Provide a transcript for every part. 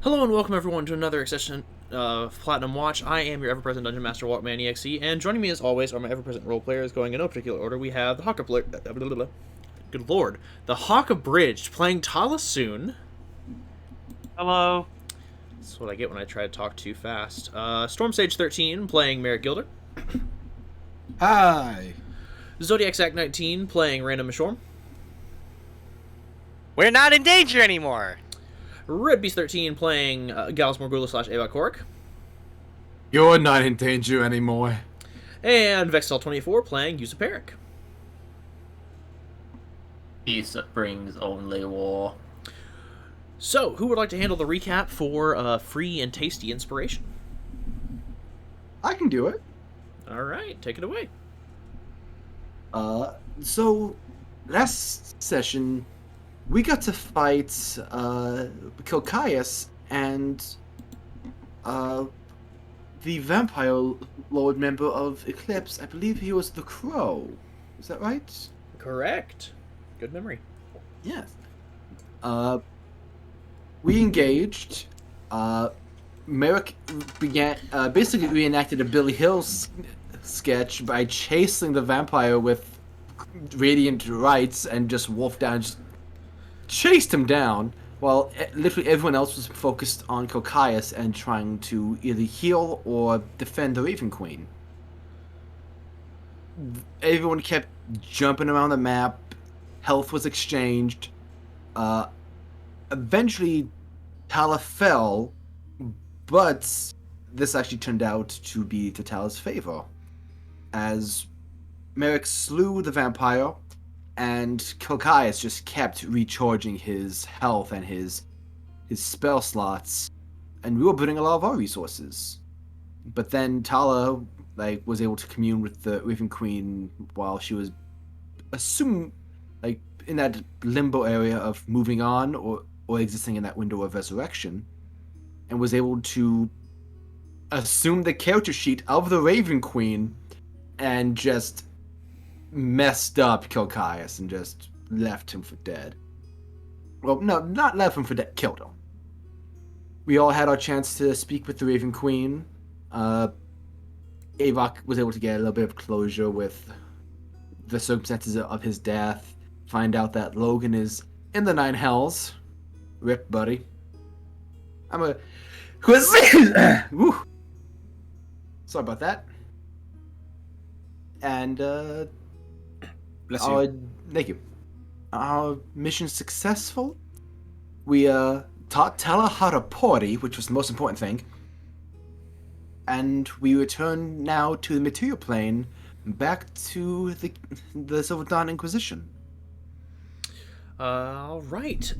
Hello and welcome everyone to another session of Platinum Watch. I am your ever-present Dungeon Master, Walkman EXE, and joining me as always are my ever-present role players. Going in no particular order, we have the good lord, the Hawk Abridged playing Tala Soon. Hello. That's what I get when I try to talk too fast. Storm Sage 13 playing Merrick Gilder. Hi. Zodiac Sack 19 playing Random Mishorm. We're not in danger anymore. Red Beast 13 playing Gallus Morgula / Avok. You're not in danger anymore. And Vexel 24 playing Yusa Peric. Peace brings only war. So, who would like to handle the recap for free and tasty inspiration? I can do it. Alright, take it away. So, last session, we got to fight, Kilkias and, the vampire lord member of Eclipse. I believe he was the Crow. Is that right? Correct. Good memory. Yes. We engaged. Merrick basically reenacted a Billy Hill sketch by chasing the vampire with radiant rights and just wolfed down, just chased him down, while literally everyone else was focused on Kokias and trying to either heal or defend the Raven Queen. Everyone kept jumping around the map. Health was exchanged. Eventually, Tala fell, but this actually turned out to be to Tala's favor, as Merrick slew the vampire, and Kilkias just kept recharging his health and his spell slots, and we were burning a lot of our resources. But then Tala was able to commune with the Raven Queen while she was in that limbo area of moving on or existing in that window of resurrection, and was able to assume the character sheet of the Raven Queen and just messed up Kilkias and just left him for dead. Well, no, not left him for dead, killed him. We all had our chance to speak with the Raven Queen. Avok was able to get a little bit of closure with the circumstances of his death, find out that Logan is in the Nine Hells. Rip, buddy. Sorry about that. And, Bless you. Thank you. Our mission successful. We taught Tala how to party, which was the most important thing. And we return now to the material plane, back to the Silver Dawn Inquisition. Alright.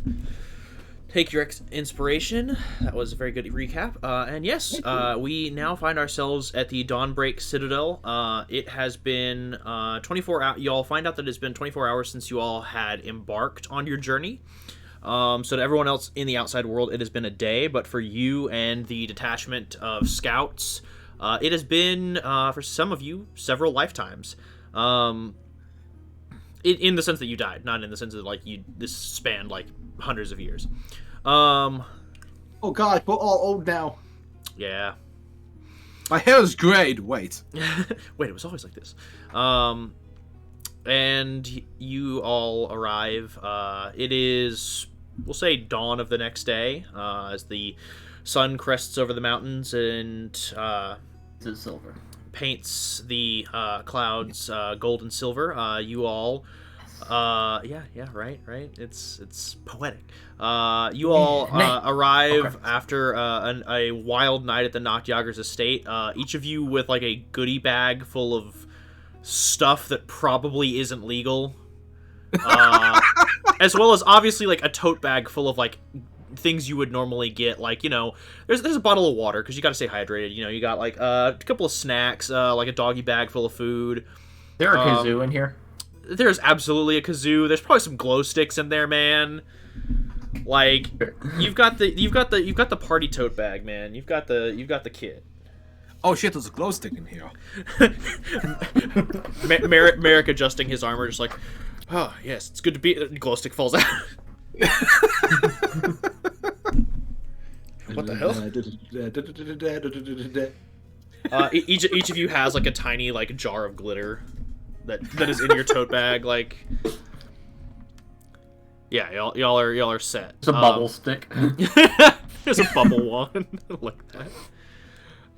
Take your inspiration. That was a very good recap. And yes, we now find ourselves at the Dawnbreak Citadel. It has been 24 hours. You all find out that it's been 24 hours since you all had embarked on your journey. So to everyone else in the outside world, it has been a day. But for you and the detachment of scouts, it has been, for some of you, several lifetimes. In the sense that you died, not in the sense that this spanned hundreds of years. Oh god, we're all old now. Yeah. My hair is grayed. Wait. Wait, it was always like this. And you all arrive. It is, we'll say, dawn of the next day, as the sun crests over the mountains and It's silver. paints the clouds gold and silver. You all, right. It's poetic. You all arrive after a wild night at the Nachtjager's estate. Each of you with a goodie bag full of stuff that probably isn't legal, as well as obviously a tote bag full of things you would normally get, there's a bottle of water because you got to stay hydrated. You got a couple of snacks, a doggy bag full of food. There are kazoo in here. There's absolutely a kazoo. There's probably some glow sticks in there, man. You've got the party tote bag, man. You've got the kit. Oh shit, there's a glow stick in here. Merrick adjusting his armor, just oh yes, it's good to be. Glow stick falls out. hell? Each of you has like a tiny like jar of glitter that is in your tote bag. Like, yeah, y'all are set. It's a bubble stick. There's a bubble wand like that.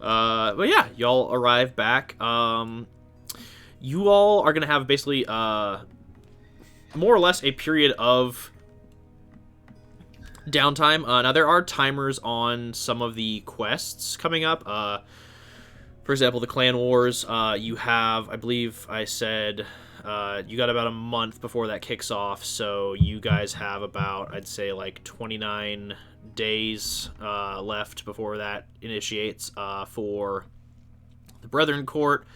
But yeah, y'all arrive back. You all are gonna have basically more or less a period of downtime. Now there are timers on some of the quests coming up. For example, the Clan Wars. You have, I believe, I said. You got about a month before that kicks off, so you guys have about, I'd say, like 29 days left before that initiates. For the Brethren Court,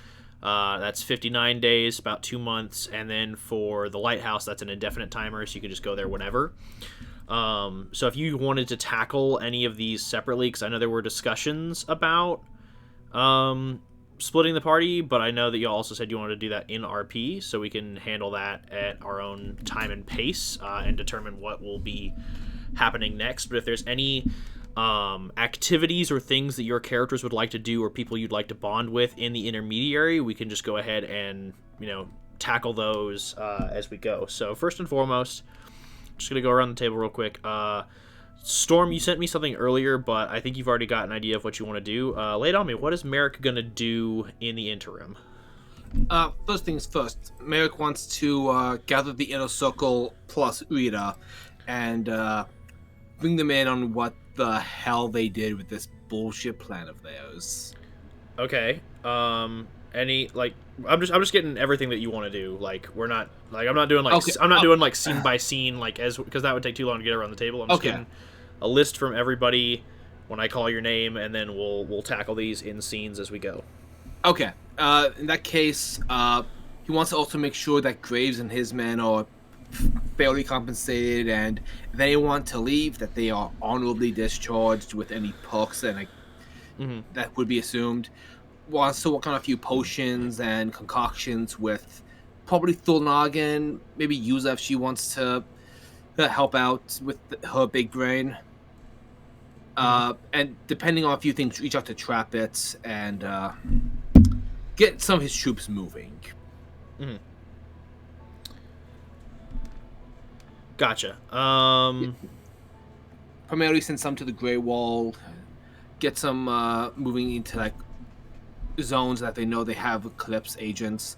that's 59 days, about 2 months, and then for the Lighthouse, that's an indefinite timer, so you can just go there whenever. So if you wanted to tackle any of these separately, because I know there were discussions about splitting the party, but I know that you also said you wanted to do that in RP, so we can handle that at our own time and pace and determine what will be happening next. But if there's any activities or things that your characters would like to do or people you'd like to bond with in the intermediary, we can just go ahead and, tackle those as we go. So first and foremost, just going to go around the table real quick. Storm, you sent me something earlier, but I think you've already got an idea of what you want to do. Lay it on me. What is Merrick going to do in the interim? First things first, Merrick wants to gather the inner circle plus Rita and bring them in on what the hell they did with this bullshit plan of theirs. Okay. Any I'm just getting everything that you want to do. We're not I'm not doing doing scene by scene because that would take too long to get around the table. I'm just getting a list from everybody when I call your name, and then we'll tackle these in scenes as we go. Okay. In that case, he wants to also make sure that Graves and his men are fairly compensated, and if they want to leave, that they are honorably discharged with any perks and that would be assumed. Wants to work on a few potions and concoctions with probably Thulnagan, maybe Yuza if she wants to help out with her big brain. And depending on a few things, reach out to Trappit and get some of his troops moving. Gotcha. Primarily send some to the Grey Wall, get some moving into zones that they know they have Eclipse agents.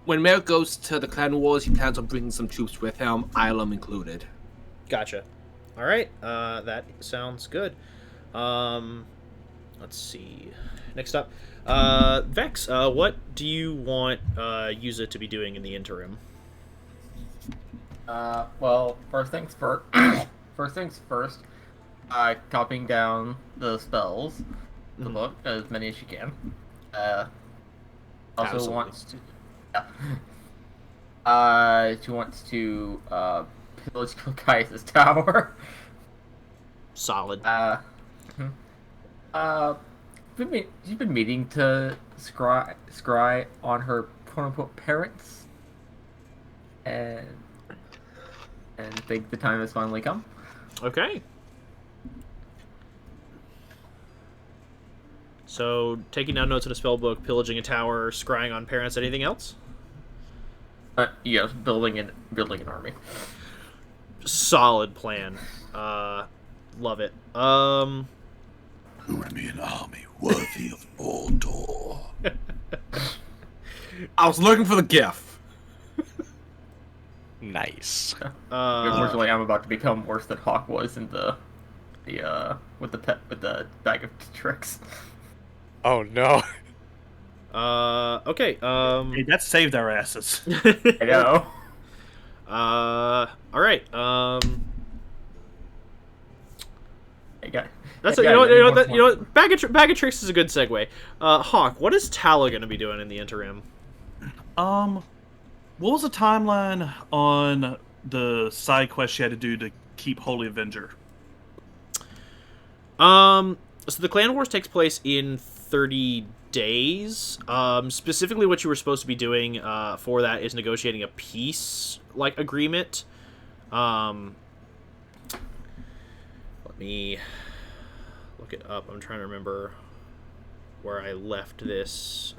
When Merrick goes to the Clan Wars, he plans on bringing some troops with him, Ilum included. Gotcha. All right, that sounds good. Let's see. Next up, Vex. What do you want Yuza to be doing in the interim? Well, first things first. First things first. Copying down the spells, the book, as many as you can. Also Absolutely. wants to. She wants to pillage Kai's tower. Solid. She's been meaning to scry on her quote-unquote parents, and think the time has finally come. Okay. So, taking down notes in a spell book, pillaging a tower, scrying on parents. Anything else? Yes, building an army. Solid plan. Love it. Who would be an army worthy of Mordor? I was looking for the GIF. Nice. Unfortunately, I'm about to become worse than Hawk was in the with the bag of tricks. Oh no. Okay. Hey, that saved our asses. I know. All right. That's it. You know what? Bag of tricks is a good segue. Hawk, what is Tala going to be doing in the interim? What was the timeline on the side quest she had to do to keep Holy Avenger? So the Clan Wars takes place in 30 days. Specifically, what you were supposed to be doing for that is negotiating a peace agreement. Let me look it up. I'm trying to remember where I left this.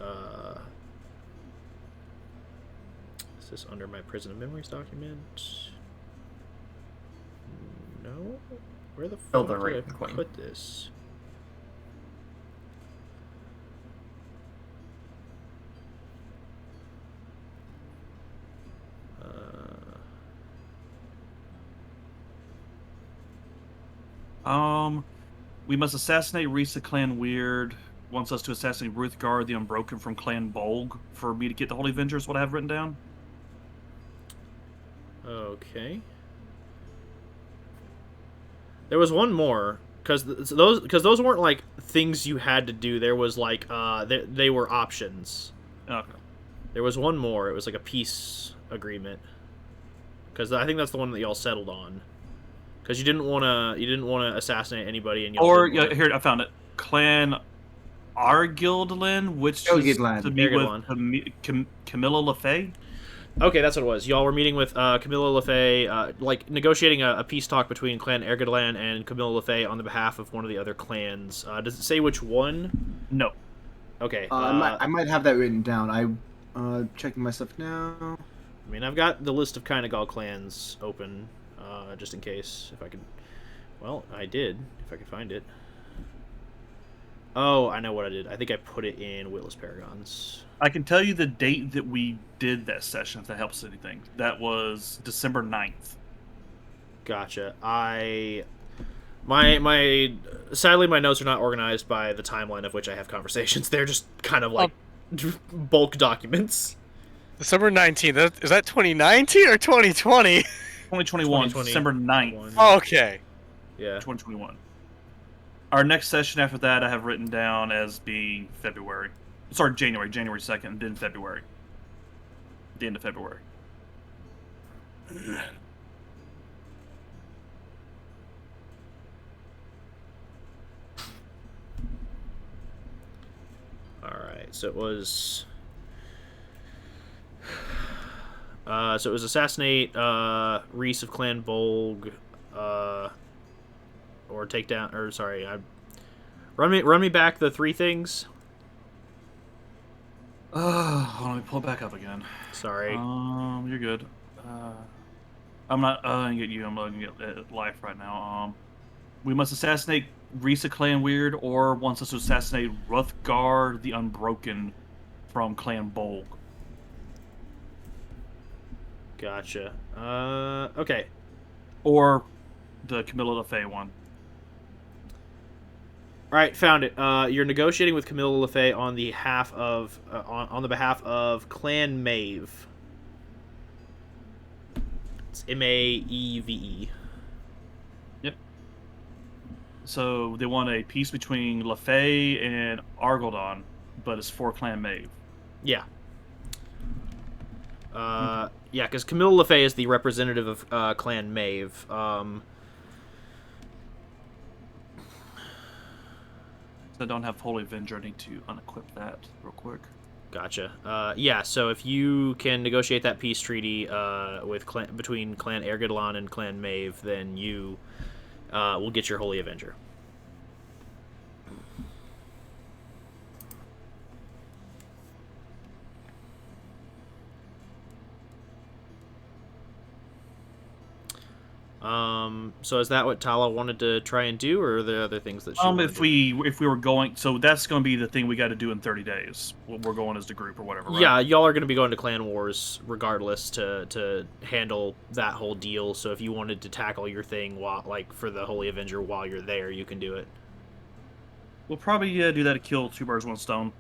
Is this under my Prison of Memories document? No? Where the Kill fuck the did I Raven Queen. put this? We must assassinate Risa Clan Weird. Wants us to assassinate Ruthgard the Unbroken from Clan Bolg for me to get the Holy Avengers. What I have written down. Okay. There was one more because those weren't like things you had to do. There was like they were options. Okay. There was one more. It was like a peace agreement. Because I think that's the one that y'all settled on. Because you didn't want to assassinate anybody, and y'all Or didn't wanna... here I found it. Clan Argildlin, which is Argildlan. to meet with Argildlan. Camilla LaFay. Okay, that's what it was. Y'all were meeting with Camilla LaFay, like negotiating a peace talk between Clan Ergidlan and Camilla LaFay on the behalf of one of the other clans. Does it say which one? No. Okay. I might have that written down. Checking my stuff now. I mean, I've got the list of Kynagal clans open, just in case, if I could... Well, I did, if I could find it. Oh, I know what I did. I think I put it in Witless Paragons. I can tell you the date that we did that session, if that helps anything. That was December 9th. Gotcha. Sadly, my notes are not organized by the timeline of which I have conversations. They're just kind of like bulk documents. December 19th. Is that 2019 or 2020? 2021, December 9th. Oh, okay. Yeah. 2021. Our next session after that I have written down as being February. Sorry, January 2nd, then February. The end of February. Alright, so it was... assassinate Reese of Clan Bolg, or take down, or sorry, run me back the three things. Hold on, let me pull it back up again. Sorry. You're good. I'm not gonna get you. I'm looking at life right now. We must assassinate Risa Clan Weird, or wants us to assassinate Ruthgard the Unbroken from Clan Bolg. Gotcha. Okay. Or the Camilla LaFay one. All right, found it. You're negotiating with Camilla LaFay on the behalf of Clan Maeve. It's Maeve. Yep. So they want a peace between LaFay and Argildon, but it's for Clan Maeve. Yeah. Yeah, because Camilla LaFay is the representative of Clan Maeve. I don't have Holy Avenger. I need to unequip that real quick. Gotcha. Yeah, so if you can negotiate that peace treaty between Clan Ergidlan and Clan Maeve, then you will get your Holy Avenger. So is that what Tala wanted to try and do, or are there other things that she wanted if we were going, so that's going to be the thing we got to do in 30 days. We're going as the group or whatever, right? Yeah, y'all are going to be going to Clan Wars regardless to handle that whole deal. So if you wanted to tackle your thing for the Holy Avenger while you're there, you can do it. We'll probably do that to kill two birds, one stone.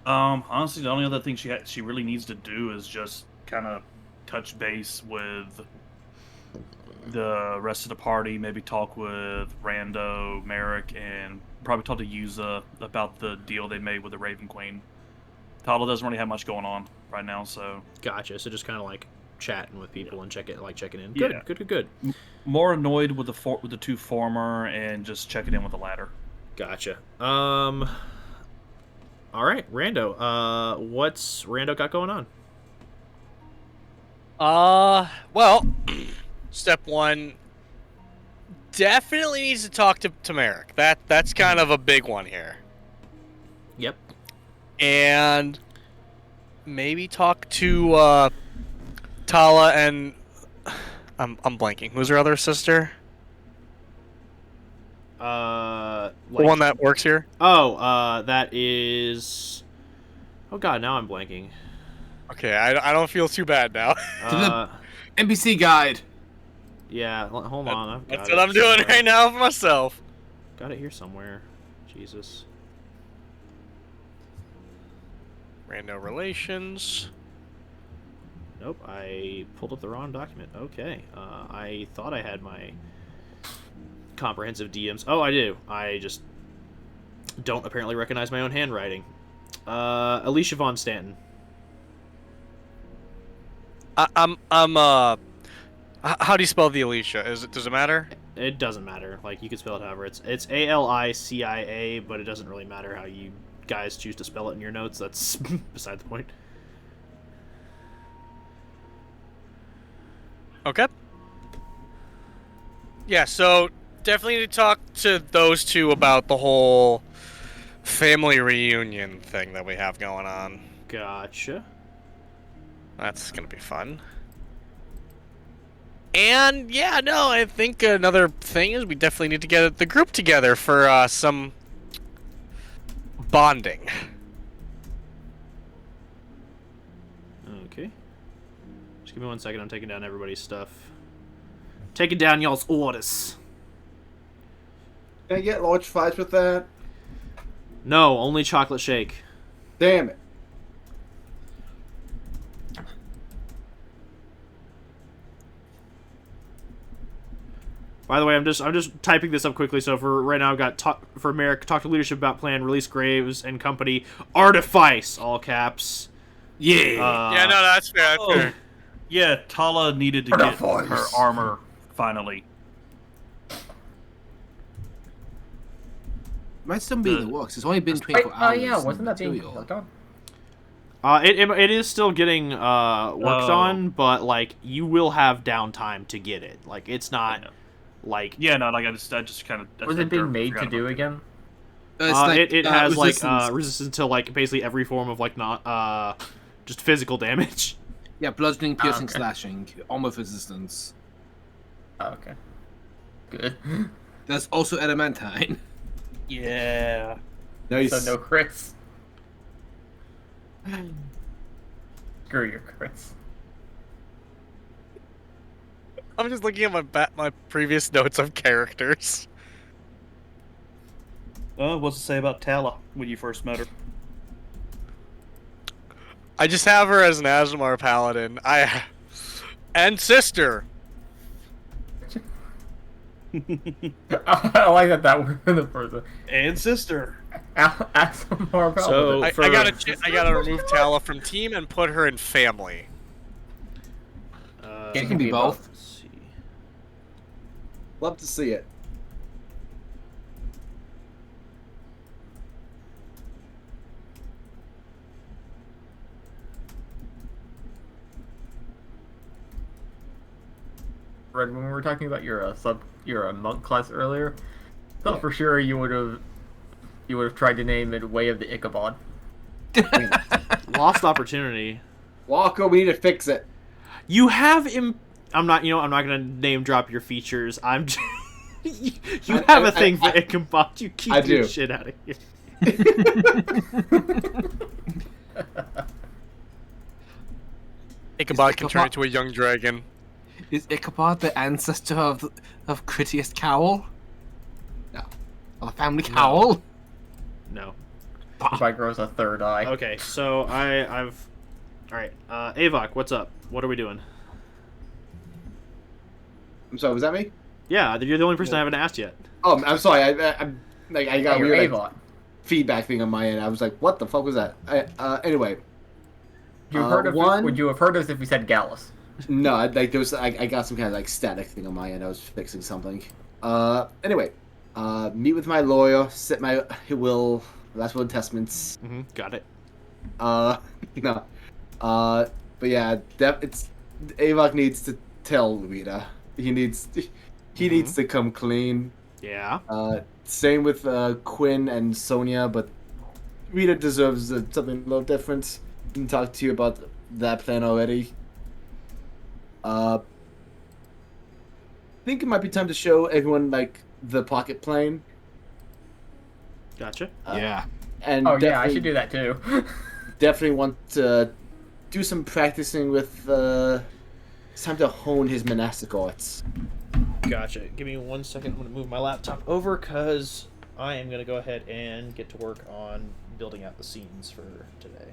Honestly, the only other thing she really needs to do is just kind of touch base with the rest of the party, maybe talk with Rando, Merrick, and probably talk to Yuza about the deal they made with the Raven Queen. Tala doesn't really have much going on right now, so... Gotcha, so just kind of like chatting with people and checking in. Yeah. Good. More annoyed with the two former and just checking in with the latter. Gotcha. Alright, Rando. What's Rando got going on? Well, step one, definitely needs to talk to Merrick. That's kind of a big one here. Yep. And maybe talk to Tala and I'm blanking. Who's her other sister? Like, The one that works here. that is. Oh god, now I'm blanking. Okay, I don't feel too bad now. NPC guide. Yeah, hold on. I've got That's it what I'm doing somewhere. right now for myself. Got it here somewhere. Jesus. Rando relations. Nope, I pulled up the wrong document. Okay, I thought I had my comprehensive DMs. Oh, I do. I just don't apparently recognize my own handwriting. Alicia Von Stanton. How do you spell the Alicia? Does it matter? It doesn't matter. Like, you can spell it however. It's Alicia, but it doesn't really matter how you guys choose to spell it in your notes. That's beside the point. Okay. Yeah, so definitely need to talk to those two about the whole family reunion thing that we have going on. Gotcha. That's gonna be fun. And yeah, no, I think another thing is we definitely need to get the group together for some bonding. Okay. Just give me 1 second. I'm taking down everybody's stuff. Taking down y'all's orders. Can I get large fries with that? No, only chocolate shake. Damn it. By the way, I'm just typing this up quickly. So for right now, I've got for Merrick, talk to leadership about plan, release Graves and company, artifice, all caps. Yeah. Yeah, no, that's fair. That's fair. Yeah, Tala needed to get her armor finally. Might still be in the works. It's only been 24 hours. Oh yeah, in wasn't that being material. worked on? It is still getting worked on, but like you will have downtime to get it. Like it's not like Yeah, no, like I just kind of. Was it being made to do again? It's like, it has resistance. like resistance to like basically every form of like not just physical damage. Yeah, bludgeoning, piercing, okay. slashing, armor resistance. Oh, okay. Good. There's also adamantine. Yeah. Nice. So no crits. Screw your crits. I'm just looking at my previous notes of characters. What's to say about Tala when you first met her? I just have her as an Azamar paladin. And sister. I like that word in the person. And sister. Asamar So- I For- gotta remove Tala from team and put her in family. It can be both. Let's see. Love to see it. Red, when we were talking about your monk class earlier, thought for sure you would have tried to name it Way of the Ichabod. Lost opportunity. Walker, we need to fix it. You have I'm not gonna name drop your features. I'm. You have a thing for Ichabod. You keep I your do. shit out of here. Ichabod can turn into a young dragon. Is Ichabod the ancestor of Critias Cowl? No. Of the family Cowl? No. If grows a third eye. Okay, so I've. All right, Avok, what's up? What are we doing? I'm sorry, was that me? Yeah, you're the only person I haven't asked yet. Oh, I'm sorry. I got Your weird Avon. feedback thing on my end. I was like, what the fuck was that? Anyway. Would you have heard us if we said Gallus? No, I got some kind of like static thing on my end. I was fixing something. Anyway, meet with my lawyer, set my last will and testaments. Mm-hmm, got it. No, but yeah, it's Avok needs to tell Rita. He He needs to come clean. Yeah. Same with Quinn and Sonia, but Rita deserves something a little different. Didn't talk to you about that plan already. I think it might be time to show everyone like the pocket plane. Gotcha. Yeah. And Oh yeah, I should do that too. definitely want to do some practicing with. It's time to hone his monastic arts. Gotcha. Give me 1 second. I'm going to move my laptop over because I am going to go ahead and get to work on building out the scenes for today.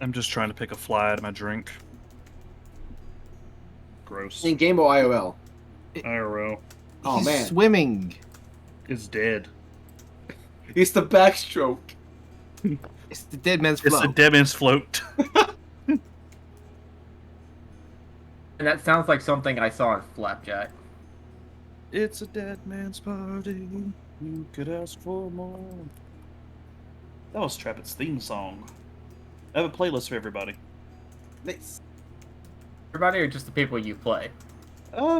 I'm just trying to pick a fly out of my drink. Gross. In game or IRL? IRL Oh He's man, swimming. is dead. it's the backstroke. It's the dead man's It's flow. a dead man's float. And that sounds like something I saw in Flapjack. It's a dead man's party. You could ask for more. That was Trappet's theme song. I have a playlist for everybody. Nice. Everybody or just the people you play?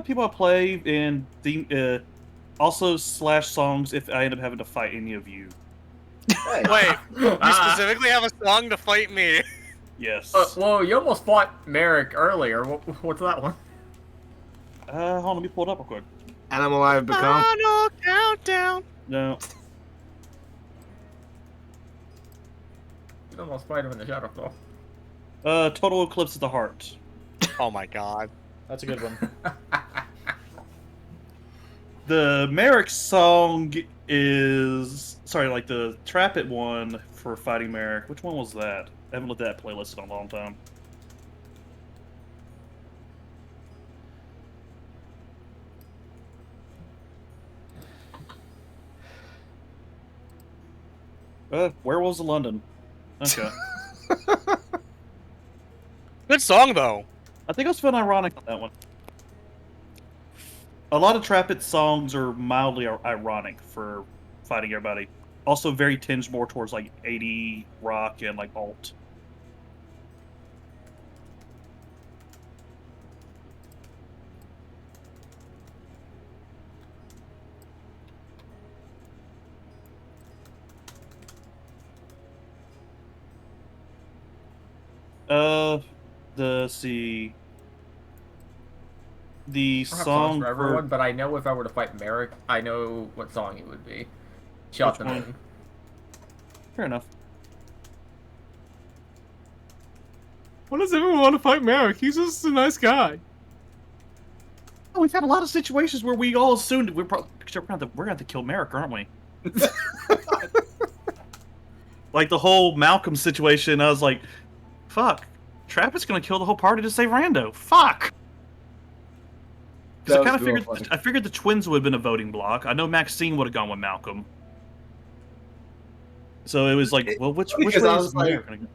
People I play and theme, also slash songs if I end up having to fight any of you. Hey. Wait, you specifically have a song to fight me? Yes. Well, you almost fought Merrick earlier. What's that one? Hold on, let me pull it up real quick. Animal I've become. Final countdown. No. You almost fight him in the Shadowfall. Total Eclipse of the Heart. Oh my god. That's a good one. The Merrick song is like the Trappet one for fighting Merrick. Which one was that? I haven't looked at that playlist in a long time. Werewolves of London. Okay. Good song though. I think I was feeling ironic on that one. A lot of Trappet songs are mildly ironic for fighting everybody. Also very tinged more towards like 80 rock and like alt. Let's see. The I don't have songs song for everyone, but I know if I were to fight Merrick, I know what song it would be. Shot Which them one? in. Fair enough. Why does everyone want to fight Merrick? He's just a nice guy. Oh, we've had a lot of situations where we all assumed we're gonna have to kill Merrick, aren't we? Like the whole Malcolm situation, I was like, "Fuck, Trappet's gonna kill the whole party to save Rando." Fuck. Because I figured the twins would have been a voting block. I know Maxine would have gone with Malcolm. So it was like, well, which way Because I is was like- Merrick gonna go?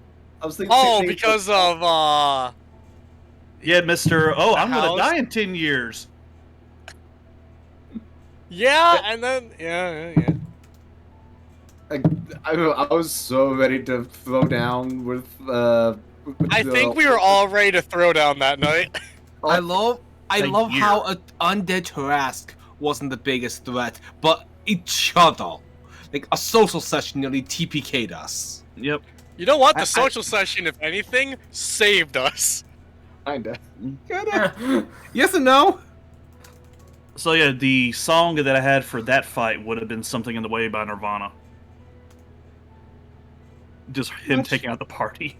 I was thinking. Oh, because of Yeah, Mister. Oh, I'm house? gonna die in 10 years. yeah, and then yeah. I was so ready to throw down with. I think we were all ready to throw down that night. I love A year. how undead Tarask wasn't the biggest threat, but each other. Like a social session nearly TPK'd us. Yep. You know what? The social session, if anything, saved us. Kinda. Yes and no? So yeah, the song that I had for that fight would have been "Something in the Way" by Nirvana. Just him taking out the party.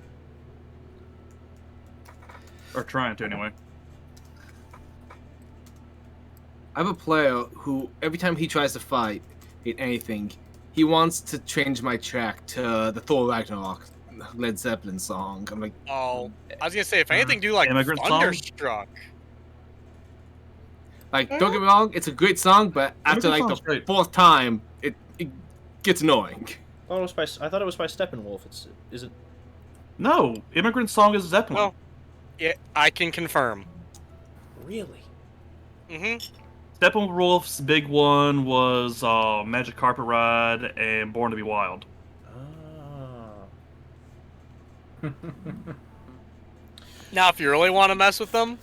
Or trying to, anyway. I have a player who, every time he tries to fight in anything, he wants to change my track to the Thor Ragnarok Led Zeppelin song. I'm like, Oh, I was gonna say, if anything, do like Immigrant song? Thunderstruck. don't get me wrong, it's a great song, but after like song's the great. fourth time, it gets annoying. I thought it was by Steppenwolf. Is it? No, Immigrant Song is Zeppelin. Well, yeah, I can confirm. Really? Steppenwolf's big one was Magic Carpet Ride and Born to Be Wild. Ah. Now, if you really want to mess with them,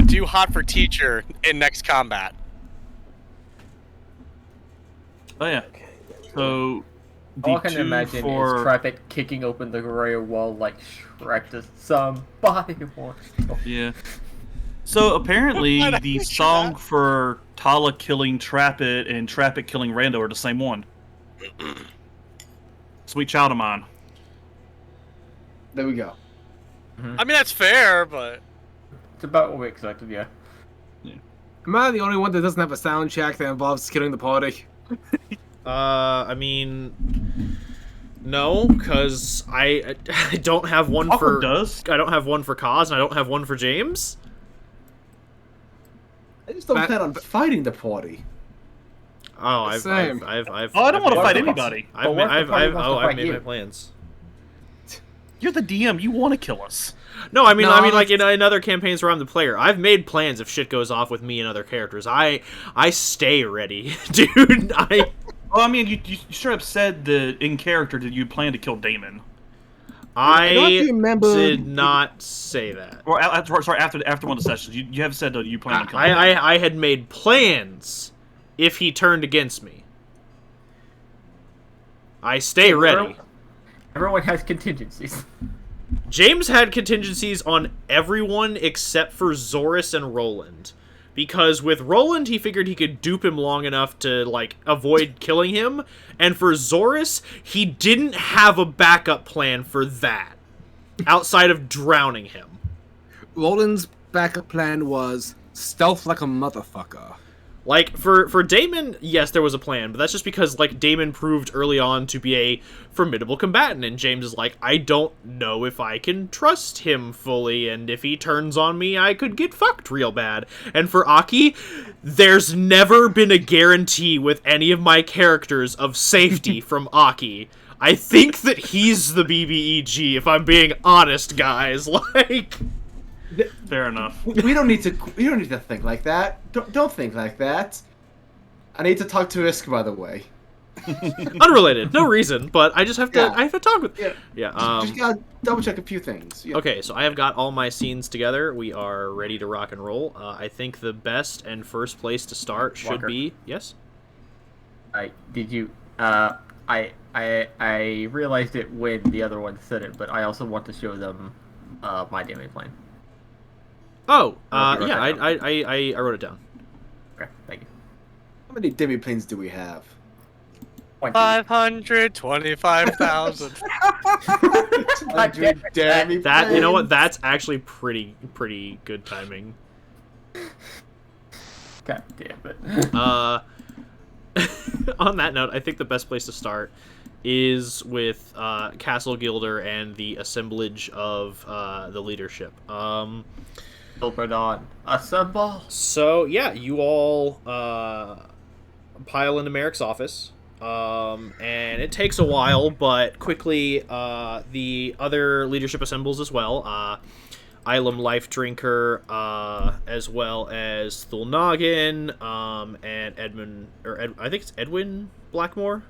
do Hot for Teacher in next combat. Oh yeah. So All I can imagine is Traffic kicking open the gray wall like Shrek to somebody wants to. Yeah. So apparently Why the not song Trap? for Tala killing Trappit and Trappit killing Rando are the same one. Sweet Child of Mine. There we go. I mean, that's fair, but It's about what we expected, yeah. Am I the only one that doesn't have a soundtrack that involves killing the party? I mean, no, because I don't have one Awkward for does. I don't have one for Kaz, and I don't have one for James. I just don't That- plan on fighting the party. Oh, I've Same. Oh, I don't want to I've- fight I've- anybody. I've, But made, what if the I've, party I've, wants to oh, I've fight made you? my plans. You're the DM. You want to kill us. No, I mean, No, like in other campaigns where I'm the player, I've made plans if shit goes off with me and other characters. I stay ready, dude. Well, I mean, you straight up said that in character that you plan to kill Damon. I don't I remember- did not say that. Or sorry, after one of the sessions, you have said that you plan on killing. Damon. I had made plans if he turned against me. I stay ready. Everyone has contingencies. James had contingencies on everyone except for Zorus and Roland. Because with Roland, he figured he could dupe him long enough to, like, avoid killing him. And for Zorus, he didn't have a backup plan for that. Outside of drowning him. Roland's backup plan was stealth like a motherfucker. Like, for Damon, yes, there was a plan, but that's just because, like, Damon proved early on to be a formidable combatant, and James is like, I don't know if I can trust him fully, and if he turns on me, I could get fucked real bad. And for Aki, there's never been a guarantee with any of my characters of safety from Aki. I think that he's the BBEG, if I'm being honest, guys. Like... Fair enough. We don't need to think like that. Don't think like that. I need to talk to Isk, by the way. Unrelated, no reason, but I just have to. Yeah. I have to talk with. Yeah. Yeah. Just gotta double check a few things. Yeah. Okay, so I have got all my scenes together. We are ready to rock and roll. I think the best and first place to start should Walker. be yes. Did you? I realized it when the other one said it, but I also want to show them my damage plan. Oh, Oh, you wrote yeah, that I wrote it down. Okay, thank you. How many demi planes do we have? 525,000. Demi That you know what? That's actually pretty good timing. God damn it. On that note, I think the best place to start is with Castle Gilder and the assemblage of the leadership. Silverdon, assemble. So yeah, you all pile into Merrick's office, and it takes a while, but quickly the other leadership assembles as well. Ilum Life Drinker, as well as Thulnagin, and Edmund, I think it's Edwin Blackmore.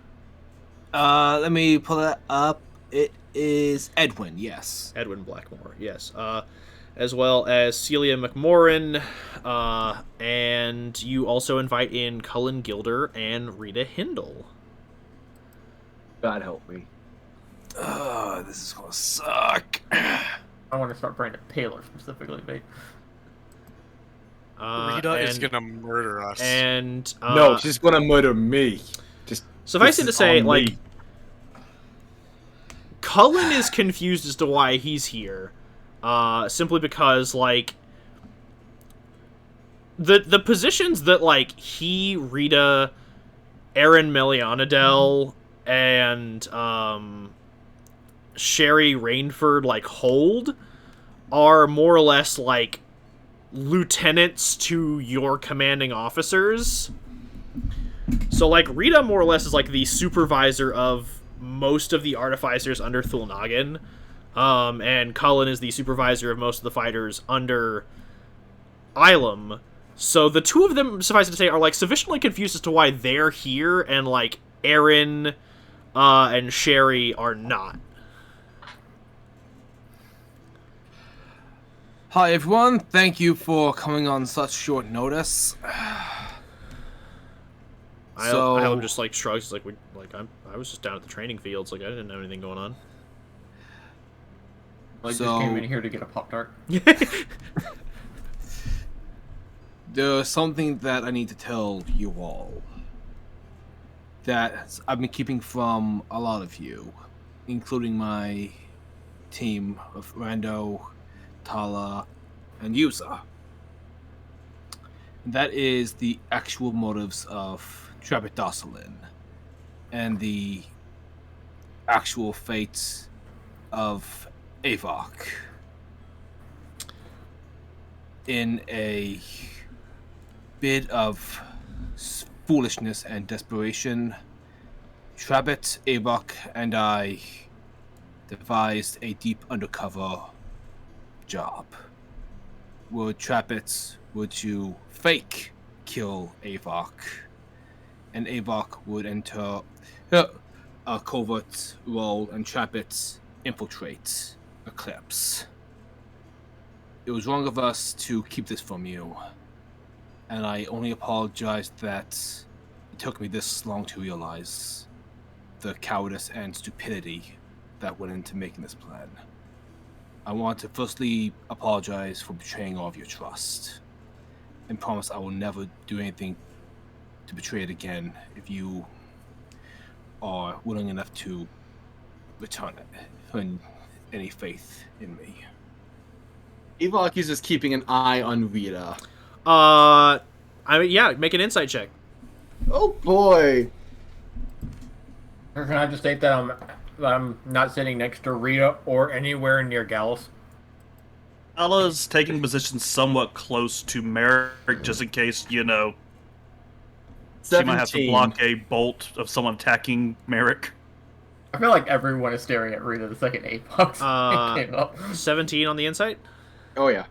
Let me pull that up. It is Edwin, yes. Edwin Blackmore, yes. As well as Celia McMorrin, and you also invite in Cullen Gilder and Rita Hindle. God help me. Oh, this is gonna suck. I want to start praying to Paler specifically, mate. Rita is and- gonna murder us. And No, she's gonna murder me. Just suffice it to this is say, on like, me. Cullen is confused as to why he's here. Simply because, like, the positions that, like, he, Rita, Aaron Melianadel, and Sherry Rainford, like, hold are more or less, like, lieutenants to your commanding officers. So, like, Rita more or less is, like, the supervisor of most of the artificers under Thulnagin. And Cullen is the supervisor of most of the fighters under Ilum. So the two of them, suffice it to say, are, like, sufficiently confused as to why they're here, and, like, Aaron and Sherry are not. Hi everyone, thank you for coming on such short notice. Ilum just like shrugs, like I was just down at the training fields, like I didn't know anything going on. I just came in here to get a Pop-Tart. There's something that I need to tell you all that I've been keeping from a lot of you, including my team of Rando, Tala, and Yusa. That is the actual motives of Trapidossalin and the actual fate of Avok. In a bit of foolishness and desperation, Trabit, Avok, and I devised a deep undercover job. Were Trabit were to fake kill Avok, and Avok would enter a covert role and Trabit infiltrate Eclipse. It was wrong of us to keep this from you, and I only apologize that it took me this long to realize the cowardice and stupidity that went into making this plan. I want to firstly apologize for betraying all of your trust, and promise I will never do anything to betray it again if you are willing enough to return it and any faith in me. Avok is just keeping an eye on Rita. I mean, yeah, make an insight check. Oh boy. Or can I just state that I'm not sitting next to Rita or anywhere near Gallus? Ala's taking position somewhat close to Merrick, just in case, she might have to block a bolt of someone attacking Merrick. I feel like everyone is staring at Rita the second Apox came up. 17 on the insight? Oh yeah.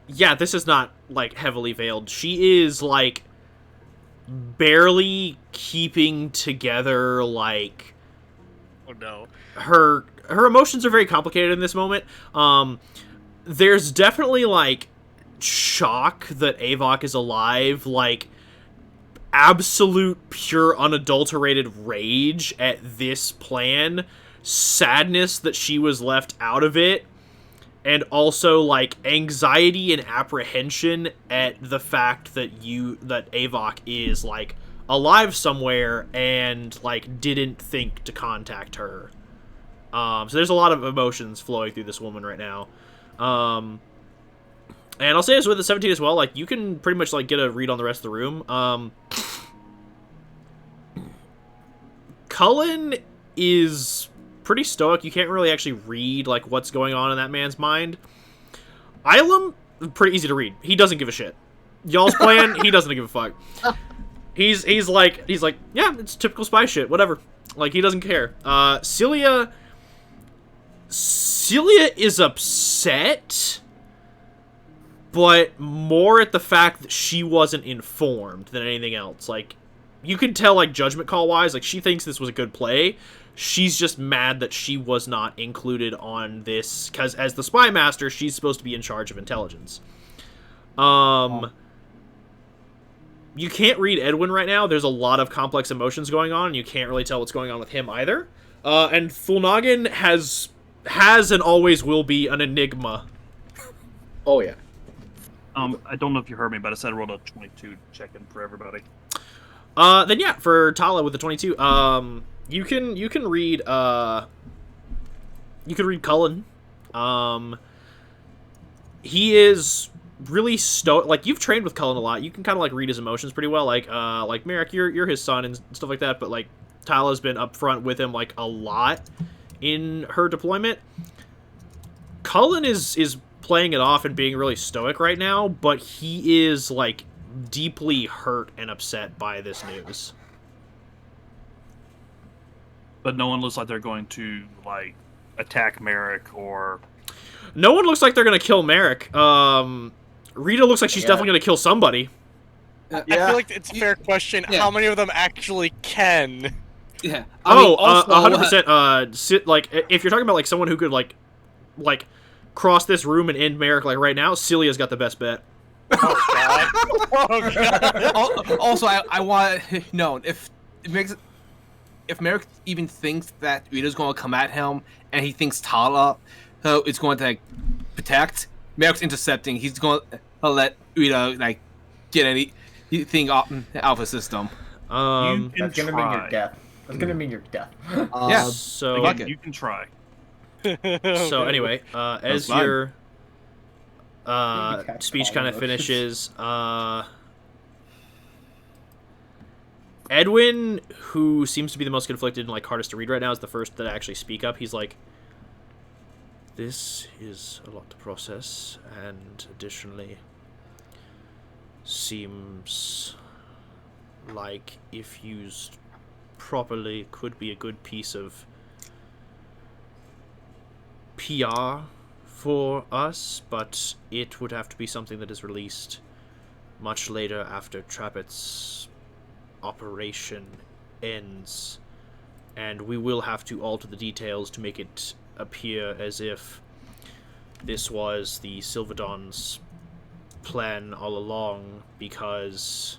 Yeah, this is not, like, heavily veiled. She is, like, barely keeping together, like... Oh, no. Her emotions are very complicated in this moment. There's definitely, like, shock that Avok is alive, like, absolute, pure, unadulterated rage at this plan, sadness that she was left out of it, and also, like, anxiety and apprehension at the fact that Avok is, like, alive somewhere and, like, didn't think to contact her. So there's a lot of emotions flowing through this woman right now. And I'll say this with the 17 as well, like, you can pretty much, like, get a read on the rest of the room. Cullen is pretty stoic. You can't really actually read, like, what's going on in that man's mind. Ilum, pretty easy to read. He doesn't give a shit. Y'all's plan, he doesn't give a fuck. He's like, yeah, it's typical spy shit, whatever. Like, he doesn't care. Celia is upset, but more at the fact that she wasn't informed than anything else. Like, you can tell, like, judgment call-wise, like, she thinks this was a good play. She's just mad that she was not included on this, because as the spy master, she's supposed to be in charge of intelligence. You can't read Edwin right now. There's a lot of complex emotions going on, and you can't really tell what's going on with him either. And Fulnagan has and always will be an enigma. Oh yeah. I don't know if you heard me, but I said I rolled a 22 check-in for everybody. Then yeah, for Tala with the 22, you can read Cullen. He is really like, you've trained with Cullen a lot. You can kind of, like, read his emotions pretty well. Like Merrick, you're his son and stuff like that, but, like, Tala's been up front with him, like, a lot in her deployment. Cullen is playing it off and being really stoic right now, but he is, like, deeply hurt and upset by this news. But no one looks like they're going to, like, attack Merrick or... No one looks like they're going to kill Merrick. Rita looks like she's definitely going to kill somebody. I feel like it's a fair question. Yeah. How many of them actually can? Yeah. 100%. Like, if you're talking about, like, someone who could, like cross this room and end Merrick like right now, Celia's got the best bet. Oh god. Oh god. Also, I want known if Merrick even thinks that Rita's going to come at him, and he thinks Tala is going to like protect, Merrick's intercepting. He's going to let Rita like get anything off the system. You can That's gonna try. mean your death. That's gonna mean your death. Yeah. So Again, you can try. So anyway, as fine. your catch speech all kind of of those. finishes, Edwin, who seems to be the most conflicted and like hardest to read right now, is the first that actually speak up. He's like, "This is a lot to process, and additionally, seems like if used properly, could be a good piece of PR for us, but it would have to be something that is released much later after Trappet's operation ends, and we will have to alter the details to make it appear as if this was the Sylvedon's plan all along, because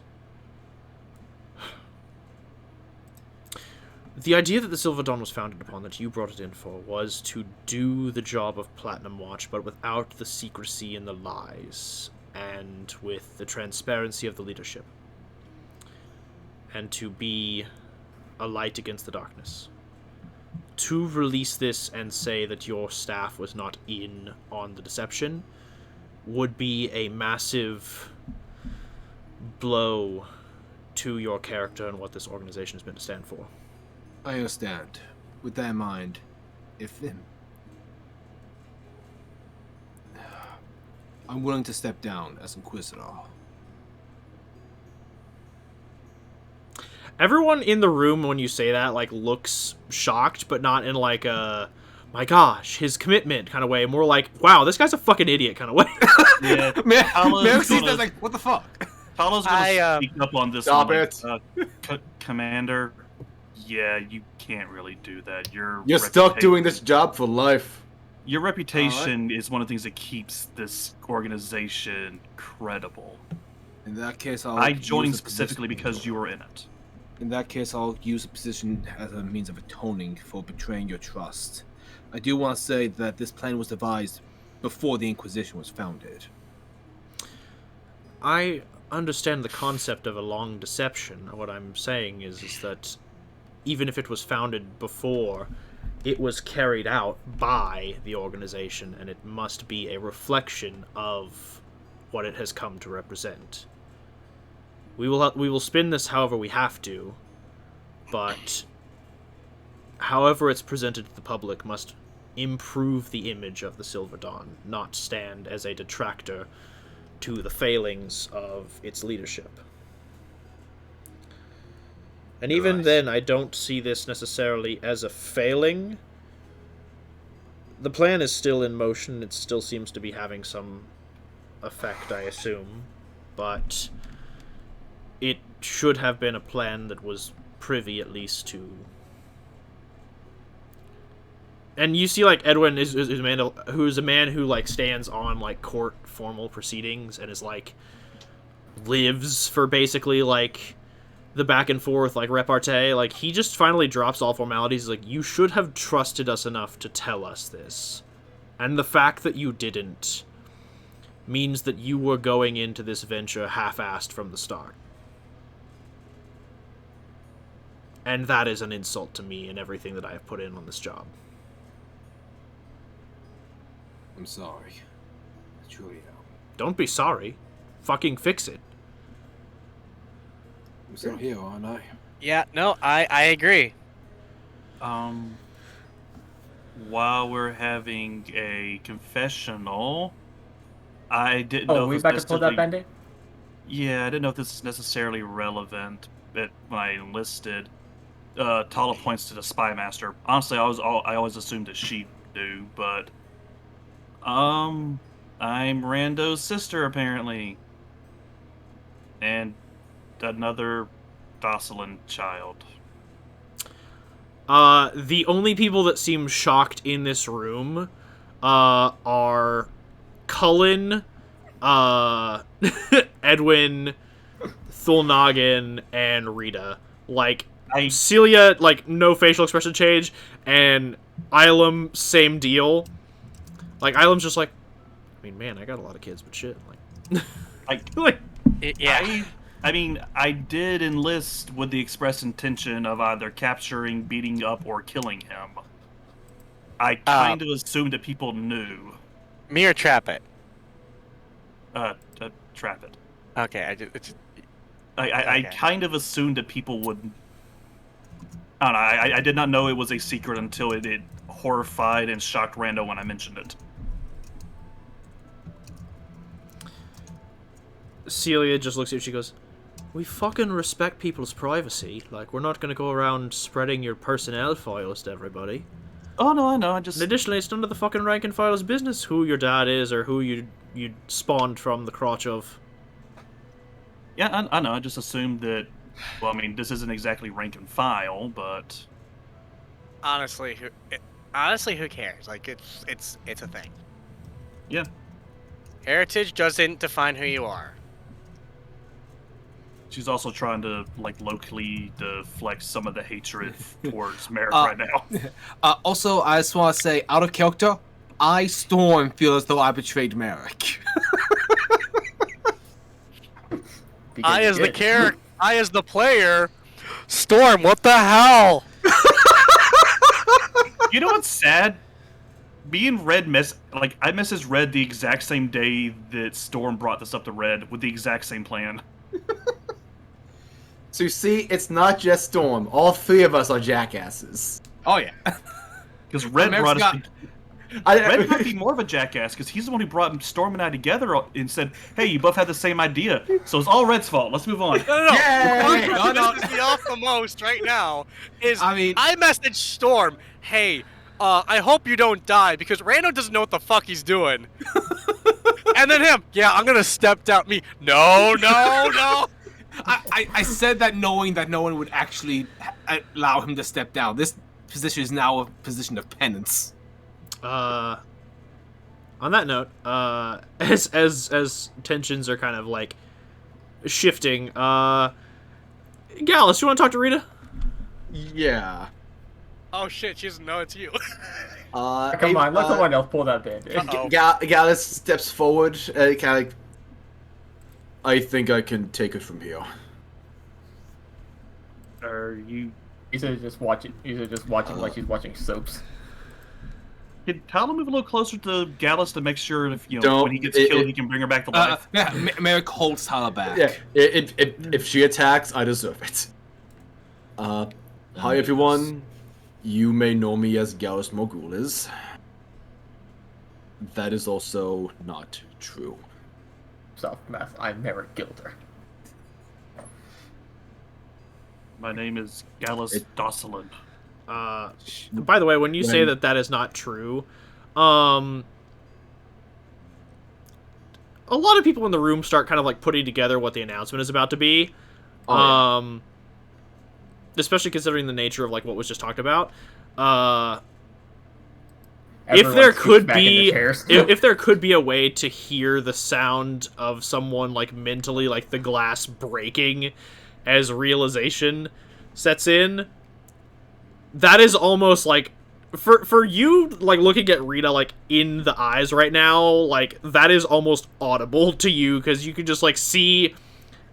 the idea that the Sylvedon was founded upon, that you brought it in for, was to do the job of Platinum Watch, but without the secrecy and the lies, and with the transparency of the leadership, and to be a light against the darkness. To release this and say that your staff was not in on the deception would be a massive blow to your character and what this organization has been to stand for. I understand. With that in mind, I'm willing to step down as Inquisitor. Everyone in the room, when you say that, like, looks shocked, but not in, like, a, my gosh, his commitment kind of way. More like, wow, this guy's a fucking idiot kind of way. Yeah, Merrick sees gonna- that like, what the fuck? Paolo's gonna speak up on this Stop one. it. Commander, yeah, you can't really do that. You're stuck doing this job for life. Your reputation is one of the things that keeps this organization credible. In that case, I'll I use joined the specifically position- because you were in it. In that case, I'll use the position as a means of atoning for betraying your trust. I do want to say that this plan was devised before the Inquisition was founded. I understand the concept of a long deception. What I'm saying is that even if it was founded before, it was carried out by the organization, and it must be a reflection of what it has come to represent. We will spin this however we have to, but however it's presented to the public must improve the image of the Silver Dawn, not stand as a detractor to the failings of its leadership. And even Right. then, I don't see this necessarily as a failing. The plan is still in motion. It still seems to be having some effect, I assume. But it should have been a plan that was privy at least to... And you see, like, Edwin is a man who's a man who, like, stands on, like, court formal proceedings and is, like, lives for basically, like, the back and forth, like, repartee. Like, he just finally drops all formalities. He's like, you should have trusted us enough to tell us this. And the fact that you didn't means that you were going into this venture half-assed from the start. And that is an insult to me and everything that I have put in on this job. I'm sorry. I truly am. Don't be sorry. Fucking fix it. I'm still here, aren't I? Yeah, no, I agree. While we're having a confessional, I didn't Oh, know. we if about this to pull that necessarily- band-aid? Yeah, I didn't know if this is necessarily relevant. But when I enlisted, Tala points to the spy master. Honestly, I always assumed that she knew, but I'm Rando's sister apparently, and another Dosselin child. The only people that seem shocked in this room are Cullen, Edwin, Thulnagin, and Rita. Like, Celia, like, no facial expression change, and Ilum, same deal. Like, Ilum's just like, I mean, man, I got a lot of kids, but shit. Yeah. I mean, I did enlist with the express intention of either capturing, beating up, or killing him. I kind of assumed that people knew. Me or trap it? Trap it. Okay, I kind of assumed that people would. I don't know. I did not know it was a secret until it horrified and shocked Rando when I mentioned it. Celia just looks at you, she goes, we fucking respect people's privacy. Like, we're not gonna go around spreading your personnel files to everybody. Oh, no, I know, and additionally, it's none of the fucking rank and file's business who your dad is or who you spawned from the crotch of. Yeah, I know, I just assumed that, well, I mean, this isn't exactly rank and file, but... Honestly, who cares? Like, it's a thing. Yeah. Heritage doesn't define who you are. She's also trying to, like, locally deflect some of the hatred towards Merrick right now. Also, I just want to say, out of character, I, Storm, feel as though I betrayed Merrick. I, as the player, Storm, what the hell? You know what's sad? Me and Red I messaged Red the exact same day that Storm brought this up to Red with the exact same plan. So you see, it's not just Storm. All three of us are jackasses. Oh yeah. Because Red brought us. Red might be more of a jackass because he's the one who brought Storm and I together and said, "Hey, you both had the same idea, so it's all Red's fault. Let's move on." No. What pisses me off the most right now is I messaged Storm, "Hey, I hope you don't die," because Rando doesn't know what the fuck he's doing. And then him, "Yeah, I'm gonna step down." Me, no. I said that knowing that no one would actually allow him to step down. This position is now a position of penance. On that note, as tensions are kind of like shifting, Gallus, you want to talk to Rita? Yeah. Oh shit, she doesn't know it's you. Come on, let someone else pull that bandage. Gallus steps forward, kind of like, I think I can take it from here. Are you? He's just watching like she's watching soaps. Can Tyler move a little closer to Gallus to make sure if when he gets killed, he can bring her back to life? Yeah, Merrick holds Tyler back. Yeah, if she attacks, I deserve it. Hi everyone. You may know me as Gallus Morgulis. That is also not true. Self-math, I'm Merrick Gilder. My name is Gallus Dosselin. By the way, when you say that is not true, a lot of people in the room start kind of like putting together what the announcement is about to be. Especially considering the nature of like what was just talked about. If there could be a way to hear the sound of someone like mentally, like the glass breaking as realization sets in, that is almost like for you, like looking at Rita like in the eyes right now, like that is almost audible to you because you can just like see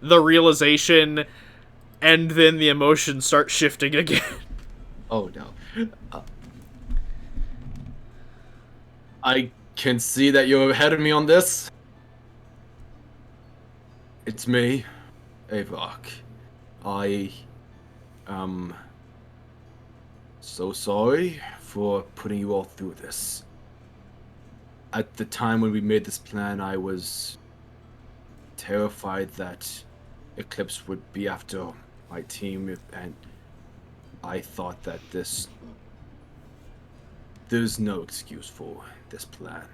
the realization and then the emotions start shifting again. Oh no. I can see that you're ahead of me on this. It's me, Avok. I am so sorry for putting you all through this. At the time when we made this plan, I was terrified that Eclipse would be after my team, and I thought that there's no excuse for this plan,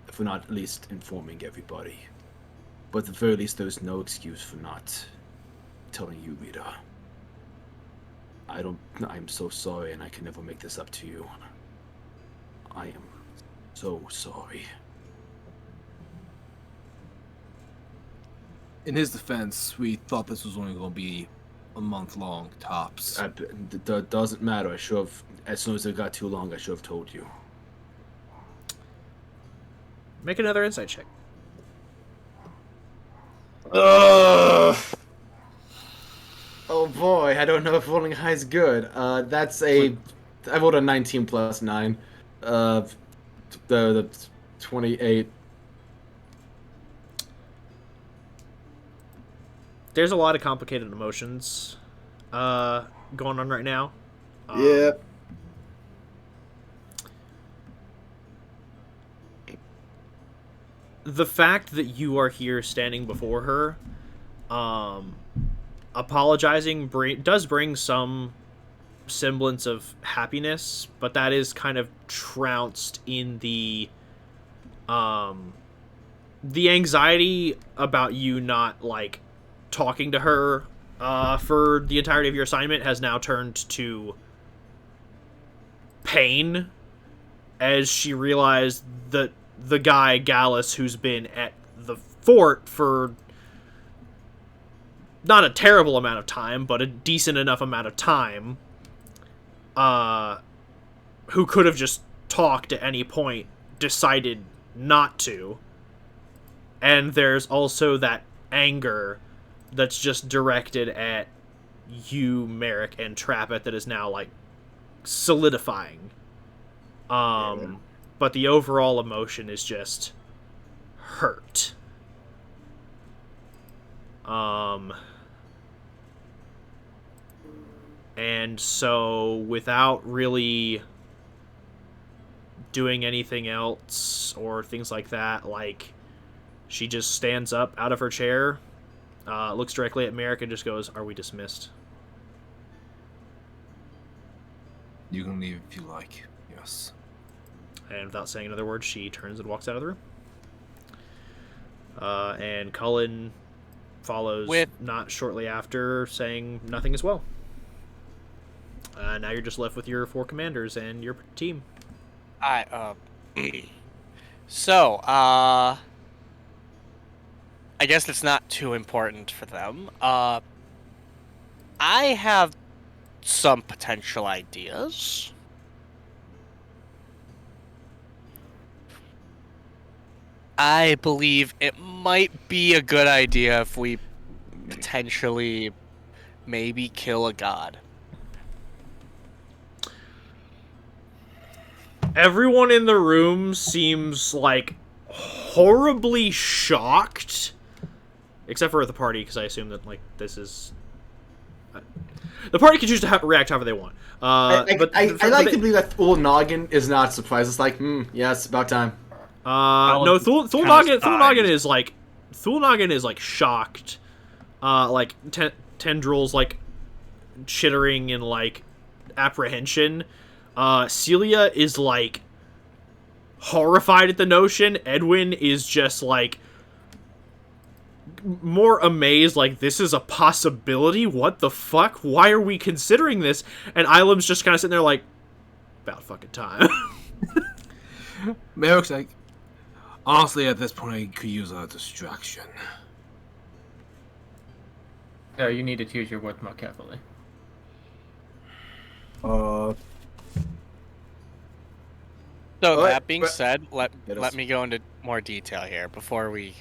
if we're not at least informing everybody. But at the very least, there's no excuse for not telling you, Rita. I'm so sorry, and I can never make this up to you. I am so sorry. In his defense, we thought this was only going to be a month long, tops. That doesn't matter. I should have, as soon as it got too long, I should have told you. Make another insight check. Ugh. Oh boy, I don't know if rolling high is good. That's I rolled a 19 plus 9. The 28. There's a lot of complicated emotions going on right now. Yep. The fact that you are here standing before her, apologizing does bring some semblance of happiness, but that is kind of trounced in the anxiety about you not, like, talking to her for the entirety of your assignment has now turned to pain as she realized that the guy, Gallus, who's been at the fort for not a terrible amount of time, but a decent enough amount of time, who could have just talked at any point, decided not to. And there's also that anger that's just directed at you, Merrick, and Trappet that is now, like, solidifying. But the overall emotion is just hurt. And so, without really doing anything else or things like that, like, she just stands up out of her chair, looks directly at Merrick and just goes, "Are we dismissed?" You can leave if you like. Yes. And without saying another word, she turns and walks out of the room. And Cullen follows not shortly after, saying nothing as well. Now you're just left with your 4 commanders and your team. So, I guess it's not too important for them. I have some potential ideas. I believe it might be a good idea if we potentially maybe kill a god. Everyone in the room seems, like, horribly shocked. Except for the party, because I assume that, like, this is... the party can choose to react however they want. I like to believe that Thul Noggin is not surprised. It's like, yes, about time. No, Thul Noggin is, like... Thul Noggin is, like, shocked. Like, tendrils, like, chittering in, like, apprehension. Celia is, like, horrified at the notion. Edwin is just, like, more amazed, like, this is a possibility? What the fuck? Why are we considering this? And Ilam's just kind of sitting there like, about fucking time. Merrick's like, honestly, at this point, I could use a distraction. No, you need to choose your words more carefully. So that being said, let me go into more detail here before we...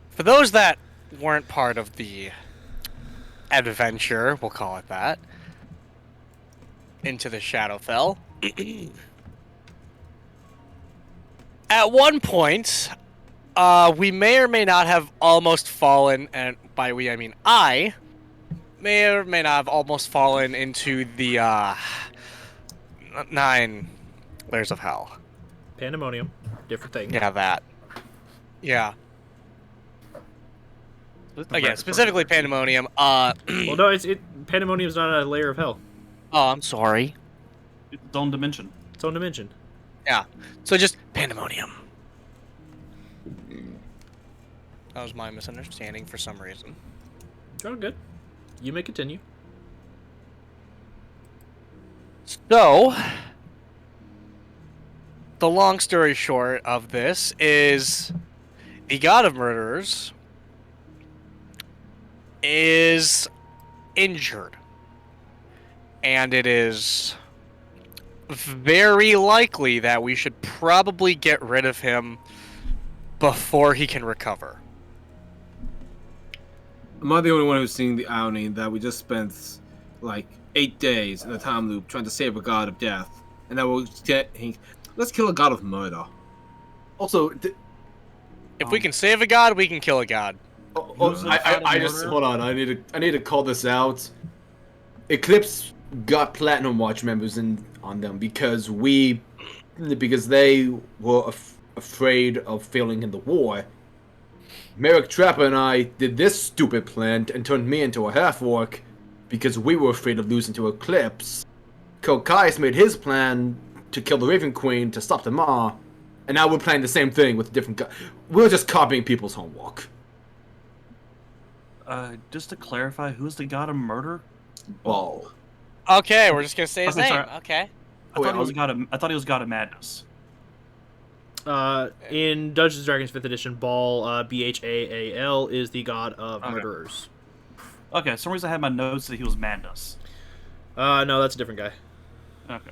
For those that weren't part of the adventure, we'll call it that, into the Shadowfell. At one point, we may or may not have almost fallen, and by we I mean I, may or may not have almost fallen into the 9 layers of hell. Pandemonium. Different thing. Yeah, that. Yeah. Again, specifically Pandemonium. Well, no, Pandemonium's not a layer of hell. Oh, I'm sorry. It's its own dimension. Its own dimension. Yeah. So just Pandemonium. That was my misunderstanding for some reason. Oh, good. You may continue. So, the long story short of this is the god of murderers is injured. And it is very likely that we should probably get rid of him before he can recover. Am I the only one who's seeing the irony that we just spent like 8 days in a time loop trying to save a god of death, and that let's kill a god of murder. Also, if we can save a god, we can kill a god. I just hold on. I need to call this out. Eclipse got Platinum Watch members on them because they were afraid of failing in the war. Merrick, Trapper, and I did this stupid plan and turned me into a half-orc because we were afraid of losing to Eclipse. Kokai's made his plan to kill the Raven Queen to stop the Maw, and now we're playing the same thing with a different god. We're just copying people's homework. Just to clarify, who's the god of murder? Ball. Okay, we're just gonna say his name. sorry. Okay. I thought he was god of madness. In Dungeons & Dragons 5th edition, Baal, Bhaal, is the god of murderers. Okay, for some reason I had my notes that he was madness. No, that's a different guy. Okay.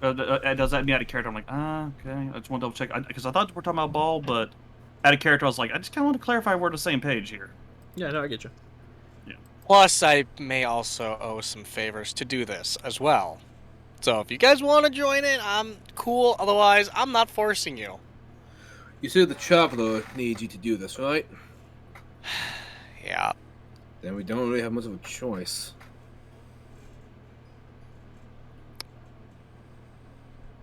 Does that mean out of character? I'm like, okay. I just want to double check because I thought we were talking about Ball, but out of character I was like, I just kind of want to clarify we're on the same page here. Yeah, no, I get you. Yeah. Plus, I may also owe some favors to do this as well. So if you guys want to join it, I'm cool. Otherwise, I'm not forcing you. You said the Traveler needs you to do this, right? Yeah. Then we don't really have much of a choice.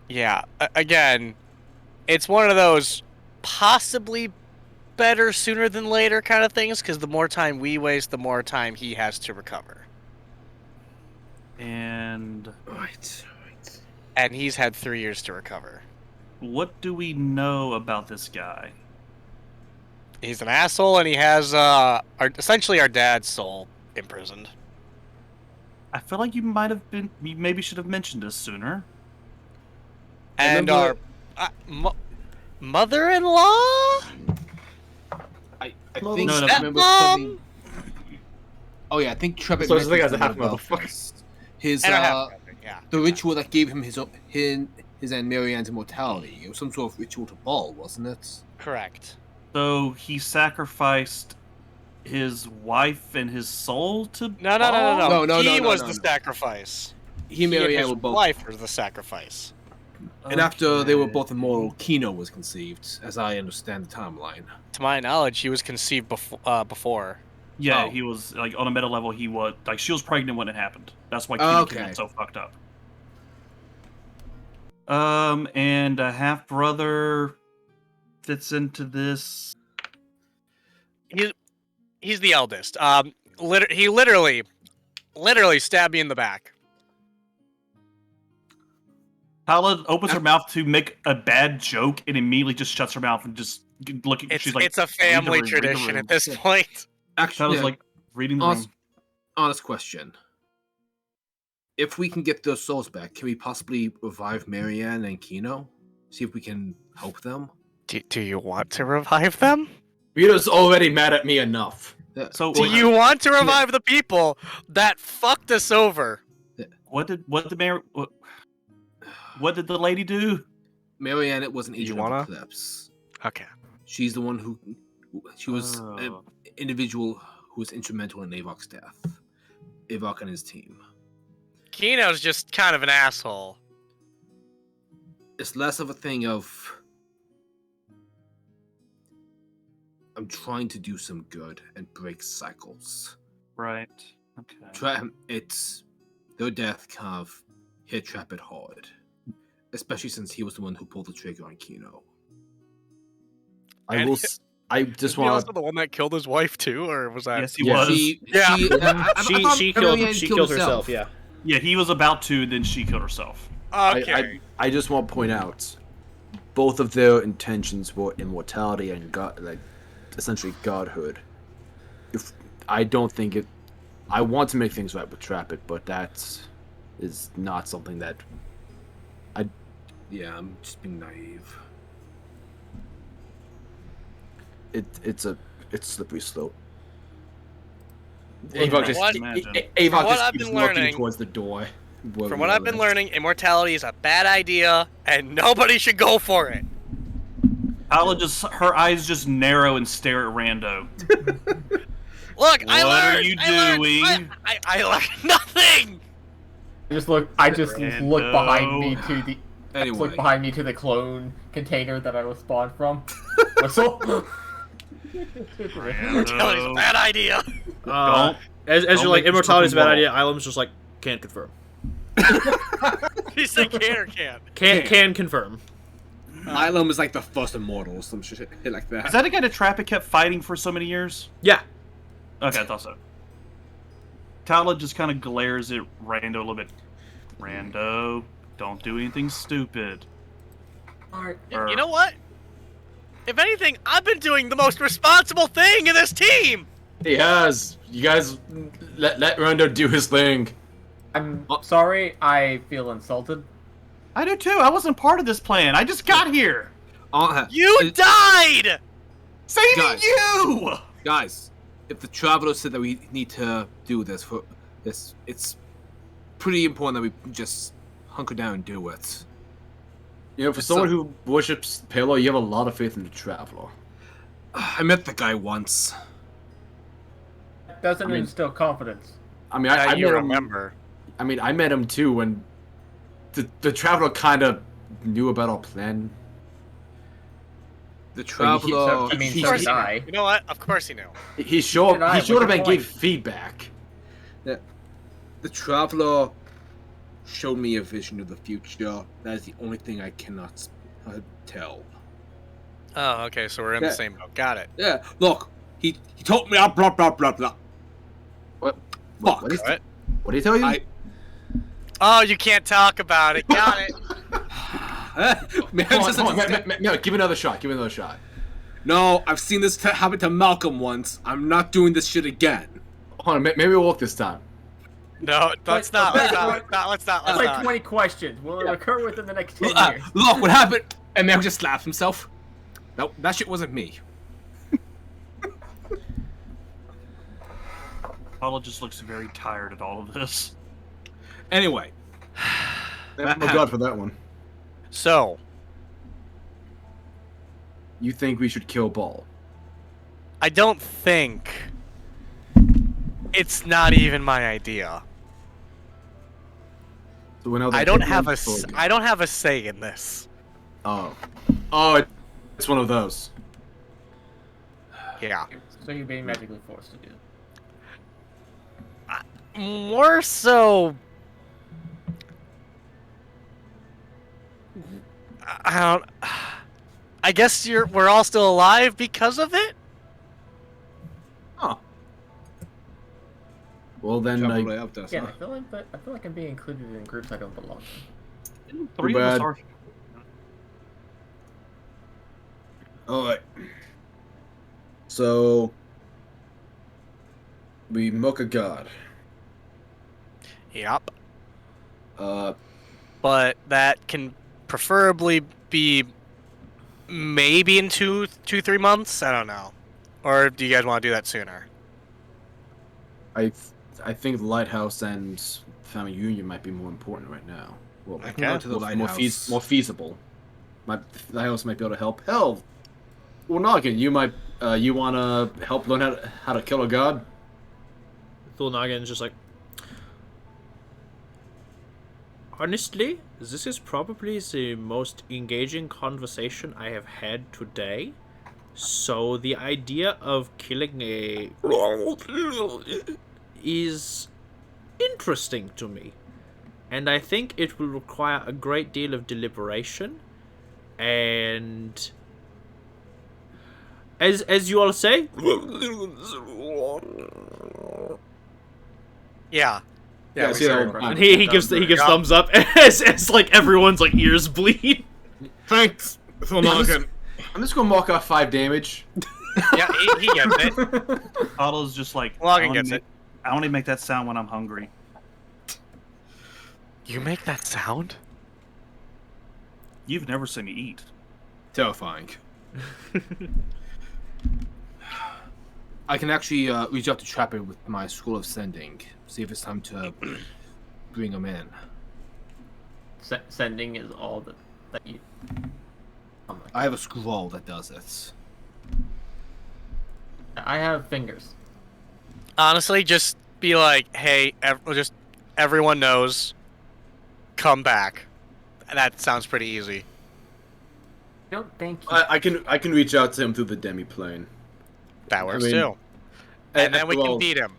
Yeah. Again, it's one of those possibly better sooner than later kind of things, because the more time we waste, the more time he has to recover. And Right. And he's had 3 years to recover. what do we know about this guy? He's an asshole, and he has essentially our dad's soul imprisoned. I feel like you maybe should have mentioned this sooner. And our mother-in-law? I think No, remember Stepmom? something. Oh yeah, I think Trebek. So this thing has a half about motherfucker. his And our half-brother, yeah. the ritual that gave him his and Marianne's immortality. It was some sort of ritual to Ball, wasn't it? Correct. So he sacrificed his wife and his soul to No. No, He was no. the sacrifice. He and He and Marianne his were both. wife were the sacrifice. And after they were both immortal, Kino was conceived, as I understand the timeline. To my knowledge, he was conceived before. Yeah, Oh. he was like on a meta level. He was like she was pregnant when it happened. That's why Kino came Okay. in so fucked up. And a half brother fits into this. He's the eldest. He literally stabbed me in the back. Paula opens her mouth to make a bad joke and immediately just shuts her mouth and just looking. She's like, It's a family tradition at this point. Actually, Paula's like reading the room. honest question. If we can get those souls back, can we possibly revive Marianne and Kino? See if we can help them? Do you want to revive them? Rita's already mad at me enough. So Do you want to revive the people that fucked us over? what did the lady do? Marianne, it was an agent wanna? of Eclipse. Okay. She's the one who... She was Oh. an individual who was instrumental in Avok's death. Avok and his team. Kino's just kind of an asshole. It's less of a thing of... I'm trying to do some good and break cycles. Right. Okay. It's... Their death kind of hit Trapit hard. Especially since he was the one who pulled the trigger on Kino. I And- will. I just Was he want also the one that killed his wife too, or was that? Yes, he Yeah. was. Yeah. She killed herself. Yeah. Yeah, he was about to. Then she killed herself. Okay. I just want to point out, both of their intentions were immortality and god, like essentially godhood. If I don't think it, I want to make things right with Trapit, but that is not something that Yeah, I'm just being naive. It's a slippery slope. Avok Avok what just I've keeps been looking learning- towards the door. From what I've been learning, immortality is a bad idea, and nobody should go for it. Her eyes just narrow and stare at Rando. Look, What are you doing? I learned nothing. I just look behind me to the. Anyway. Look behind me to the clone container that I was spawned from. Whistle. Immortality is a bad idea. As you're don't like, make immortality is a bad wall. idea, Ilam's just like, can't confirm. He said can or can't. Can confirm. Ilum is like the first immortal, some shit like that. Is that again a trap it kept fighting for so many years? Yeah. Okay, I thought so. Tala just kind of glares at Rando a little bit. Rando, don't do anything stupid. You know what? If anything, I've been doing the most responsible thing in this team. He has. You guys let Rondo do his thing. I'm sorry. I feel insulted. I do too. I wasn't part of this plan. I just got here. You died. Saving Guys. you. Guys, if the Traveler said that we need to do this for this, it's pretty important that we just hunker down and do it. You know, for someone who worships Palo, you have a lot of faith in the Traveler. I met the guy once. Doesn't instill confidence. I mean, I you met remember. I mean, I met him too when the Traveler kind of knew about our plan. The Traveler. So course did I. You know what? Of course he knew. He showed up What's and your gave point? feedback. The Traveler showed me a vision of the future. That is the only thing I cannot tell. Oh, okay. So we're in the same boat. Got it. Yeah, look, he told me blah blah blah blah. What? Fuck. What What? did he tell you? Oh, you can't talk about it. Got it. Come on, no, give it another shot. Give it another shot. No, I've seen this happen to Malcolm once. I'm not doing this shit again. Hold on, maybe we'll work this time. No, let's not. Let's not. That's like 20 questions. Will it occur within the next 10 years? Look, what happened? And Merrick just slapped himself. No, that shit wasn't me. Tala just looks very tired at all of this. Anyway. Oh God, for that one. So, You think we should kill Ball? I don't think. It's not even my idea. So when I don't have a say in this. Oh, it's one of those. Yeah. So you're being magically forced to do it. More so. I guess we're all still alive because of it. Oh. Well then, Travel I, right up there, Yeah, huh? I feel like I'm being included in groups I don't belong to. Three of us bad. are. Alright. So we mock a god. Yep. Uh, But that can preferably be maybe in 3 months. I don't know. Or do you guys want to do that sooner? I think the lighthouse and family union might be more important right now. Well, I can go to the lighthouse. more feasible. The lighthouse might be able to help. Hell, well, Noggin, you might you want to help learn how to kill a god? Thul Naggin's just like, honestly, this is probably the most engaging conversation I have had today. So the idea of killing a is interesting to me. And I think it will require a great deal of deliberation. And as you all say, Yeah. Yeah, we see, started. and he gives thumbs up as like everyone's like ears bleed. Thanks, Phil Noggin. I'm just gonna mark off 5 damage. Yeah, he gets it. Otto's just like, Logan gets it. I only make that sound when I'm hungry. You make that sound? You've never seen me eat. Terrifying. I can actually reach out to Trapper with my Scroll of Sending. See if it's time to bring him in. Sending is all that you... Oh I have a scroll that does it. I have fingers. Honestly, just be like, hey, just everyone knows. Come back. That sounds pretty easy. I don't think I can reach out to him through the demi-plane. That works too. And then we can beat him.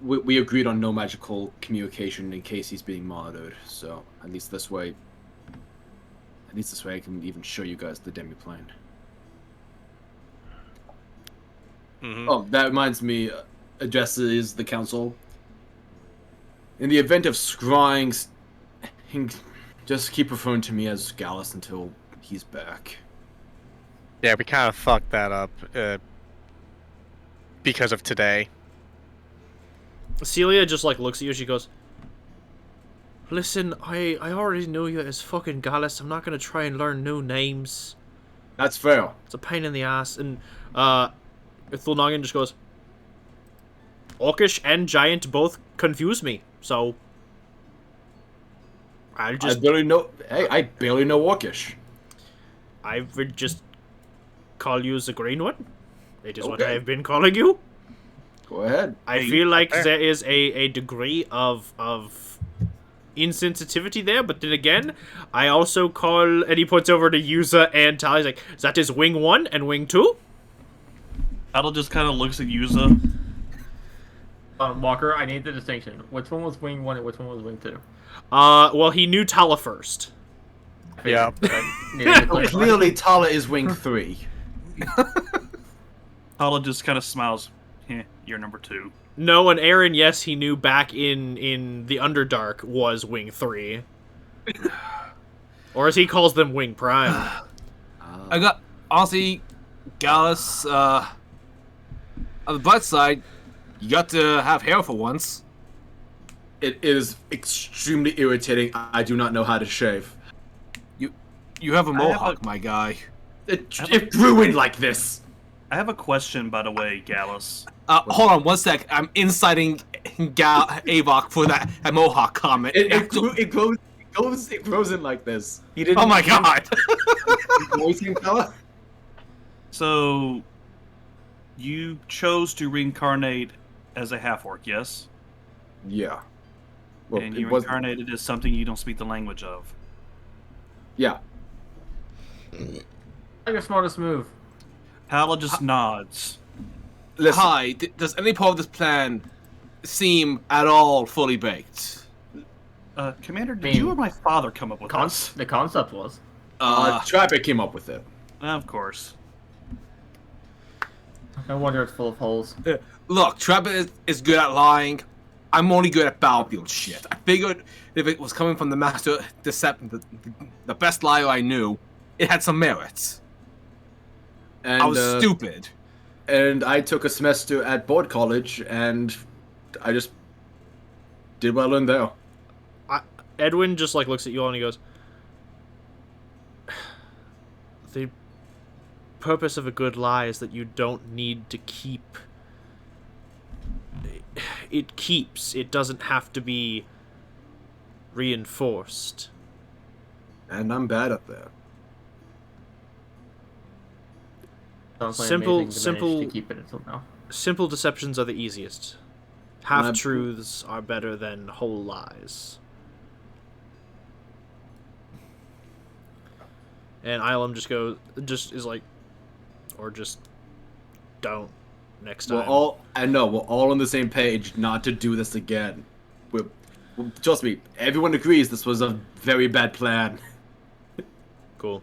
We agreed on no magical communication in case he's being monitored. So at least this way I can even show you guys the demi-plane. Mm-hmm. Oh, that reminds me. Addresses the council. In the event of scrying, just keep referring to me as Gallus until he's back. Yeah, we kind of fucked that up because of today. Celia just like looks at you. She goes, "Listen, I already know you as fucking Gallus. I'm not gonna try and learn new names. That's fair. It's a pain in the ass." And Thulnagan just goes, "Orcish and Giant both confuse me, so I barely know. Hey, I barely know Orcish. I would just call you the Green One. It is what I have been calling you. Go ahead. I feel like there is a degree of insensitivity there, but then again, I also call," and he puts over to Yuza and Tali. He's like, "That is Wing 1 and Wing 2? Adel just kind of looks at Yuza. Walker, I need the distinction. Which one was Wing 1 and which one was Wing 2? Well, he knew Tala first. Yeah. Clearly, Tala is Wing 3. Tala just kind of smiles. You're number 2. No, and Aaron, yes, he knew back in the Underdark was Wing 3. Or as he calls them, Wing Prime. I got, honestly, Gallus, on the bright side, you got to have hair for once. It is extremely irritating. I do not know how to shave. You have a mohawk, my guy. It ruined like this. I have a question, by the way, Gallus. Hold on 1 sec. I'm inciting Avok for that mohawk comment. It grows in like this. He didn't. Oh my god! Voicing fella. So, you chose to reincarnate as a half-orc, yes? Yeah. Well, And you reincarnated as something you don't speak the language of. Yeah. Your smartest move. Tala just nods. Listen, Hi, does any part of this plan seem at all fully baked? Commander, did you or my father come up with this? The concept was. Trapper came up with it. Of course. No wonder it's full of holes. Look, Trapper is good at lying. I'm only good at battlefield shit. I figured if it was coming from the Master Deception, the best liar I knew, it had some merits. And I was stupid. And I took a semester at board college, and I just did what I learned there. Edwin just like looks at you all and he goes, "The purpose of a good lie is that you don't need to keep. It keeps. It doesn't have to be reinforced." And I'm bad at that. Simple To keep it until now. Simple deceptions are the easiest. Half-truths are better than whole lies. And Ilum just is like, or just don't next time. We're all on the same page not to do this again. Trust me, everyone agrees this was a very bad plan. Cool.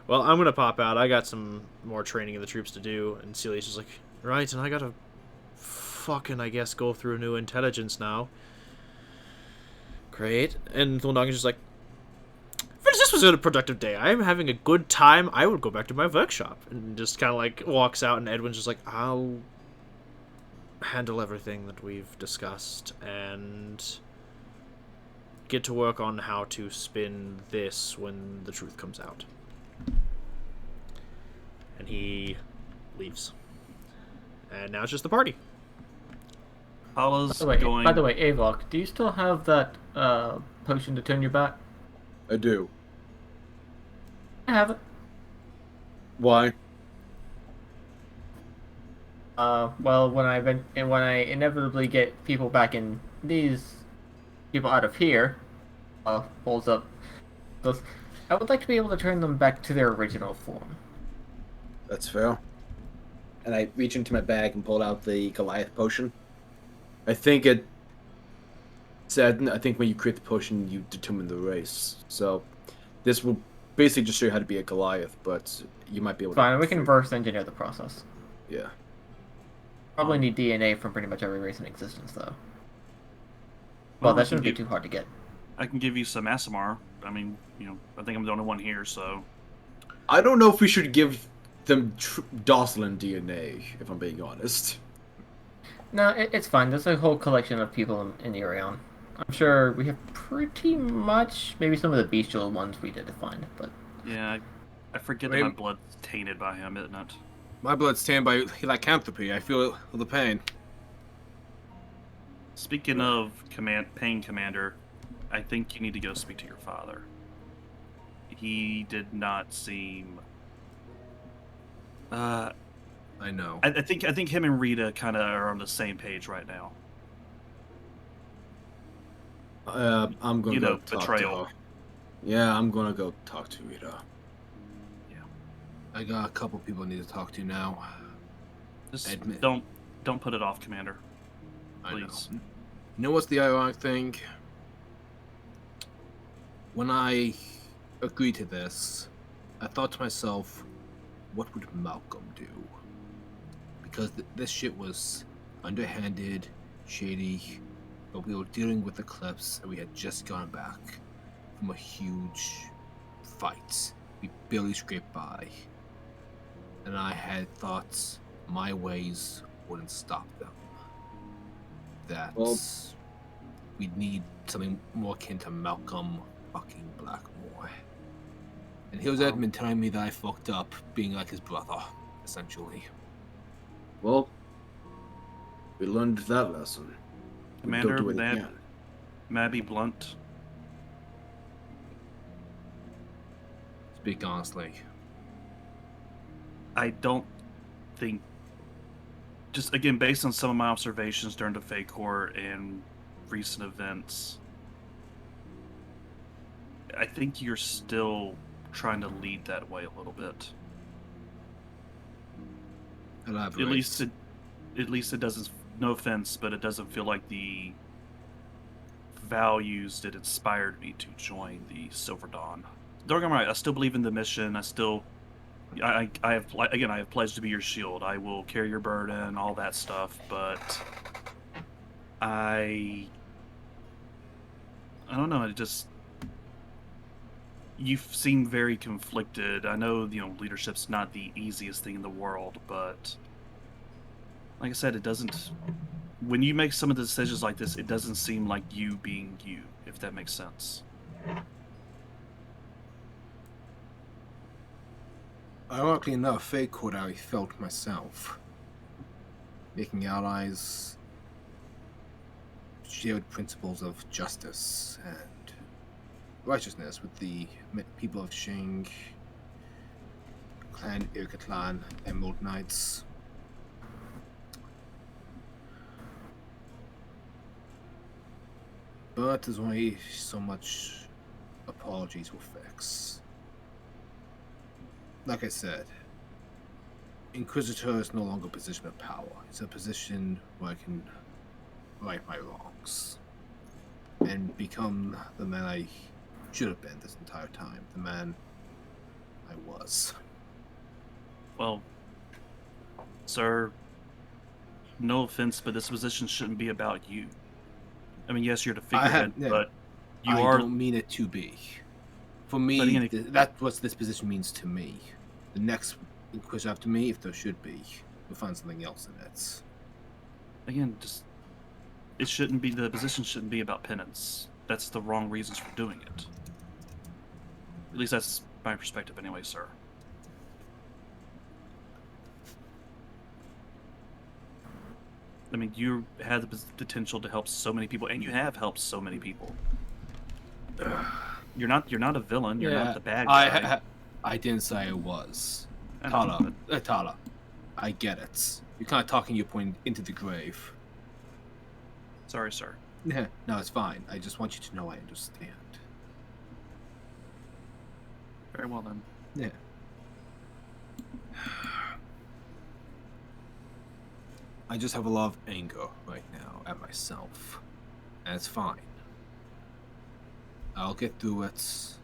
Well, I'm gonna pop out. I got some more training of the troops to do, and Celia's just like, right, and I gotta fucking, I guess, go through new intelligence now. Great. And Thulnagan's just like, this was a productive day. I am having a good time. I would go back to my workshop. And just kind of like walks out, and Edwin's just like, I'll handle everything that we've discussed, and get to work on how to spin this when the truth comes out. And he leaves. And now it's just the party. Paula's By going... the way, Avok, do you still have that potion to turn your back? I do. I have it. Why? Well, when I inevitably get people back in these people out of here, holds up, goes, I would like to be able to turn them back to their original form. That's fair. And I reach into my bag and pull out the Goliath potion. I think it said, I think when you create the potion, you determine the race. So this will basically just show you how to be a Goliath, but you might be able to... Fine, we can reverse engineer the process. Yeah. Probably need DNA from pretty much every race in existence, though. Well, that shouldn't be too hard to get. I can give you some Asimar. I mean, I think I'm the only one here, so... I don't know if we should give them Dosslin DNA, if I'm being honest. No, it's fine. There's a whole collection of people in the Orion. I'm sure we have pretty much... Maybe some of the bestial ones we did find, but... Yeah, I forget that my blood's tainted by him, isn't it? My blood's tainted by lycanthropy. I feel the pain. Speaking of pain commander, I think you need to go speak to your father. He did not seem... I know. I think him and Rita kind of are on the same page right now. I'm gonna go talk betrayal. to her. Yeah, I'm gonna go talk to Rita. Yeah. I got a couple people I need to talk to now. Just don't put it off, Commander. Please. I know. You know what's the ironic thing? When I agreed to this, I thought to myself, what would Malcolm do? Because this shit was underhanded, shady, but we were dealing with Eclipse, and we had just gone back from a huge fight. We barely scraped by. And I had thought my ways wouldn't stop them. That we'd need something more akin to Malcolm fucking Blackmore. And here's Edmund telling me that I fucked up being like his brother, essentially. Well, we learned that lesson. Commander, may I be blunt? Speak honestly. I don't think, just again, based on some of my observations during the Fate Court and recent events, I think you're still trying to lead that way a little bit. Elaborate. At least it doesn't, no offense, but it doesn't feel like the values that inspired me to join the Silver Dawn. Don't get me right, I still believe in the mission. I have pledged to be your shield. I will carry your burden, all that stuff, but I don't know, you seem very conflicted. I know, leadership's not the easiest thing in the world, but like I said, it doesn't... When you make some of the decisions like this, it doesn't seem like you being you, if that makes sense. Ironically enough, Fate Court I felt myself. Making allies, shared principles of justice and righteousness with the people of Shing, Clan Irkatlan, Emerald Knights. But there's only so much apologies will fix. Like I said, Inquisitor is no longer a position of power. It's a position where I can right my wrongs and become the man I should have been this entire time. The man I was. Well, sir, no offense, but this position shouldn't be about you. I mean, yes, you're the figurehead, but I don't mean it to be. For me, that's what this position means to me. The next Inquisitor after me, if there should be, we'll find something else in it. Again, the position shouldn't be about penance. that's the wrong reasons for doing it. At least that's my perspective anyway, sir. I mean, you had the potential to help so many people, and you have helped so many people. You're not a villain. You're not the bad guy. I didn't say I was. I Tala, Tala, I get it. You're kind of talking your point into the grave. Sorry, sir. No, it's fine. I just want you to know I understand. Very well then. Yeah. I just have a lot of anger right now at myself. And it's fine. I'll get through it.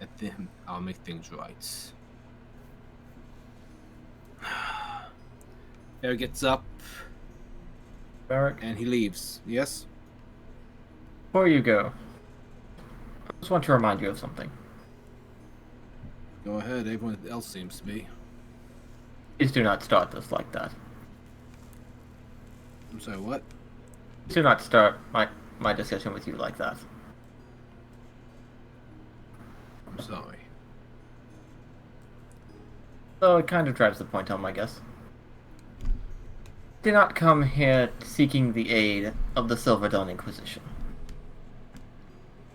And then I'll make things right. Merrick gets up. Merrick, And he leaves. Yes? before you go, I just want to remind you of something. Go ahead. Everyone else seems to be. Please do not start this like that. I'm sorry, what? Please do not start my discussion with you like that. I'm sorry. So it kind of drives the point home, I guess. Did not come here seeking the aid of the Silver Dawn Inquisition.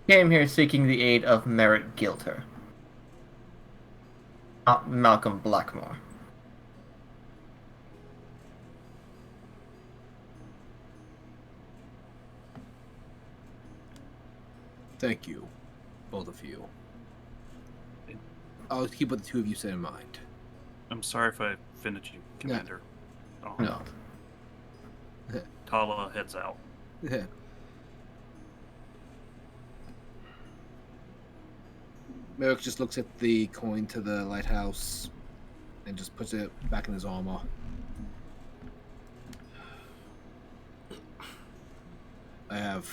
Came here seeking the aid of Merrick Gilter. Not Malcolm Blackmore. Thank you. Both of you. I'll keep what the two of you said in mind. I'm sorry if I offended you, Commander. Oh, No. Tala heads out. Yeah. Merrick just looks at the coin to the lighthouse and just puts it back in his armor. I have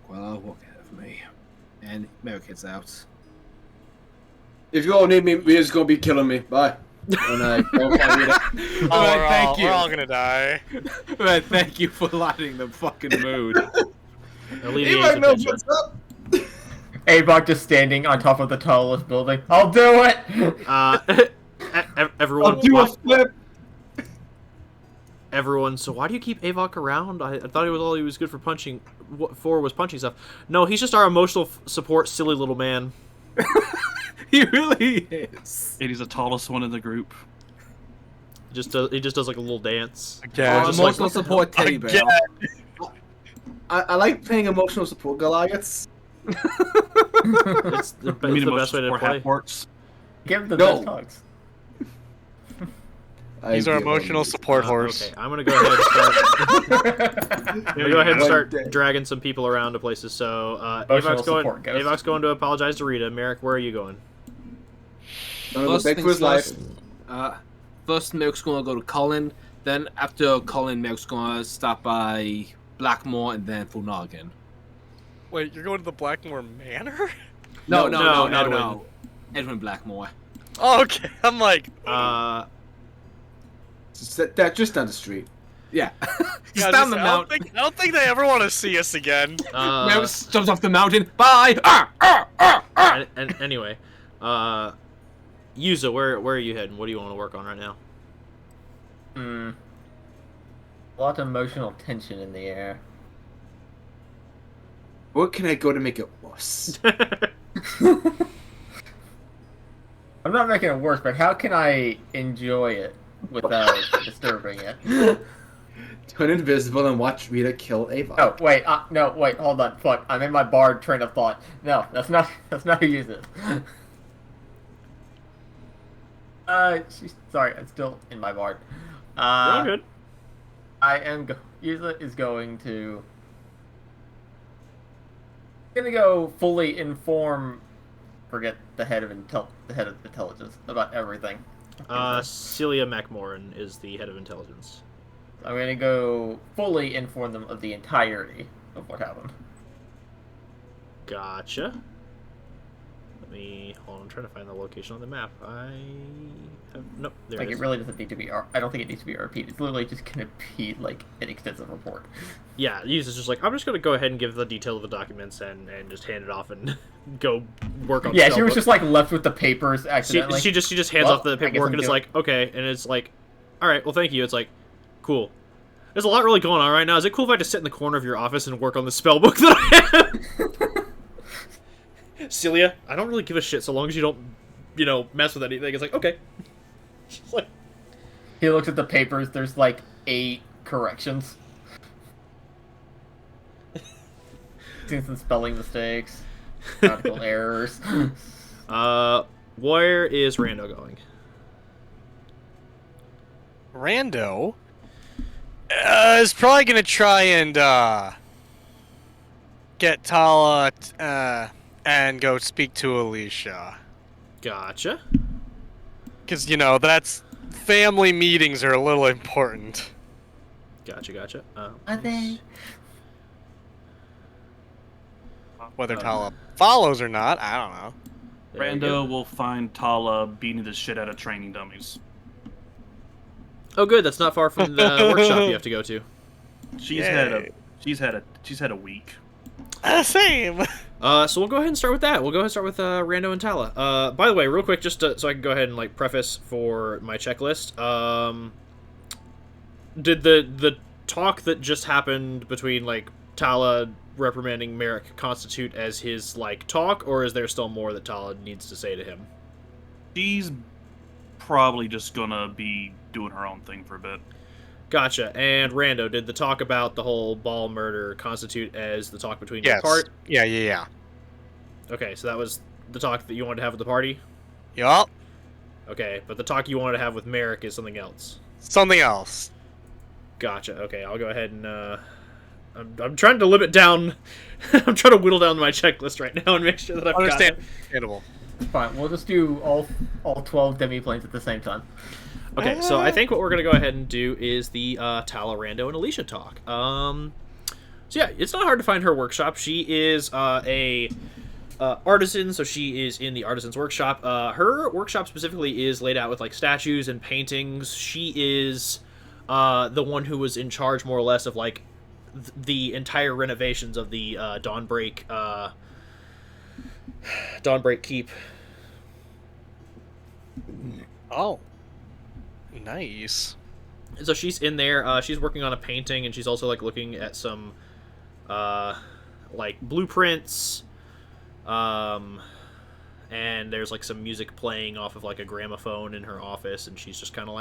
quite a lot of work ahead of me. And Merrick heads out. If you all need me, we're just gonna be killing me. Bye. And I don't want to Thank you. We're all gonna die. Right, thank you for lighting the fucking mood. Alleviate Anybody the know tension. what's up? Avok just standing on top of the tallest building. I'll do it! Everyone, I'll do a flip. everyone. So why do you keep Avok around? I thought he was good for punching. For was punching stuff. No, he's just our emotional support, silly little man. He really is. And he's the tallest one in the group. He just does like a little dance. Again. Just Emotional like, support teddy bear. Again. I like playing emotional support Goliaths. it's the best way to play. Works. Give him the No. best hugs. He's our emotional support horse. Okay, I'm gonna go ahead and start. I'm gonna go ahead and start One day. dragging some people around to places. So Emotional support goes. Avok's going to apologize to Rita. Merrick, where are you going? Gonna go beg for his life. First, Merrick's gonna go to Cullen. Then, after Cullen, Merrick's gonna stop by Blackmore and then Fulnagan. Wait, you're going to the Blackmore Manor? No, Edwin. Edwin Blackmore. Oh, okay. I'm like, Just down the street. Yeah. He's yeah, down the I mountain. don't think they ever want to see us again. Merrick jumps off the mountain. Bye! and anyway, Yuza, where are you heading? What do you want to work on right now? A lot of emotional tension in the air. Where can I go to make it worse? I'm not making it worse, but how can I enjoy it without disturbing it? Turn invisible and watch Rita kill Avok. Oh, wait, hold on, fuck, I'm in my bard train of thought. No, that's not who uses it. Sorry, I'm still in my bard. You're all good. Yuza is going to... gonna go fully inform... Forget the head of intelligence about everything. Celia McMoran is the head of intelligence. I'm gonna go fully inform them of the entirety of what happened. Gotcha. Let me hold on. I'm trying to find the location on the map. I have nope. There Like it is. it really doesn't need to be. I don't think it needs to be RP'd. It's literally just gonna be like an extensive report. Yeah, Yu's just like, I'm just gonna go ahead and give the detail of the documents and just hand it off and go work on. Yeah, she was just like left with the papers she accidentally. she just hands off the paperwork and is like, okay, and it's like, all right, well, thank you. It's like, cool. There's a lot really going on right now. Is it cool if I just sit in the corner of your office and work on the spell book that I have? Celia, I don't really give a shit so long as you don't, mess with anything. It's like, okay. She's like, He looks at the papers. There's like 8 corrections. Seen some spelling mistakes, grammatical errors. where is Rando going? Rando is probably gonna try and get Tala and go speak to Alicia. Gotcha. Because, that's... Family meetings are a little important. Gotcha. Are they? Whether Tala follows or not, I don't know. There you go. Rando will find Tala beating the shit out of training dummies. Oh, good. That's not far from the workshop you have to go to. She's had a week. Same. So we'll go ahead and start with that. We'll go ahead and start with Rando and Tala. By the way, real quick, just so I can go ahead and preface for my checklist. Did the talk that just happened between Tala reprimanding Merrick constitute as his talk, or is there still more that Tala needs to say to him? She's probably just gonna be doing her own thing for a bit. Gotcha. And Rando, did the talk about the whole Ball murder constitute as the talk between Yes. your part? Yeah. Okay, so that was the talk that you wanted to have at the party? Yup. Okay, but the talk you wanted to have with Merrick is something else. Something else. Gotcha. Okay, I'll go ahead and I'm trying to limit down. I'm trying to whittle down my checklist right now and make sure that I've got it. Understandable. Fine, we'll just do all 12 demi-planes at the same time. Okay, so I think what we're gonna go ahead and do is the Tala, Rando, and Alicia talk. So yeah, it's not hard to find her workshop. She is a artisan, so she is in the artisan's workshop. Her workshop specifically is laid out with statues and paintings. She is the one who was in charge, more or less, of the entire renovations of the Dawnbreak Keep. Oh. Nice. So she's in there. She's working on a painting, and she's also looking at some blueprints. And there's some music playing off of a gramophone in her office, and she's just kind of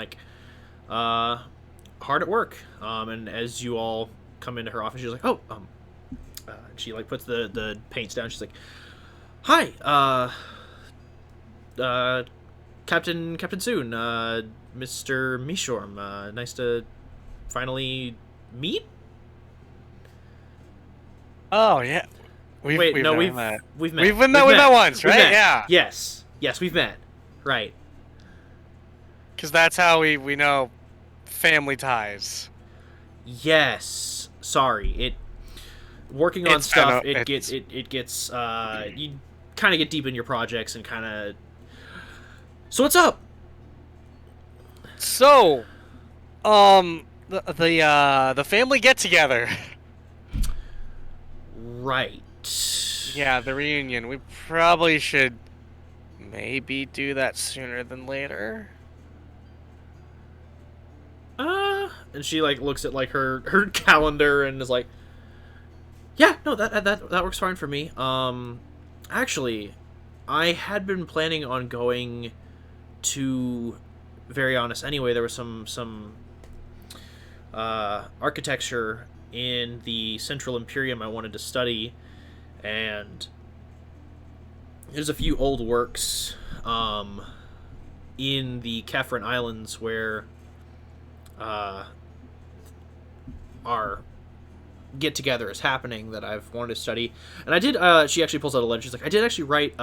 hard at work. And as you all come into her office, she's like, "Oh, she puts the paints down. She's like, "Hi, Captain Soon, Mr. Mishorm, nice to finally meet." Oh, yeah. We've met. We've met. We met once, right? Yeah. Yes, we've met. Right. Because that's how we know family ties. Yes. Sorry. Working on stuff. It gets you kind of get deep in your projects and kind of. So what's up? So, the family get together. Right. Yeah, the reunion. We probably should maybe do that sooner than later. And she looks at her calendar and is like, "Yeah, no, that works fine for me. Actually, I had been planning on going to, very honest. Anyway, there was some architecture in the Central Imperium I wanted to study, and there's a few old works in the Kefren Islands where our get-together is happening that I've wanted to study. And I did, she actually pulls out a letter. She's like, I did actually write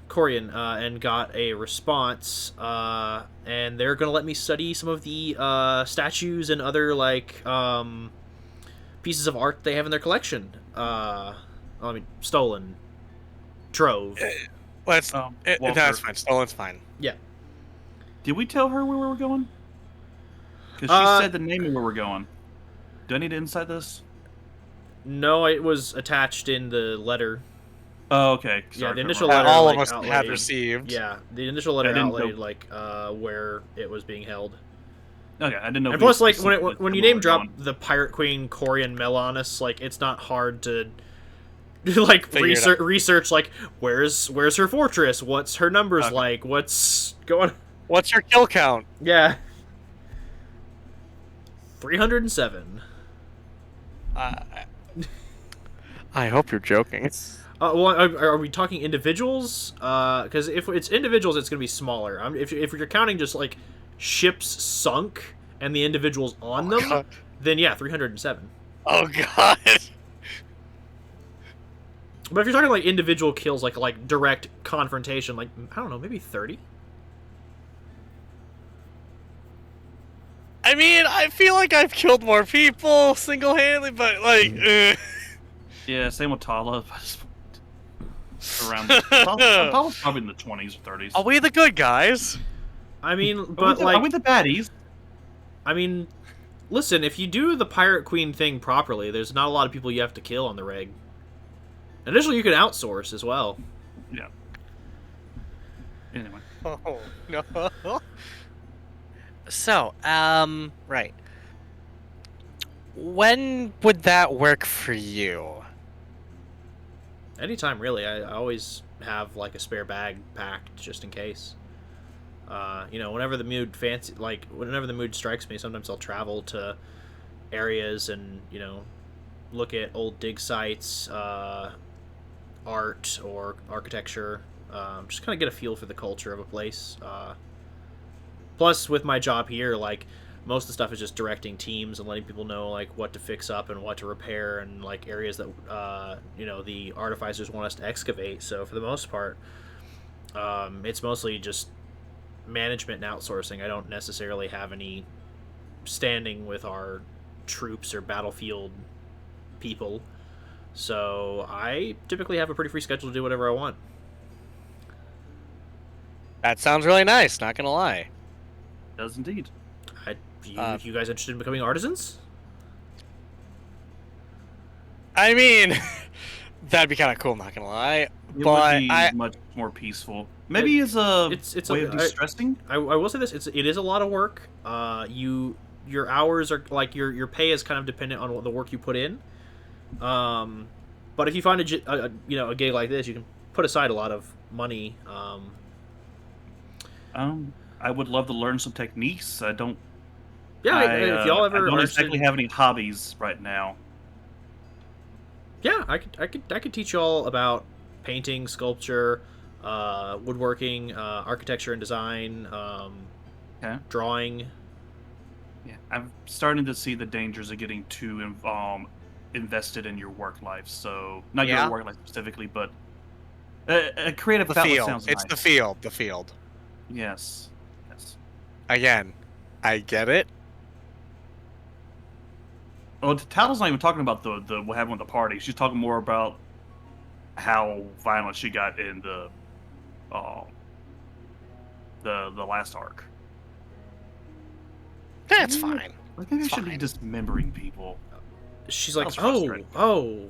Corian and got a response, and they're gonna let me study some of the statues and other pieces of art they have in their collection. Stolen. drove. That's Walker. fine. Stolen's fine. Yeah. Did we tell her where we were going? Because she said the name of where we're going. Do I need to insight this? No, it was attached in the letter. Oh, okay. Yeah, Sorry, the never initial mind. letter All like, of us outlaid, had received. Yeah, the initial letter I didn't outlaid know- like where it was being held. Okay, I didn't know. And if we plus, like specifically when you said where name we're drop going. the Pirate Queen Corian Melanus, like it's not hard to like Figure it out. research like where's her fortress, what's her numbers Okay. like, what's going. What's your kill count? Yeah. 307. I hope you're joking. Well, are we talking individuals? Because if it's individuals, it's going to be smaller. If you're counting just like ships sunk and the individuals on them, God. then yeah, 307. Oh god. But if you're talking like individual kills, like direct confrontation, like I don't know, maybe 30. I mean, I feel like I've killed more people single-handedly, but like, Yeah, same with Tala. Around Tala's probably in the 20s or 30s. are we the good guys? I mean, Are but we like, the baddies? I mean, listen, if you do the Pirate Queen thing properly, there's not a lot of people you have to kill on the rig. Initially, you can outsource as well. Yeah. Anyway. Oh no. So, right. When would that work for you? Anytime, really. I always have like a spare bag packed just in case. Whenever the mood strikes me, sometimes I'll travel to areas and look at old dig sites, art or architecture, just kind of get a feel for the culture of a place. Plus, with my job here, like most of the stuff is just directing teams and letting people know like what to fix up and what to repair and like areas that the artificers want us to excavate. So for the most part, it's mostly just management and outsourcing. I don't necessarily have any standing with our troops or battlefield people, so I typically have a pretty free schedule to do whatever I want. That sounds really nice, not gonna lie. Does indeed. You guys interested in becoming artisans? I mean, that'd be kind of cool, not gonna lie. It But would be much more peaceful. Maybe it's a way of de-stressing. I will say this: it is a lot of work. Your hours are like your pay is kind of dependent on what the work you put in. But if you find a gig like this, you can put aside a lot of money. I would love to learn some techniques. I don't. Yeah, if y'all ever I don't are exactly have any hobbies right now. Yeah, I could teach you all about painting, sculpture, woodworking, architecture and design, drawing. Yeah, I'm starting to see the dangers of getting too invested in your work life. So not your work life specifically, but a creative outlet sounds nice. It's the field. The field. Yes. Again, I get it. Well, Tala's not even talking about the what happened with the party. She's talking more about how violent she got in the last arc. That's fine. Like maybe I should be dismembering people. She's like, That was frustrating.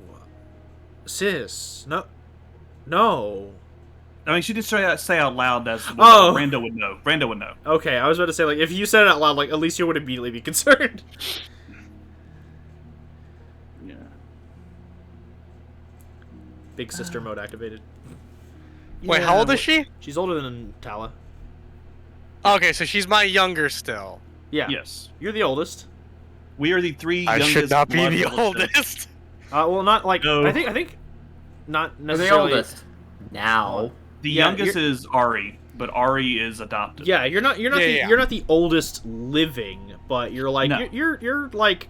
sis, no. I mean, she did say out loud that Rando would know. Rando would know. Okay, I was about to say, like, if you said it out loud, like, at least you would immediately be concerned. Yeah. Big sister mode activated. Wait, how old is she? She's older than Tala. Okay, so she's my younger still. Yeah. Yes. You're the oldest. We are the three I youngest. should not be blood the relatives. oldest. Well, not like No. I think not You're necessarily. the oldest. Now. The Yeah, youngest is Ari, but Ari is adopted. Yeah, you're not Yeah. you're not the oldest living, but you're like No. you're like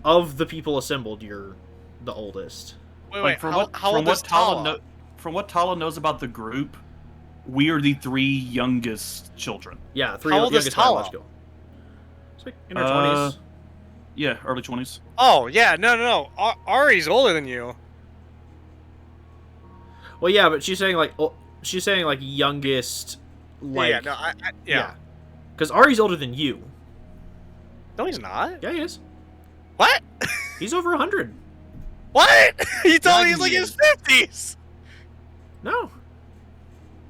of the people assembled, you're the oldest. Wait, Like, how old is Tala? From what Tala knows about the group, we are the three youngest children. Yeah, three How old is youngest Tala? biological. It's like in her 20s. Yeah, early 20s. Oh, yeah, no. Ari's older than you. Well, yeah, but she's saying like youngest. Like, yeah, no, yeah. Because Ari's older than you. No, he's not. Yeah, he is. What? He's over 100. What? You told me he's like in his 50s. No.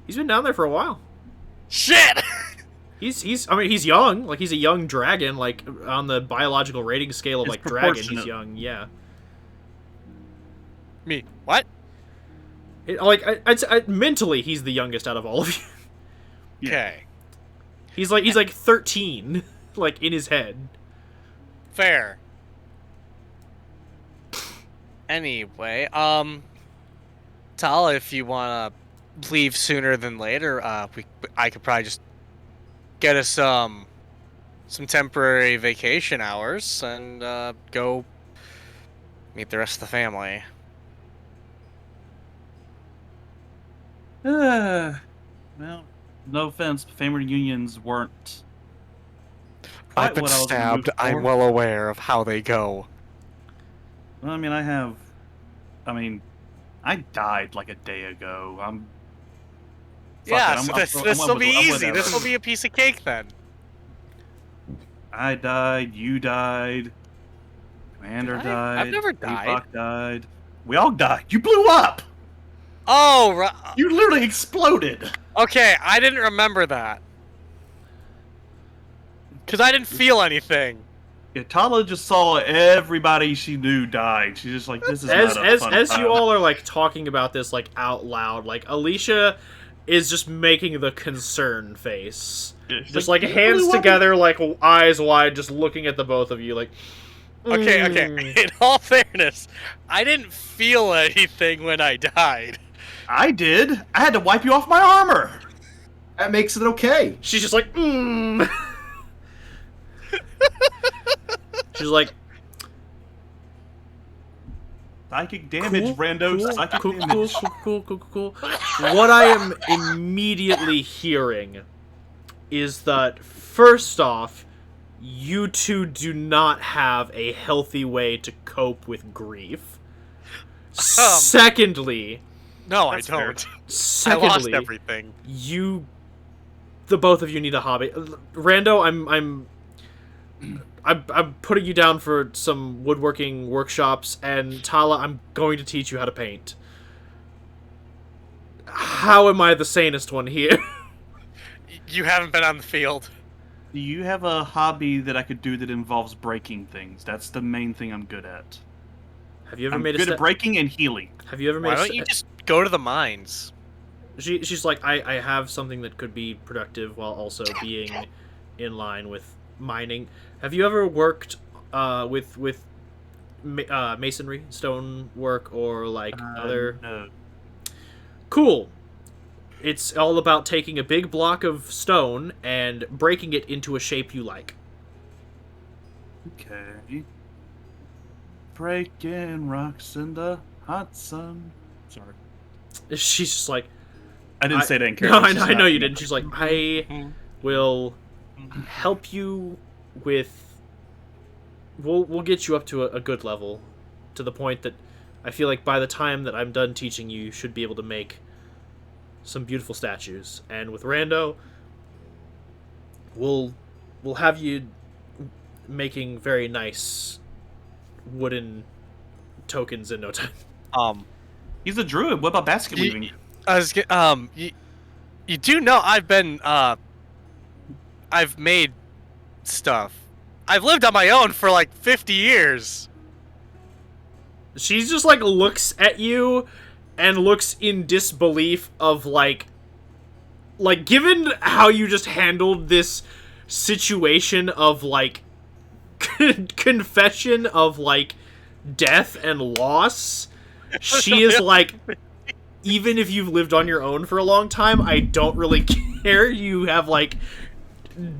He's been down there for a while. Shit. I mean, he's young. Like, he's a young dragon. Like, on the biological rating scale of, It's like, dragon, he's proportionate. young. Yeah. Me. What? Mentally, he's the youngest out of all of you. Yeah. Okay. He's like 13, like, in his head. Fair. Anyway, Tala, if you wanna leave sooner than later, I could probably just get us some temporary vacation hours and go meet the rest of the family. Well, no offense, but family reunions weren't. I've quite been what I was in the mood stabbed. I'm for. well aware of how they go. Well, I died like a day ago. Yeah, Fuck it, so this will be easy. This will be a piece of cake then. I died. You died. Commander Did I? died. I've never died. Avok died. We all died. You blew up. Oh, right. You literally exploded. Okay, I didn't remember that. Because I didn't feel anything. Yeah, Tala just saw everybody she knew died. She's just like, this is not a fun As time. you all are, like, talking about this, like, out loud, like, Alicia is just making the concern face. Yeah, she's Just, like, "You hands blew up." together, like, eyes wide, just looking at the both of you, like... Okay, "Mm." okay. In all fairness, I didn't feel anything when I died. I did. I had to wipe you off my armor. That makes it okay. She's just like, She's like, Psychic damage, Rando. Psychic damage. cool. What I am immediately hearing is that, first off, you two do not have a healthy way to cope with grief. Secondly, No, I That's fair. don't. I secondly, lost everything. the both of you need a hobby. Rando, I'm putting you down for some woodworking workshops, and Tala, I'm going to teach you how to paint. How am I the sanest one here? You haven't been on the field. Do you have a hobby that I could do that involves breaking things? That's the main thing I'm good at. Have you ever I'm made good at breaking and healing. Have you ever made Why a don't you just go to the mines? She's like, I have something that could be productive while also being in line with mining. Have you ever worked with masonry, stone work, or like other? No. Cool. It's all about taking a big block of stone and breaking it into a shape you like. Okay. Breaking rocks in the hot sun. Sorry. She's just like, I didn't say that in no, character. I know you didn't. She's like, I will help you with. We'll get you up to a good level, to the point that I feel like by the time that I'm done teaching you, you should be able to make some beautiful statues. And with Rando, we'll have you making very nice wooden tokens in no time. He's a druid. What about basket Ye- weaving? You do know I've made stuff. I've lived on my own for like 50 years. She's just like looks at you and looks in disbelief of like given how you just handled this situation of like confession of like death and loss, she is like, even if you've lived on your own for a long time, I don't really care. You have like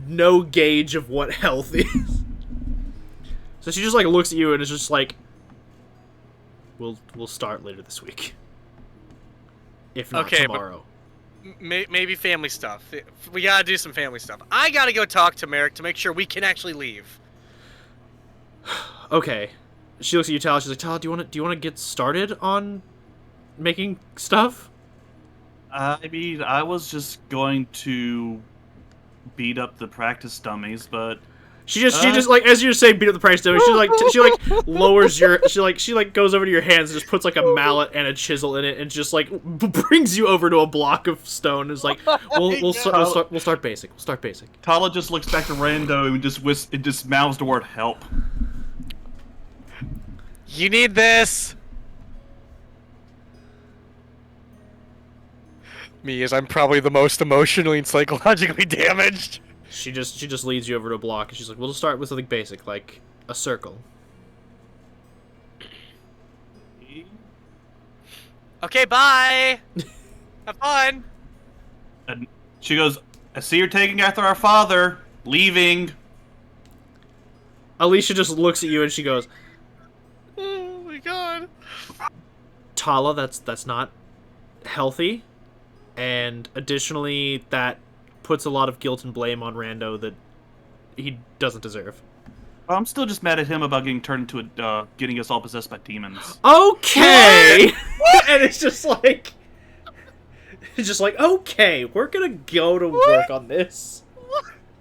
no gauge of what health is. So she just like looks at you and is just like, we'll start later this week, if not Okay, tomorrow. Maybe family stuff. We gotta do some family stuff. I gotta go talk to Merrick to make sure we can actually leave. Okay. She looks at you, Tal. She's like, Tal, do you want to get started on making stuff? I mean, I was just going to beat up the practice dummies, but She just like, as you're saying beat up the price dummy, she lowers your she goes over to your hands and just puts like a mallet and a chisel in it and just like brings you over to a block of stone. Is like, we'll start basic. We'll start basic. Tala just looks back to Rando and just mouths the word help. You need this. Me, as I'm probably the most emotionally and psychologically damaged. She just leads you over to a block and she's like, we'll just start with something basic, like a circle. Okay, bye. Have fun. And she goes, I see you're taking after our father. Leaving. Alicia just looks at you and she goes, Oh my god. Tala, that's not healthy. And additionally, that puts a lot of guilt and blame on Rando that he doesn't deserve. I'm still just mad at him about getting turned into getting us all possessed by demons. Okay! And it's just like, okay, we're gonna go to work on this.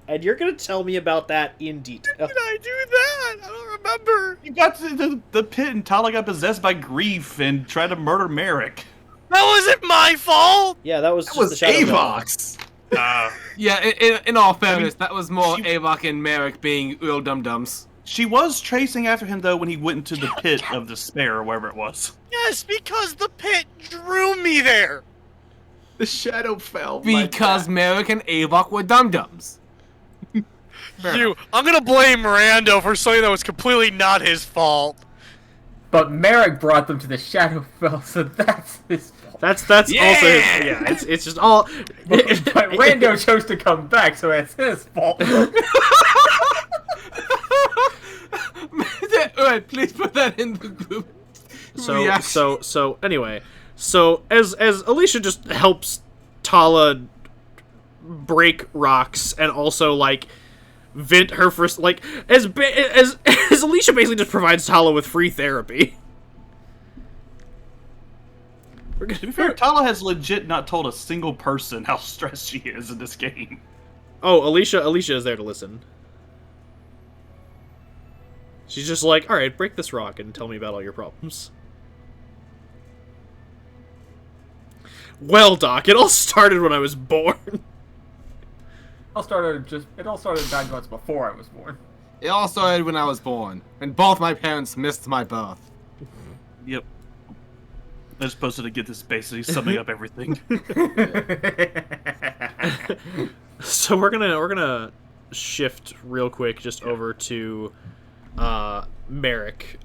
And you're gonna tell me about that in detail. How did I do that? I don't remember. You got to the pit and Tala got possessed by grief and tried to murder Merrick. That wasn't my fault! Yeah, that was That just was the Shadow Bell. Avok's. Yeah, in all fairness, that was more Avok and Merrick being real dum-dums. She was chasing after him, though, when he went into the pit of despair, or wherever it was. Yes, because the pit drew me there. The shadow fell. Because Merrick and Avok were dum-dums. I'm gonna blame Rando for something that was completely not his fault. But Merrick brought them to the Shadowfell, so that's his fault. That's also his, yeah. It's just all. But Rando chose to come back, so it's his fault. Alright, please put that in the group. So anyway, as Alicia just helps Tala break rocks and also like vent her first, like as Alicia basically just provides Tala with free therapy. To be fair, Tala has legit not told a single person how stressed she is in this game. Oh, Alicia is there to listen. She's just like, alright, break this rock and tell me about all your problems. Well, Doc, it all started when I was born. It all started 9 months before I was born. It all started when I was born, and both my parents missed my birth. Yep. I just posted to get this basically summing up everything. So we're gonna shift real quick just over to Merrick.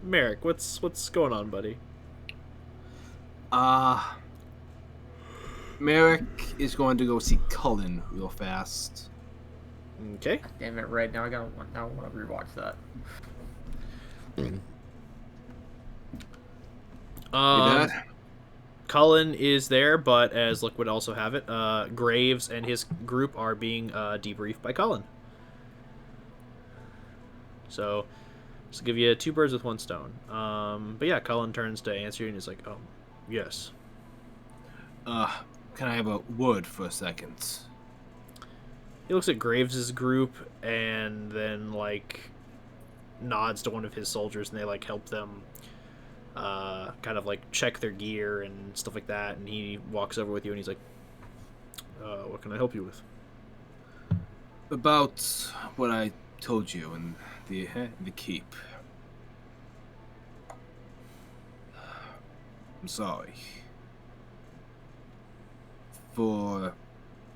Merrick, what's going on, buddy? Merrick is going to go see Cullen real fast. Okay. Damn it, Red. Now I want to rewatch that. Cullen is there, but as Luck would also have it, Graves and his group are being debriefed by Cullen. So, just to give you 2 birds with 1 stone. But yeah, Cullen turns to answer you and he's like, "Oh, yes." Can I have a word for a second? He looks at Graves' group and then like nods to one of his soldiers and they like help them kind of like check their gear and stuff like that, and he walks over with you and he's like, what can I help you with? About what I told you in the keep. I'm sorry. For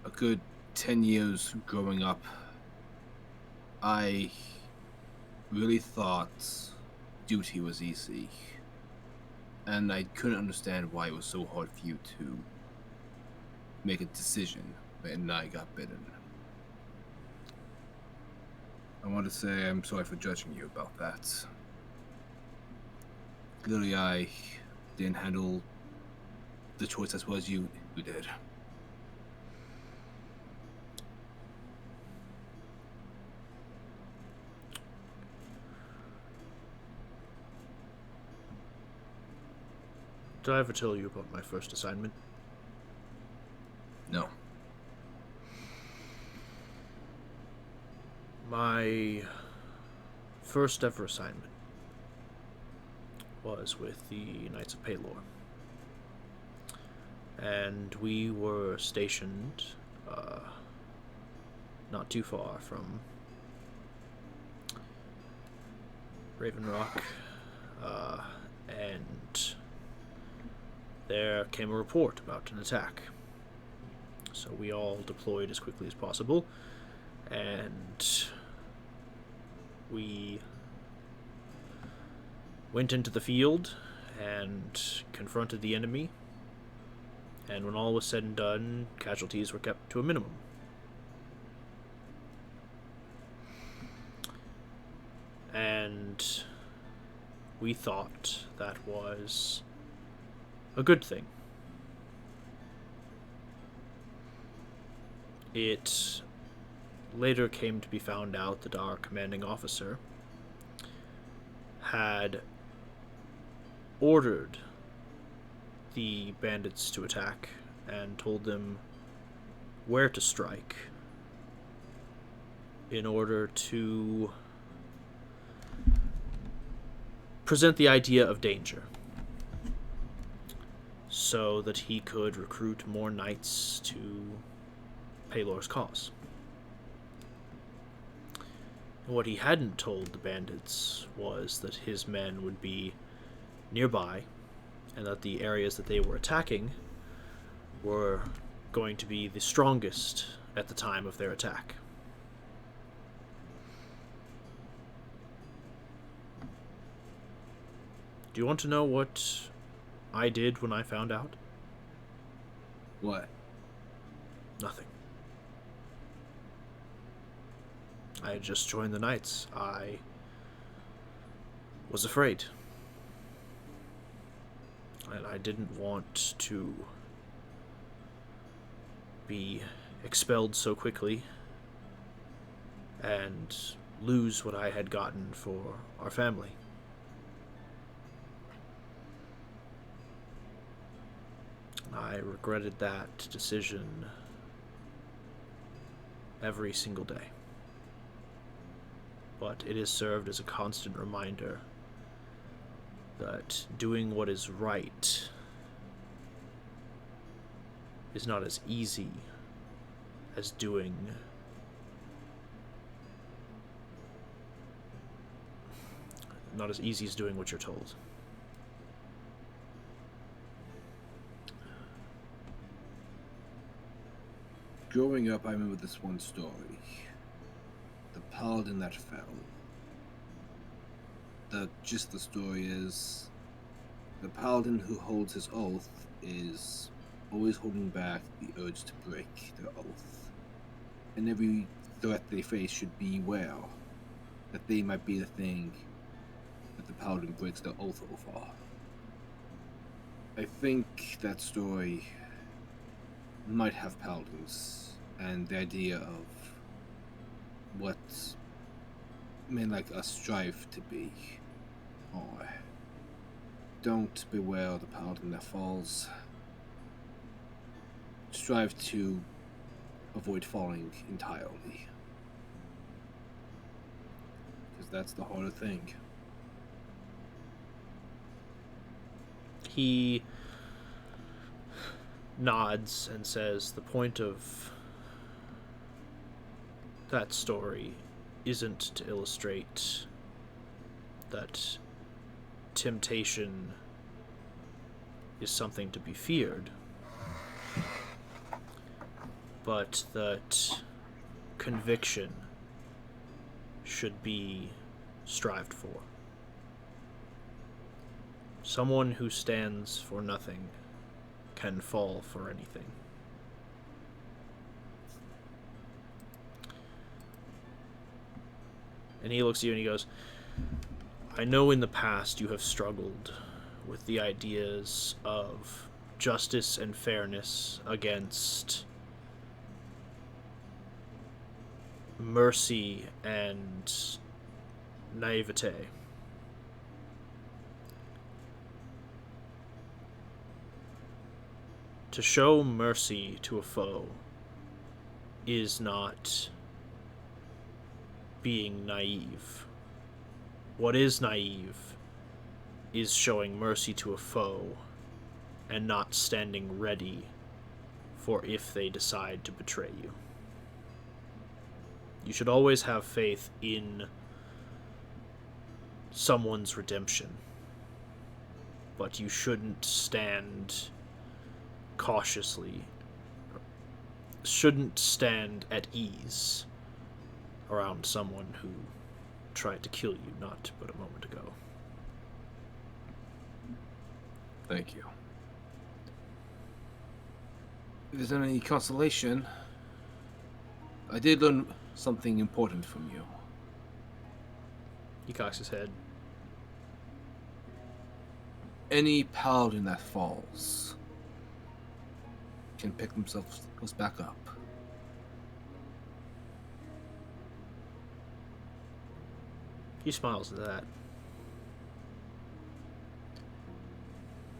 a good 10 years growing up, I really thought duty was easy. And I couldn't understand why it was so hard for you to make a decision when I got bitten. I want to say I'm sorry for judging you about that. Clearly I didn't handle the choice as well as you did. Did I ever tell you about my first assignment? My first ever assignment was with the Knights of Palor. And we were stationed not too far from Raven Rock, and there came a report about an attack. So we all deployed as quickly as possible, and we went into the field and confronted the enemy, and when all was said and done, casualties were kept to a minimum. And we thought that was a good thing. It later came to be found out that our commanding officer had ordered the bandits to attack and told them where to strike in order to present the idea of danger so that he could recruit more knights to Palor's cause. What he hadn't told the bandits was that his men would be nearby and that the areas that they were attacking were going to be the strongest at the time of their attack. Do you want to know what I did when I found out? What? Nothing. I had just joined the Knights. I was afraid. And I didn't want to be expelled so quickly and lose what I had gotten for our family. I regretted that decision every single day. But it has served as a constant reminder that doing what is right is not as easy as doing what you're told. Growing up, I remember this one story. The paladin that fell. The story is, the paladin who holds his oath is always holding back the urge to break their oath. And every threat they face should beware that they might be the thing that the paladin breaks their oath over. I think that story might have paladins and the idea of what men like us strive to be. Or don't beware the paladin that falls. Strive to avoid falling entirely. Because that's the harder thing. He nods and says the point of that story isn't to illustrate that temptation is something to be feared, but that conviction should be strived for. Someone who stands for nothing can fall for anything. And he looks at you and he goes, I know in the past you have struggled with the ideas of justice and fairness against mercy and naivete. To show mercy to a foe is not being naive. What is naive is showing mercy to a foe and not standing ready for if they decide to betray you. You should always have faith in someone's redemption, but you shouldn't stand at ease around someone who tried to kill you not but a moment ago. Thank you. If there's any consolation, I did learn something important from you. He cocks his head. Any paladin that falls can pick themselves back up. He smiles at that.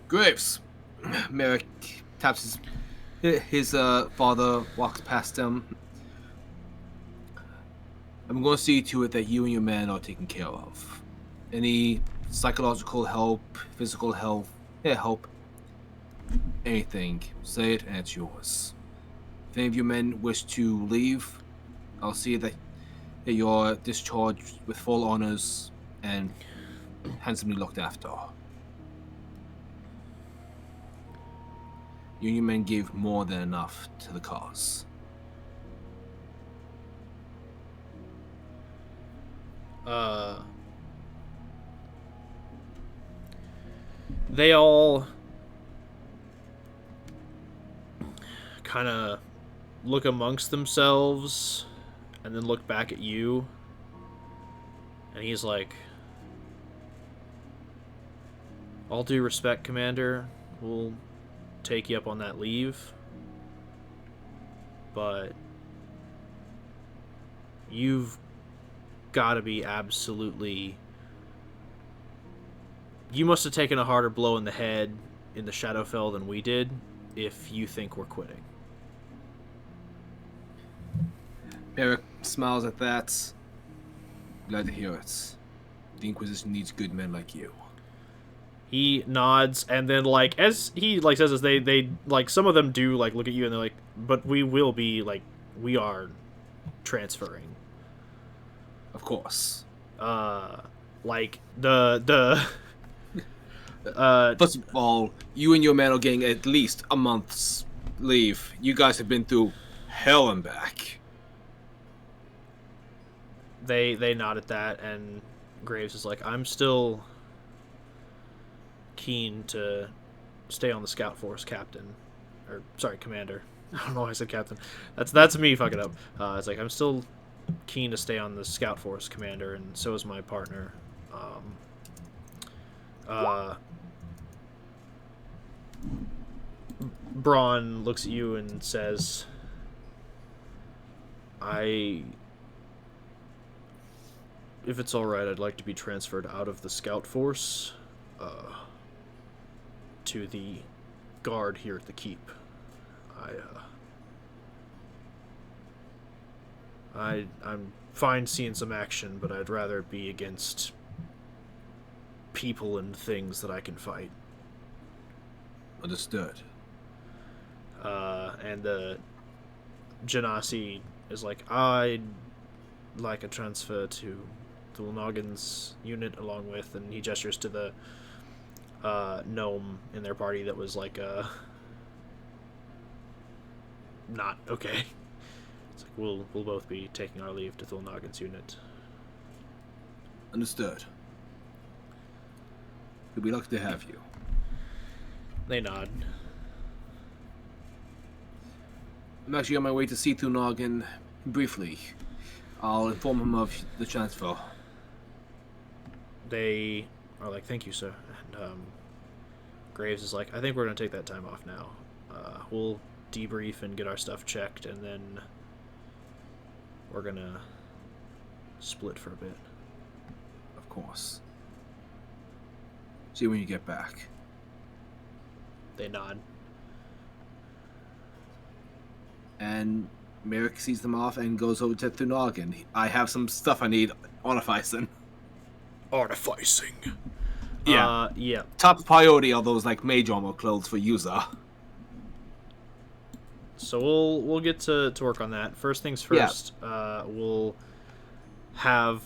Graves! Merrick taps his father, walks past him. I'm going to see to it that you and your men are taken care of. Any psychological help, physical help, anything, say it and it's yours. If any of your men wish to leave, I'll see that you're discharged with full honors and handsomely looked after. You and your men gave more than enough to the cause. They all kind of look amongst themselves and then look back at you. And he's like, all due respect, Commander, we'll take you up on that leave. But you've got to be absolutely... You must have taken a harder blow in the head in the Shadowfell than we did if you think we're quitting. Merrick smiles at that. Glad to hear it. The Inquisition needs good men like you. He nods, and then, like, as he, like, says this, they like, some of them do, like, look at you, and they're like, but we will be, like, we are transferring. Of course. Like, First of all, you and your men are getting at least a month's leave. You guys have been through hell and back. They nod at that, and Graves is like, I'm still keen to stay on the Scout Force, Captain. Or, sorry, Commander. I don't know why I said Captain. That's me fucking up. It's like, I'm still keen to stay on the Scout Force, Commander, and so is my partner. Braun looks at you and says, if it's alright, I'd like to be transferred out of the Scout Force to the guard here at the Keep. I'm fine seeing some action, but I'd rather be against people and things that I can fight. Understood. And the Genasi is like, I'd like a transfer to Thulnoggin's unit along with, and he gestures to the gnome in their party that was like, not okay. It's like, we'll both be taking our leave to Thulnoggin's unit. Understood. We'd be lucky to have you. They nod. I'm actually on my way to see Thulnoggin briefly. I'll inform him of the transfer. They are like, thank you, sir. And Graves is like, I think we're going to take that time off now. We'll debrief and get our stuff checked, and then we're going to split for a bit. Of course. See you when you get back. They nod. And Merrick sees them off and goes over to Thunogin. I have some stuff I need artificing. Artificing. Yeah. Yeah. Top priority are those like mage armor clothes for user. So we'll get to work on that. First things first. We'll have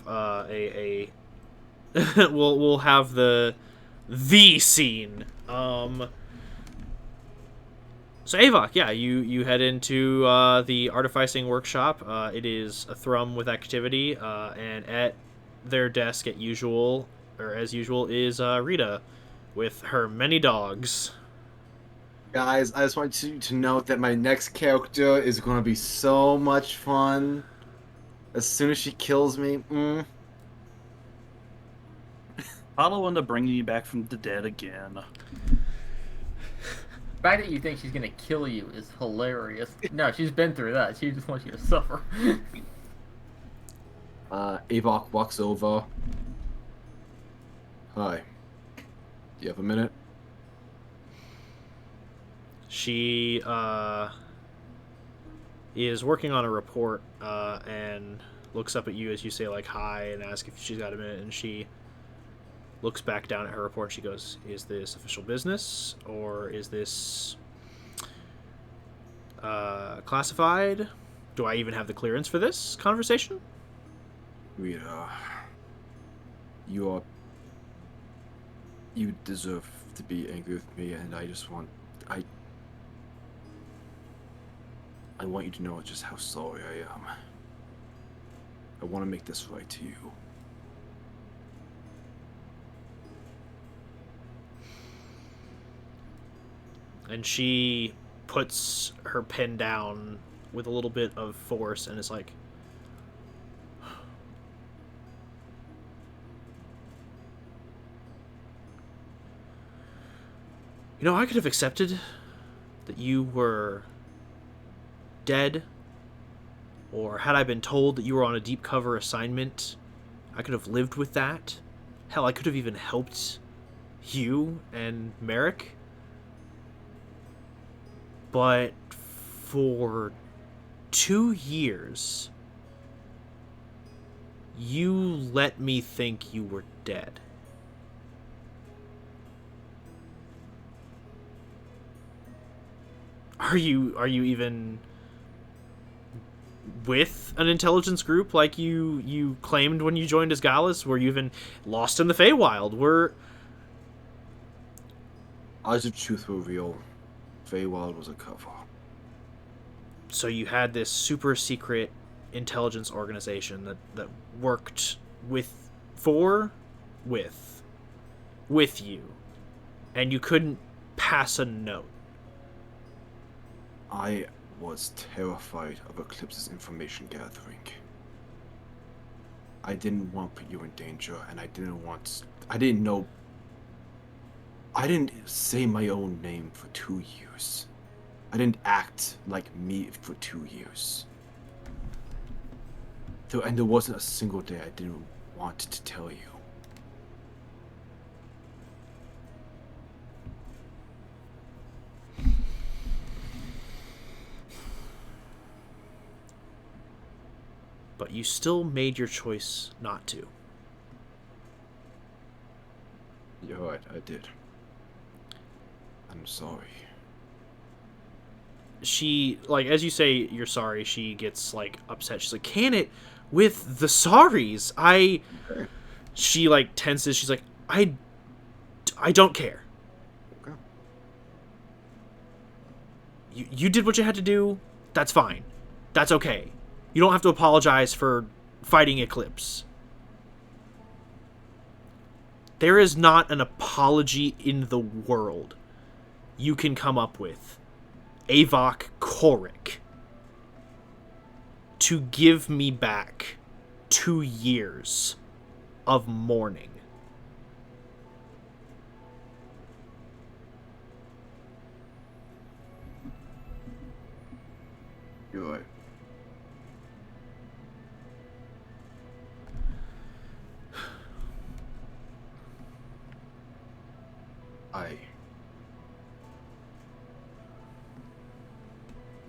we'll have the scene. So Avok, yeah, you head into the artificing workshop. It is a thrum with activity, and at their desk as usual is Rita with her many dogs. Guys, I just want you to note that my next character is going to be so much fun. As soon as she kills me, Apollo ended up bringing you back from the dead again. The fact that you think she's gonna kill you is hilarious. No, she's been through that. She just wants you to suffer. Avok walks over. Hi. Do you have a minute? She is working on a report and looks up at you as you say like hi and asks if she's got a minute, and she looks back down at her report and she goes, is this official business or is this classified? Do I even have the clearance for this conversation? Rita, you deserve to be angry with me, and I want you to know just how sorry I am. I want to make this right to you. And she puts her pen down with a little bit of force and is like, you know, I could have accepted that you were dead, or had I been told that you were on a deep cover assignment, I could have lived with that. Hell, I could have even helped you and Merrick. But for 2 years, you let me think you were dead. Are you even with an intelligence group like you claimed when you joined as Gallus? Were you even lost in the Feywild? As the truth were real, Feywild was a cover. So you had this super secret intelligence organization that worked with you, and you couldn't pass a note. I was terrified of Eclipse's information gathering. I didn't want to put you in danger, and I didn't say my own name for 2 years. I didn't act like me for 2 years. And there wasn't a single day I didn't want to tell you. But you still made your choice not to. You're right, I did. I'm sorry. She, like, as you say you're sorry, she gets, like, upset. She's like, can it with the sorries? She, like, tenses. She's like, I don't care. Okay. You did what you had to do. That's fine. That's okay. You don't have to apologize for fighting Eclipse. There is not an apology in the world you can come up with, Avok Korik, to give me back 2 years of mourning. You're right.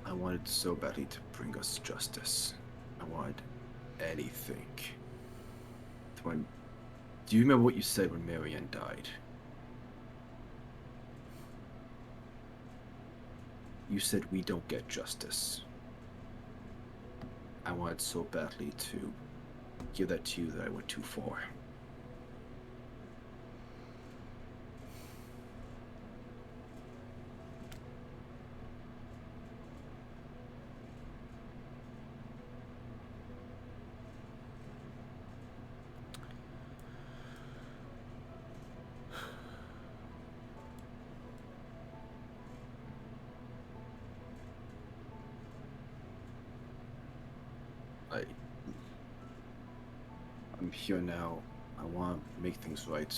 I want wanted so badly to bring us justice. I wanted anything. Do you remember what you said when Marianne died? You said we don't get justice. I wanted so badly to give that to you that I went too far. I'm here now. I want to make things right.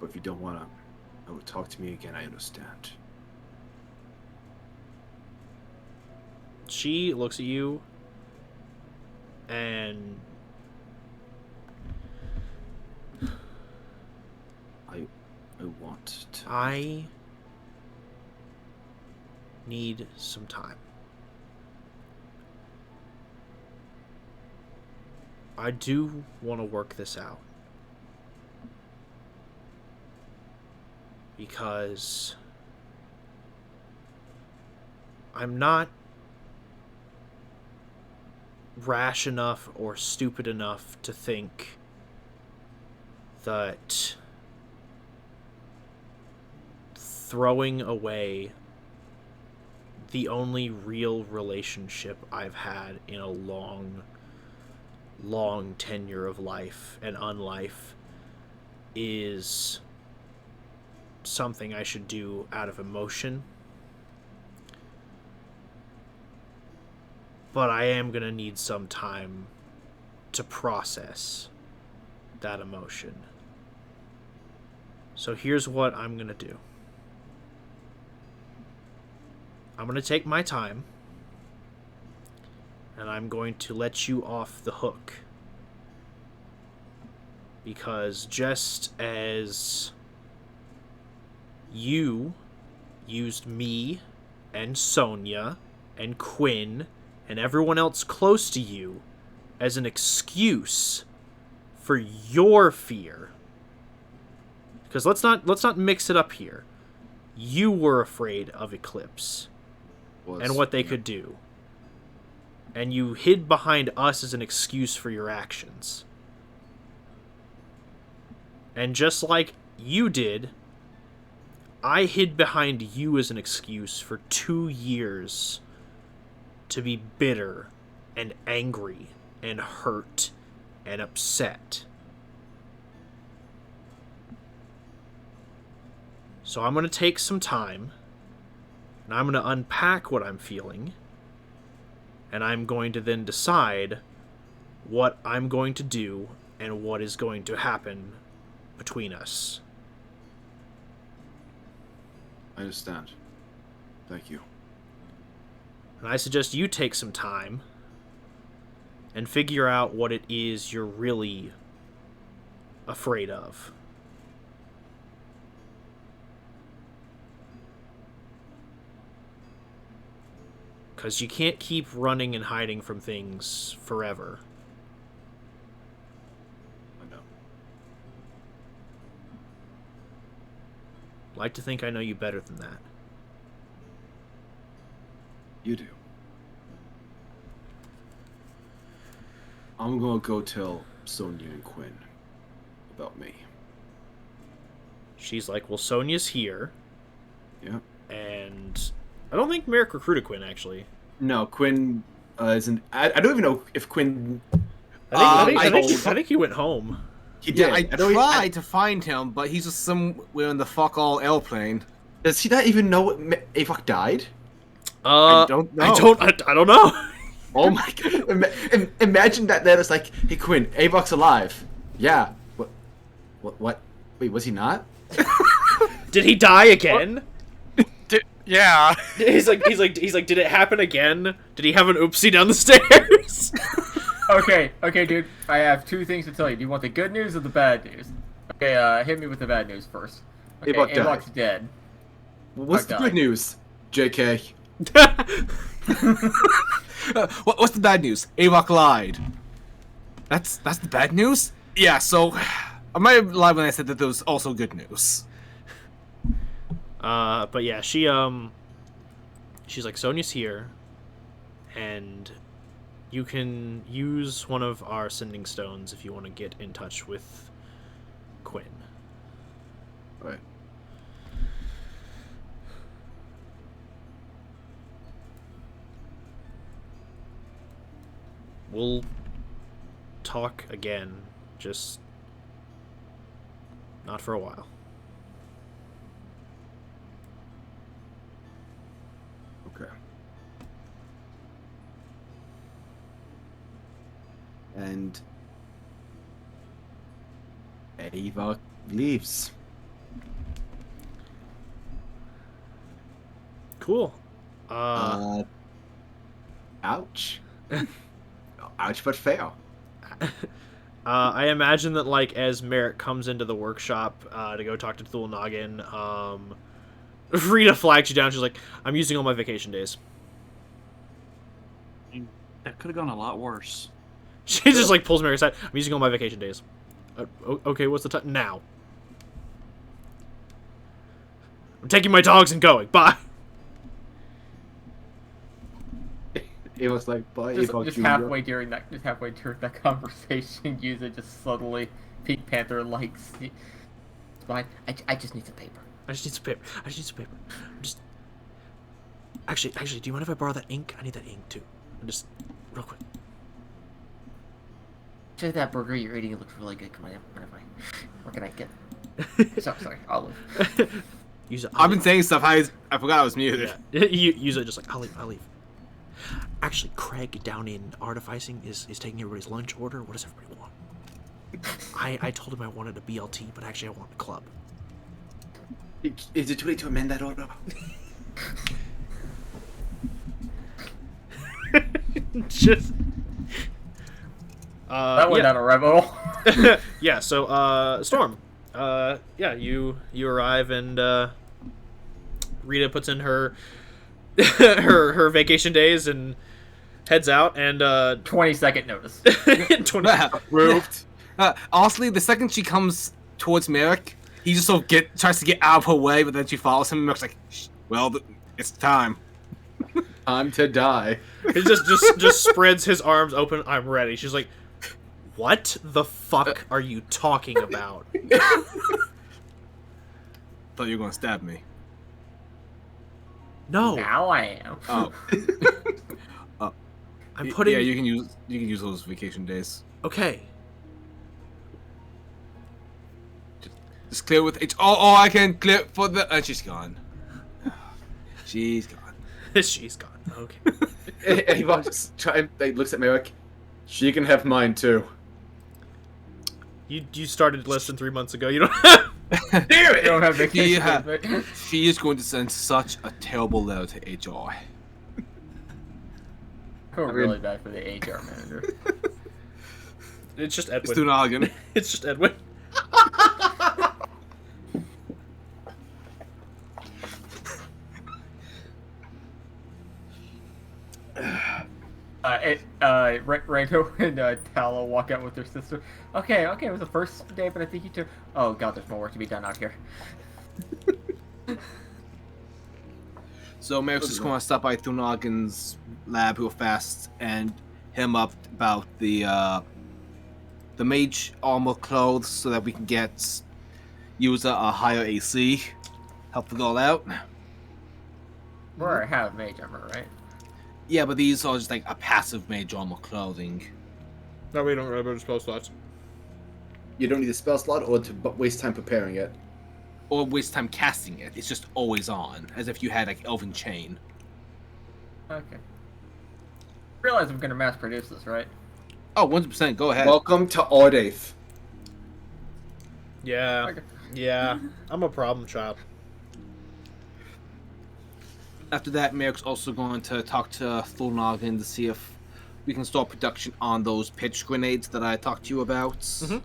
But if you don't want to talk to me again, I understand. She looks at you and I want to. I need some time. I do want to work this out. Because I'm not rash enough or stupid enough to think that throwing away the only real relationship I've had in a long tenure of life and unlife is something I should do out of emotion. But I am gonna need some time to process that emotion. So here's what I'm gonna do. I'm gonna take my time, and I'm going to let you off the hook. Because just as you used me and Sonia and Quinn and everyone else close to you as an excuse for your fear. Because let's not mix it up here. You were afraid of Eclipse and what they could do. And you hid behind us as an excuse for your actions. And just like you did, I hid behind you as an excuse for 2 years to be bitter and angry and hurt and upset. So I'm going to take some time, and I'm going to unpack what I'm feeling, and I'm going to then decide what I'm going to do and what is going to happen between us. I understand. Thank you. And I suggest you take some time and figure out what it is you're really afraid of. Because you can't keep running and hiding from things forever. I know. I'd like to think I know you better than that. You do. I'm gonna go tell Sonia and Quinn about me. She's like, well, Sonia's here. Yeah. And I don't think Merrick recruited Quinn, actually. No, Quinn isn't. I don't even know if Quinn. I think he went home. He did. Yeah, I tried to find him, but he's just somewhere in the fuck all airplane. Does he not even know what Avok died? I don't know. I don't know. Oh my god! Imagine that. It's like, hey Quinn, Avok's alive. Yeah. What? Wait, was he not? Did he die again? Yeah. He's like, did it happen again? Did he have an oopsie down the stairs? Okay, dude. I have 2 things to tell you. Do you want the good news or the bad news? Okay, hit me with the bad news first. Okay, Avok died. Avok's dead. What's the good news, JK? What's the bad news? Avok lied. That's the bad news? Yeah, so I might have lied when I said that there was also good news. But yeah, she's like, Sonia's here, and you can use one of our sending stones if you want to get in touch with Quinn. Right. We'll talk again, just not for a while. Okay. And Ava leaves. Cool. Ouch. Ouch, but fair. I imagine that, like, as Merrick comes into the workshop to go talk to Thul Noggin, Rita flags you down. She's like, I'm using all my vacation days. That could have gone a lot worse. She just, like, pulls Merrick aside. I'm using all my vacation days. Okay, what's the time? Now. I'm taking my dogs and going. Bye. It was like, bye, Just Jr. halfway during that conversation, Yuza just subtly Pink Panther likes. Fine. I just need some paper. I just need some paper. Actually, do you mind if I borrow that ink? I need that ink too. Just real quick. Actually, that burger you're eating looks really good. Come on, what can I get? Sorry, olive. Use it. I've been saying stuff. I forgot I was muted. Yeah. Use it. Just like I'll leave. Actually, Craig down in Artificing is taking everybody's lunch order. What does everybody want? I told him I wanted a BLT, but actually I want a club. Is it too late to amend that order? Just that went down a rabbit hole. yeah. So Storm, yeah, you arrive and Rita puts in her her vacation days and heads out and 20-second notice. 20 Approved. Honestly, the second she comes towards Merrick, he just sort of tries to get out of her way, but then she follows him and Merrick's like, well, it's time. Time to die. He just spreads his arms open. I'm ready. She's like, what the fuck are you talking about? Thought you were gonna stab me. No. Now I am. Oh. I'm putting. Yeah, you can use those vacation days. Okay. Just clear with H. Oh, I can clear for the. She's gone. She's gone. She's gone. Okay. Ava just looks at Merrick. She can have mine too. You started less than 3 months ago. You don't have. Damn it! You don't have vacation. She is going to send such a terrible letter to HR. I feel really bad for the HR manager. It's just Edwin. It's Thul Noggin. It's just Edwin. Rando and Tala walk out with their sister. Okay, it was the first day, but I think you two. Oh god, there's more work to be done out here. So Merrick's just going to stop by Thul Noggin's lab real fast and him up about the mage armor clothes so that we can use a higher AC. Help it all out. Or I have mage armor, right? Yeah, but these are just like a passive mage armor clothing. No, we don't really spell slots. You don't need a spell slot or to waste time preparing it. Or waste time casting it. It's just always on, as if you had like Elven Chain. Okay. Realize I'm gonna mass produce this, right? Oh, 100%, go ahead. Welcome to Audaith. Yeah. Okay. Yeah. I'm a problem child. After that, Merrick's also going to talk to Thul Noggin to see if we can start production on those pitch grenades that I talked to you about. Mm-hmm.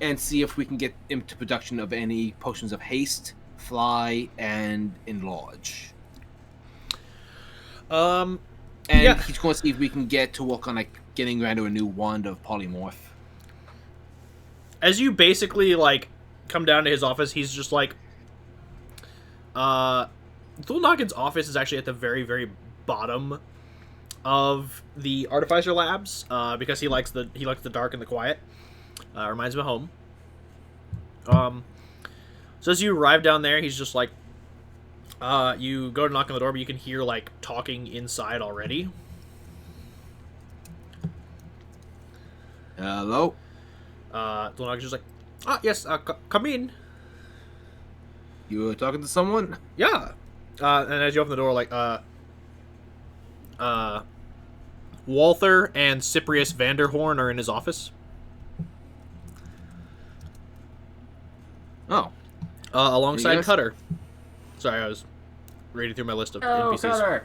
And see if we can get into production of any potions of haste, fly, and enlarge. And Yeah. he's going to see if we can get to work on like getting Rando a new wand of polymorph. As you basically like come down to his office, he's just like, Thulnoggin's office is actually at the very, very bottom of the Artificer Labs, because he likes the dark and the quiet. Reminds him of home. So as you arrive down there, he's just like, you go to knock on the door, but you can hear like talking inside already. Hello. Thulnoggin's just like, yes, come in. You were talking to someone? Yeah. And as you open the door, like, Walther and Cyprius Vanderhorn are in his office. Oh. Alongside Yes. Cutter. Sorry, I was reading through my list of Oh, NPCs. Cutter!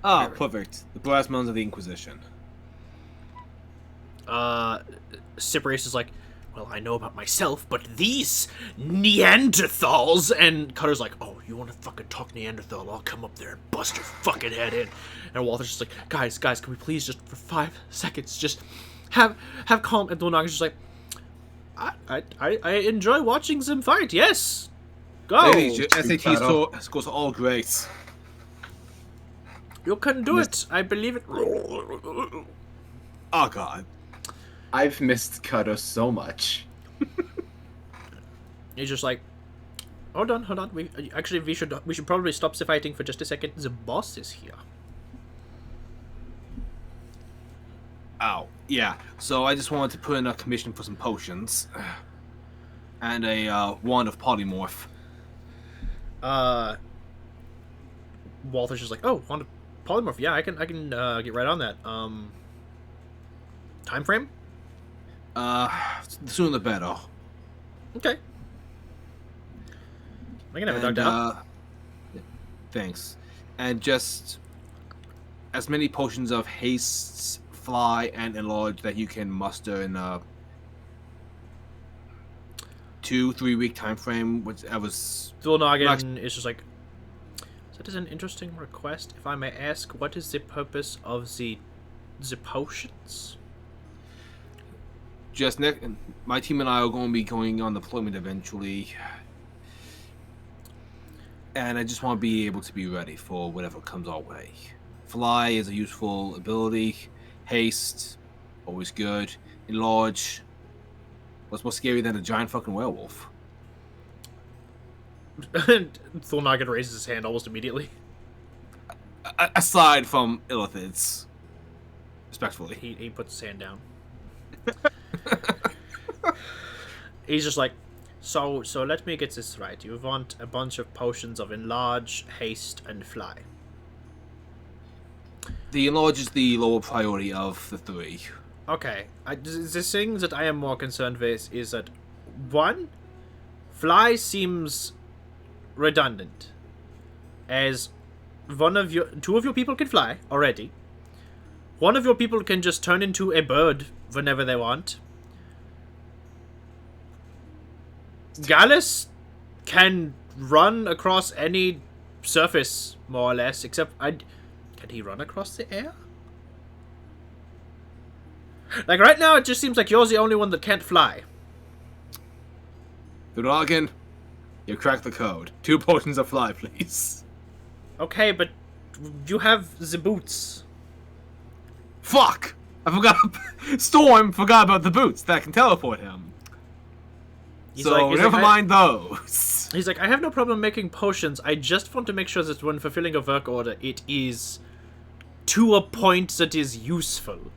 Ah, perfect. The brass mounds of the Inquisition. Cyprius is like, well, I know about myself, but these Neanderthals, and Cutter's like, oh, you want to fucking talk Neanderthal? I'll come up there and bust your fucking head in. And Walter's just like, guys, can we please just for 5 seconds just have calm? And Thulnoggin's just like, I enjoy watching them fight. Yes, go. Ladies, your SAT scores are all great. You can do it. I believe it. Oh God. I've missed Cutter so much. He's just like, hold on. We should probably stop the fighting for just a second. The boss is here. Oh, yeah. So I just wanted to put in a commission for some potions. And a wand of polymorph. Walter's just like, oh, wand of polymorph. Yeah, I can get right on that. Time frame? The sooner the better. Okay. I can have it dug out. Thanks. And just as many potions of haste, fly, and enlarge that you can muster in a 2-3 week time frame, whichever's. Thulnoggin is just like, that is an interesting request. If I may ask, what is the purpose of the potions? Just my team and I are going to be going on deployment eventually, and I just want to be able to be ready for whatever comes our way. Fly is a useful ability. Haste, always good. Enlarge. What's more scary than a giant fucking werewolf? Thulnoggin raises his hand almost immediately. Aside from Illithids, respectfully. He puts his hand down. He's just like, so let me get this right. You want a bunch of potions of enlarge, haste, and fly. The enlarge is the lower priority of the 3. Okay, the thing that I am more concerned with is that, 1, fly seems redundant, as 2 of your people can fly already. 1 of your people can just turn into a bird whenever they want. Gallus can run across any surface, more or less, except can he run across the air? Like, right now, it just seems like you're the only one that can't fly. Thulnoggin, you cracked the code. 2 potions of fly, please. Okay, but you have the boots. Fuck! I forgot. Storm forgot about the boots that can teleport him. He's Never mind those. He's like, I have no problem making potions. I just want to make sure that when fulfilling a work order, it is to a point that is useful.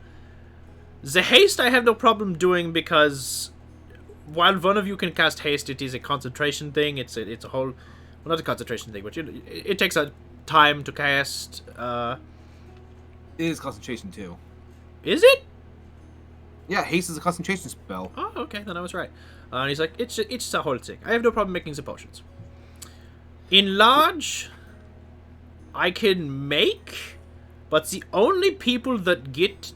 The haste I have no problem doing because while one of you can cast haste, it is a concentration thing. It's a whole, well, not a concentration thing, but it takes a time to cast. It is concentration too. Is it? Yeah, haste is a concentration spell. Oh, okay, then I was right. And he's like, it's a whole thing. I have no problem making the potions. Enlarge, I can make, but the only people that get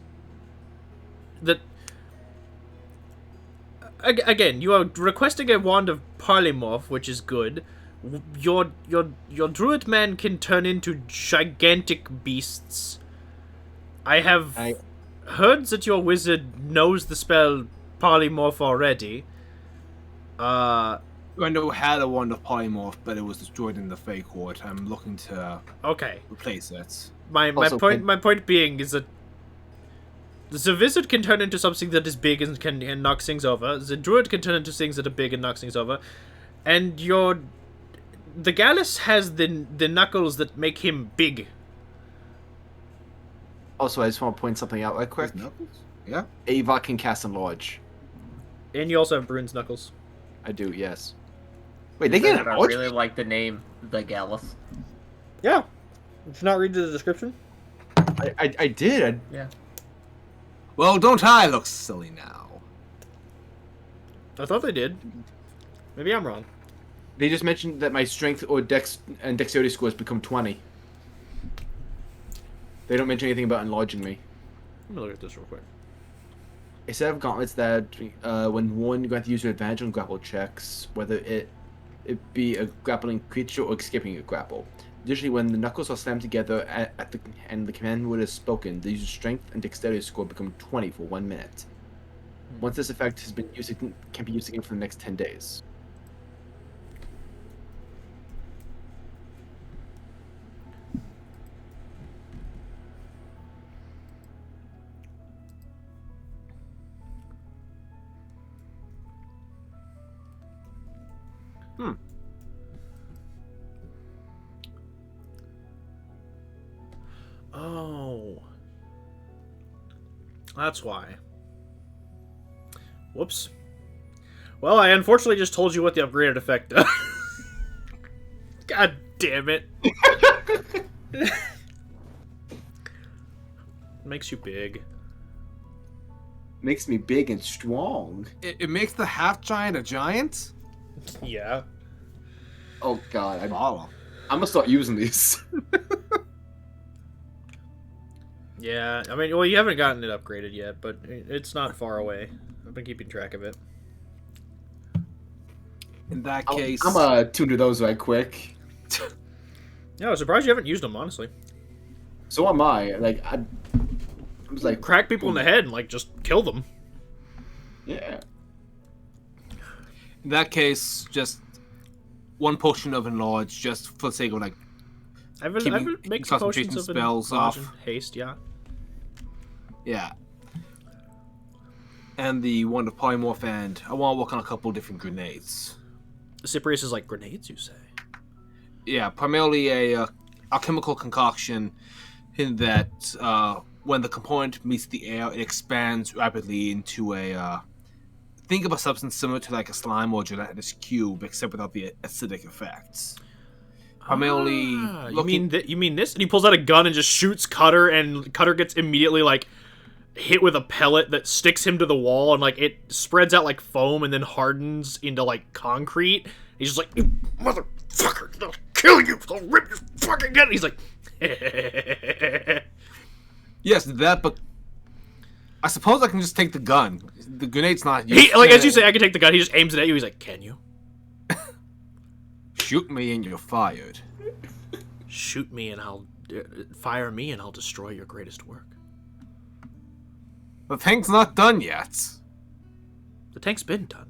that. Again, you are requesting a wand of polymorph, which is good. your druid man can turn into gigantic beasts. I have heard that your wizard knows the spell polymorph already. I know had a wand of polymorph, but it was destroyed in the Fey Court. I'm looking to replace it. My point being is that the wizard can turn into something that is big and knocks things over. The druid can turn into things that are big and knocks things over. And the Gallus has the knuckles that make him big. Also, I just want to point something out right quick. Yeah. Avok can cast Enlarge. And you also have Brune's knuckles. I do, yes. Wait, they get I really like the name, the Gallus. Yeah. Did you not read the description? I did. Yeah. Well, don't I look silly now? I thought they did. Maybe I'm wrong. They just mentioned that my strength or dexterity scores become 20. They don't mention anything about enlarging me. Let me look at this real quick. A set of gauntlets that, when worn, you're going to use your advantage on grapple checks, whether it be a grappling creature or escaping a grapple. Additionally, when the knuckles are slammed together and the command word is spoken, the user's strength and dexterity score become 20 for 1 minute. Once this effect has been used, it can be used again for the next 10 days. Oh. That's why. Whoops. Well, I unfortunately just told you what the upgraded effect does. God damn it. Makes you big. Makes me big and strong. It makes the half giant a giant? Yeah. Oh god, I'm gonna start using these. Yeah, I mean, well, you haven't gotten it upgraded yet, but it's not far away. I've been keeping track of it. In that case... I'm gonna tune to those right quick. Yeah, I was surprised you haven't used them, honestly. So am I. I was like... Crack people in the head and, just kill them. Yeah. In that case, just one potion of enlarge, just for the sake of, I've been making potions of spells off. Haste, yeah. Yeah. And the wand of polymorph, and I want to work on a couple different grenades. Cyprius is like, grenades, you say? Yeah, primarily a alchemical concoction in that when the component meets the air, it expands rapidly into a... think of a substance similar to a slime or gelatinous cube, except without the acidic effects. Primarily... you mean this? And he pulls out a gun and just shoots Cutter, and Cutter gets immediately, hit with a pellet that sticks him to the wall, and, it spreads out like foam and then hardens into, concrete. He's just like, you motherfucker, I'll kill you, I'll rip your fucking head. He's like, yes, that, but I suppose I can just take the gun. The grenade's not... as you say, I can take the gun, he just aims it at you, he's like, can you? Shoot me and you're fired. Shoot me and I'll... fire me and I'll destroy your greatest work. The tank's not done yet. The tank's been done.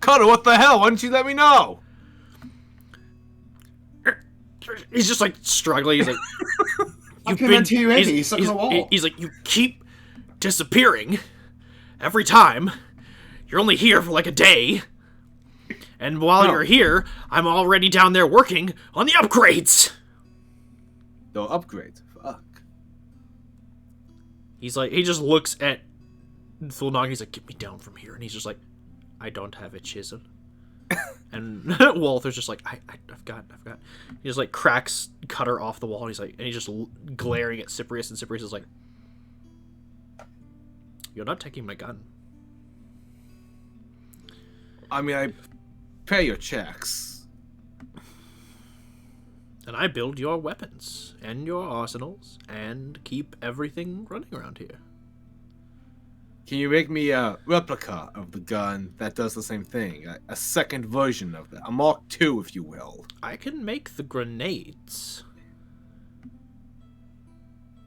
Cutter, what the hell? Why didn't you let me know? He's just struggling. He's like, he's like, you keep disappearing every time. You're only here for a day. And while you're here, I'm already down there working on the upgrades. No upgrades. Fuck. He's like, he just looks at Thulnag. He's like, get me down from here. And he's just like, I don't have a chisel. And Walther's just like, I've got. He just cracks Cutter off the wall. And he's just glaring at Cyprius, and Cyprius is like, you're not taking my gun. I mean, I pay your checks. And I build your weapons and your arsenals and keep everything running around here. Can you make me a replica of the gun that does the same thing? A second version of that. A Mark II, if you will. I can make the grenades.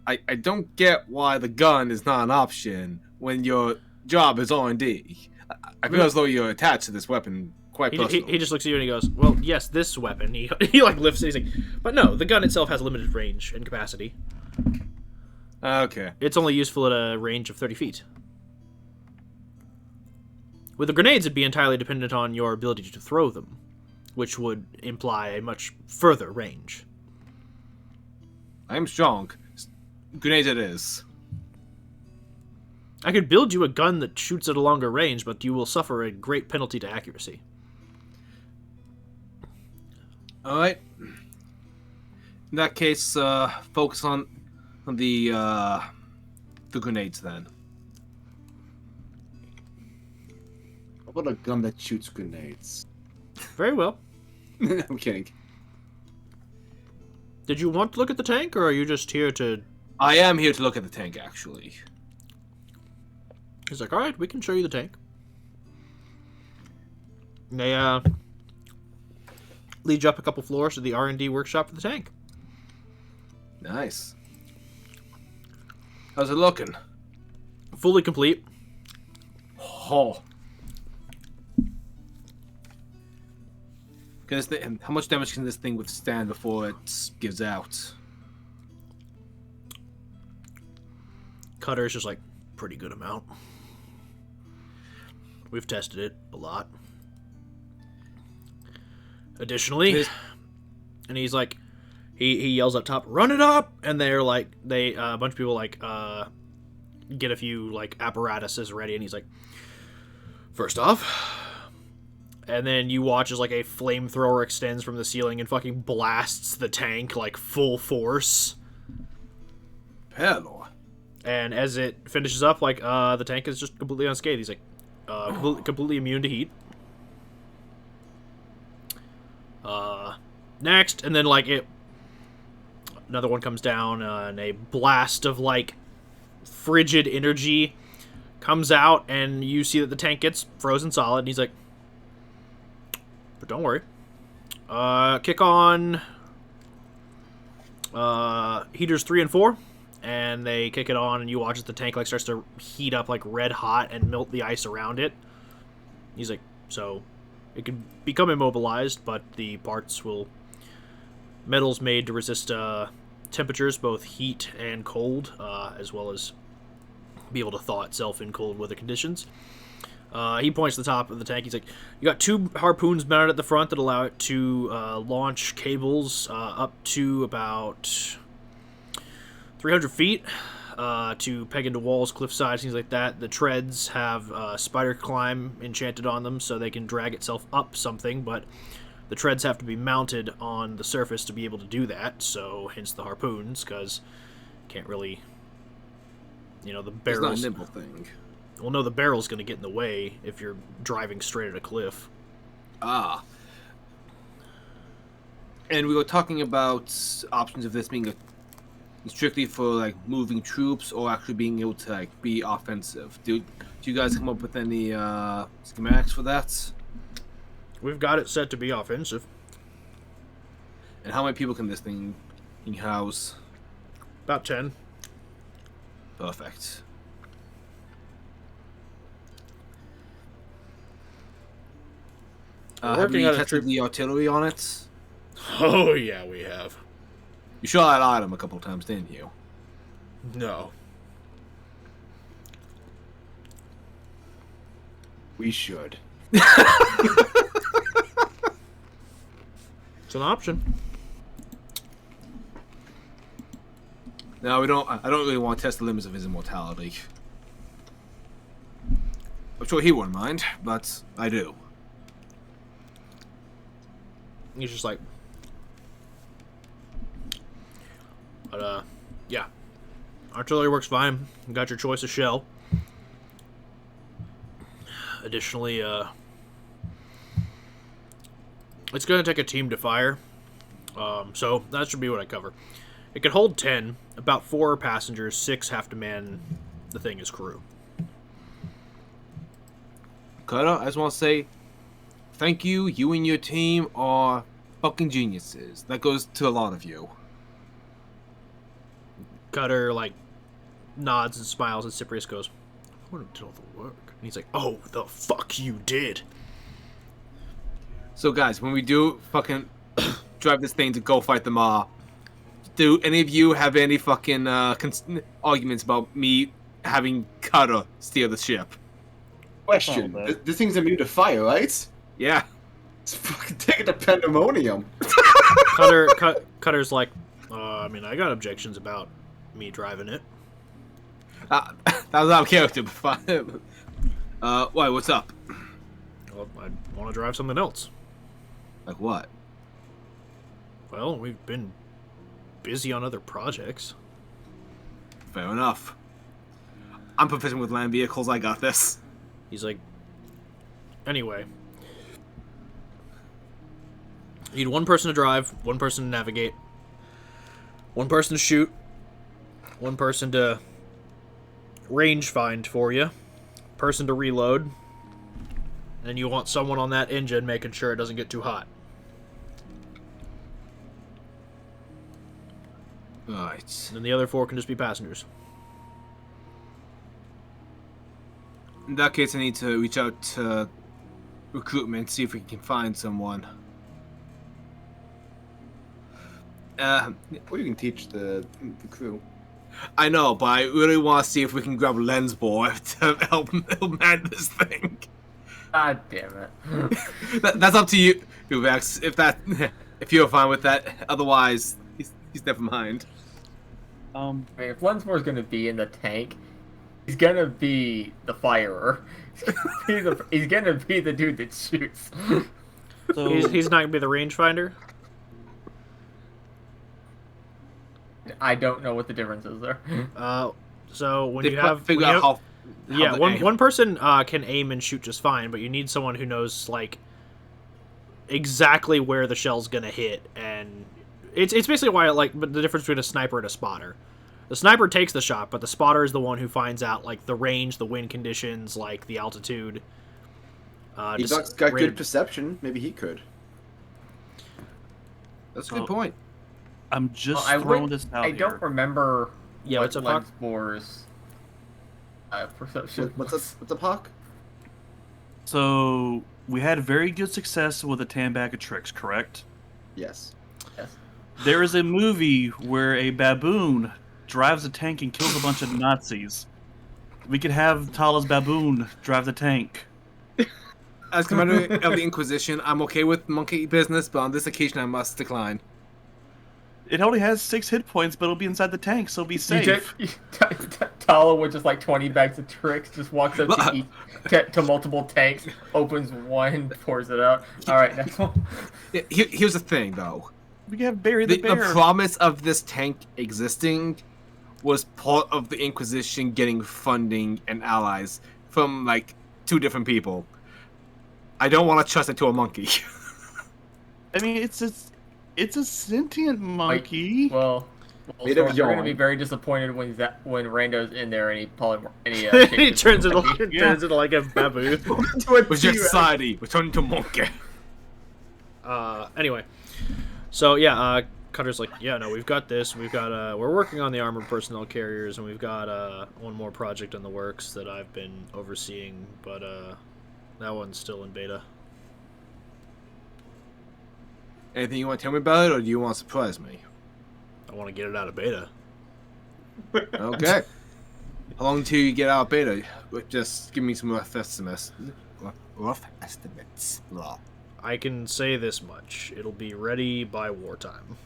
I don't get why the gun is not an option when your job is R&D. I feel as though you're attached to this weapon quite personally. He just looks at you and he goes, well, yes, this weapon. He like lifts it. He's like, but no, the gun itself has limited range and capacity. Okay. It's only useful at a range of 30 feet. With the grenades, it'd be entirely dependent on your ability to throw them, which would imply a much further range. I am strong. Grenades it is. I could build you a gun that shoots at a longer range, but you will suffer a great penalty to accuracy. Alright. In that case, focus on the grenades then. What about a gun that shoots grenades? Very well. I'm kidding. Did you want to look at the tank, or are you just here to... I am here to look at the tank, actually. He's like, alright, we can show you the tank. And they, lead you up a couple floors to the R&D workshop for the tank. Nice. How's it looking? Fully complete. Oh. How much damage can this thing withstand before it gives out? Cutter's just like, pretty good amount. We've tested it a lot. Additionally, and he's like, he yells up top, run it up! And they're like, a bunch of people like, get a few like apparatuses ready, and he's like, first off, and then you watch as like a flamethrower extends from the ceiling and fucking blasts the tank like full force. Hello. And as it finishes up, like, the tank is just completely unscathed. He's like, completely immune to heat. Next, and then, like, another one comes down, and a blast of, like, frigid energy comes out, and you see that the tank gets frozen solid, and he's like, but don't worry. Kick on, heaters 3 and 4. And they kick it on, and you watch as the tank like starts to heat up like red hot and melt the ice around it. He's like, so it can become immobilized, but the parts will metals made to resist temperatures, both heat and cold, as well as be able to thaw itself in cold weather conditions. He points to the top of the tank. He's like, you got 2 harpoons mounted at the front that allow it to launch cables up to about 300 feet to peg into walls, cliff sides, things like that. The treads have spider climb enchanted on them, so they can drag itself up something, but the treads have to be mounted on the surface to be able to do that, so hence the harpoons, because can't really, the barrels... It's not a nimble thing. Well, no, the barrel's going to get in the way if you're driving straight at a cliff. Ah. And we were talking about options of this being strictly for like moving troops or actually being able to like be offensive. Do you guys come up with any schematics for that? We've got it set to be offensive. And how many people can this thing house? About 10. Perfect. Have you tested the artillery on it? Oh yeah, we have. You shot that item a couple times, didn't you? No. We should. It's an option. No, we don't. I don't really want to test the limits of his immortality. I'm sure he wouldn't mind, but I do. He's just like, but yeah, artillery works fine. You got your choice of shell. Additionally, it's gonna take a team to fire, so that should be what I cover. It can hold 10. About 4 passengers, 6 have to man the thing as crew. Cutter, I just want to say thank you. You and your team are fucking geniuses. That goes to a lot of you. Cutter, like, nods and smiles, and Cyprius goes, I wouldn't have done all the work. And he's like, oh, the fuck you did. So, guys, when we do fucking drive this thing to go fight the Maw, do any of you have any fucking arguments about me having Cutter steer the ship? Question. This thing's immune to fire, right? Yeah. Let's fucking take it to pandemonium. Cutter's like, I mean, I got objections about me driving it. That was out of character, but fine. Why, what's up? Well, I want to drive something else. Like what? Well, we've been busy on other projects. Fair enough. I'm proficient with land vehicles, I got this. He's like, anyway. You need one person to drive, one person to navigate, one person to shoot, one person to range find for you, person to reload, and you want someone on that engine making sure it doesn't get too hot. Right. And then the other 4 can just be passengers. In that case, I need to reach out to recruitment, see if we can find someone. Or you can teach the crew. I know, but I really want to see if we can grab a lens boy to help man this thing. God damn it. That's up to you, Rex. If you're fine with that. Otherwise, he's never mind. I mean, if Lensmore's gonna be in the tank, he's gonna be the firer. He's gonna be the dude that shoots. So he's not gonna be the rangefinder. I don't know what the difference is there. So when They you have figure out how yeah, the one aim. one person can aim and shoot just fine, but you need someone who knows like exactly where the shell's gonna hit, and it's basically why but the difference between a sniper and a spotter. The sniper takes the shot, but the spotter is the one who finds out like the range, the wind conditions, like the altitude. He's got good perception. Maybe he could. That's a good point. I'm just throwing this out I here. don't remember Yeah, what what's up, Hawk? Lensmore's perception. What's up, Hawk? So we had very good success with a 10 bag of tricks, correct? Yes. There is a movie where a baboon drives a tank and kills a bunch of Nazis. We could have Tala's baboon drive the tank. As commander of the Inquisition, I'm okay with monkey business, but on this occasion I must decline. It only has 6 hit points, but it'll be inside the tank, so be safe. Tala with just like 20 bags of tricks just walks up to multiple tanks, opens one, pours it out. All right, next one. Here's the thing, though. We can have Barry the The Bear. promise of this tank existing was part of the Inquisition getting funding and allies from, like, 2 different people. I don't want to trust it to a monkey. I mean, it's a sentient monkey. Well, Made of we're going to yarn. be very disappointed when Rando's in there and He turns into like a baboon. With your society, we're turning to a monkey. Anyway, so yeah, Cutter's like, yeah, no, we've got this. We've got we're working on the armored personnel carriers, and we've got one more project in the works that I've been overseeing, but that one's still in beta. Anything you want to tell me about it, or do you want to surprise me? I want to get it out of beta. Okay. How long till you get out of beta? Just give me some rough estimates. Blah. I can say this much: it'll be ready by wartime.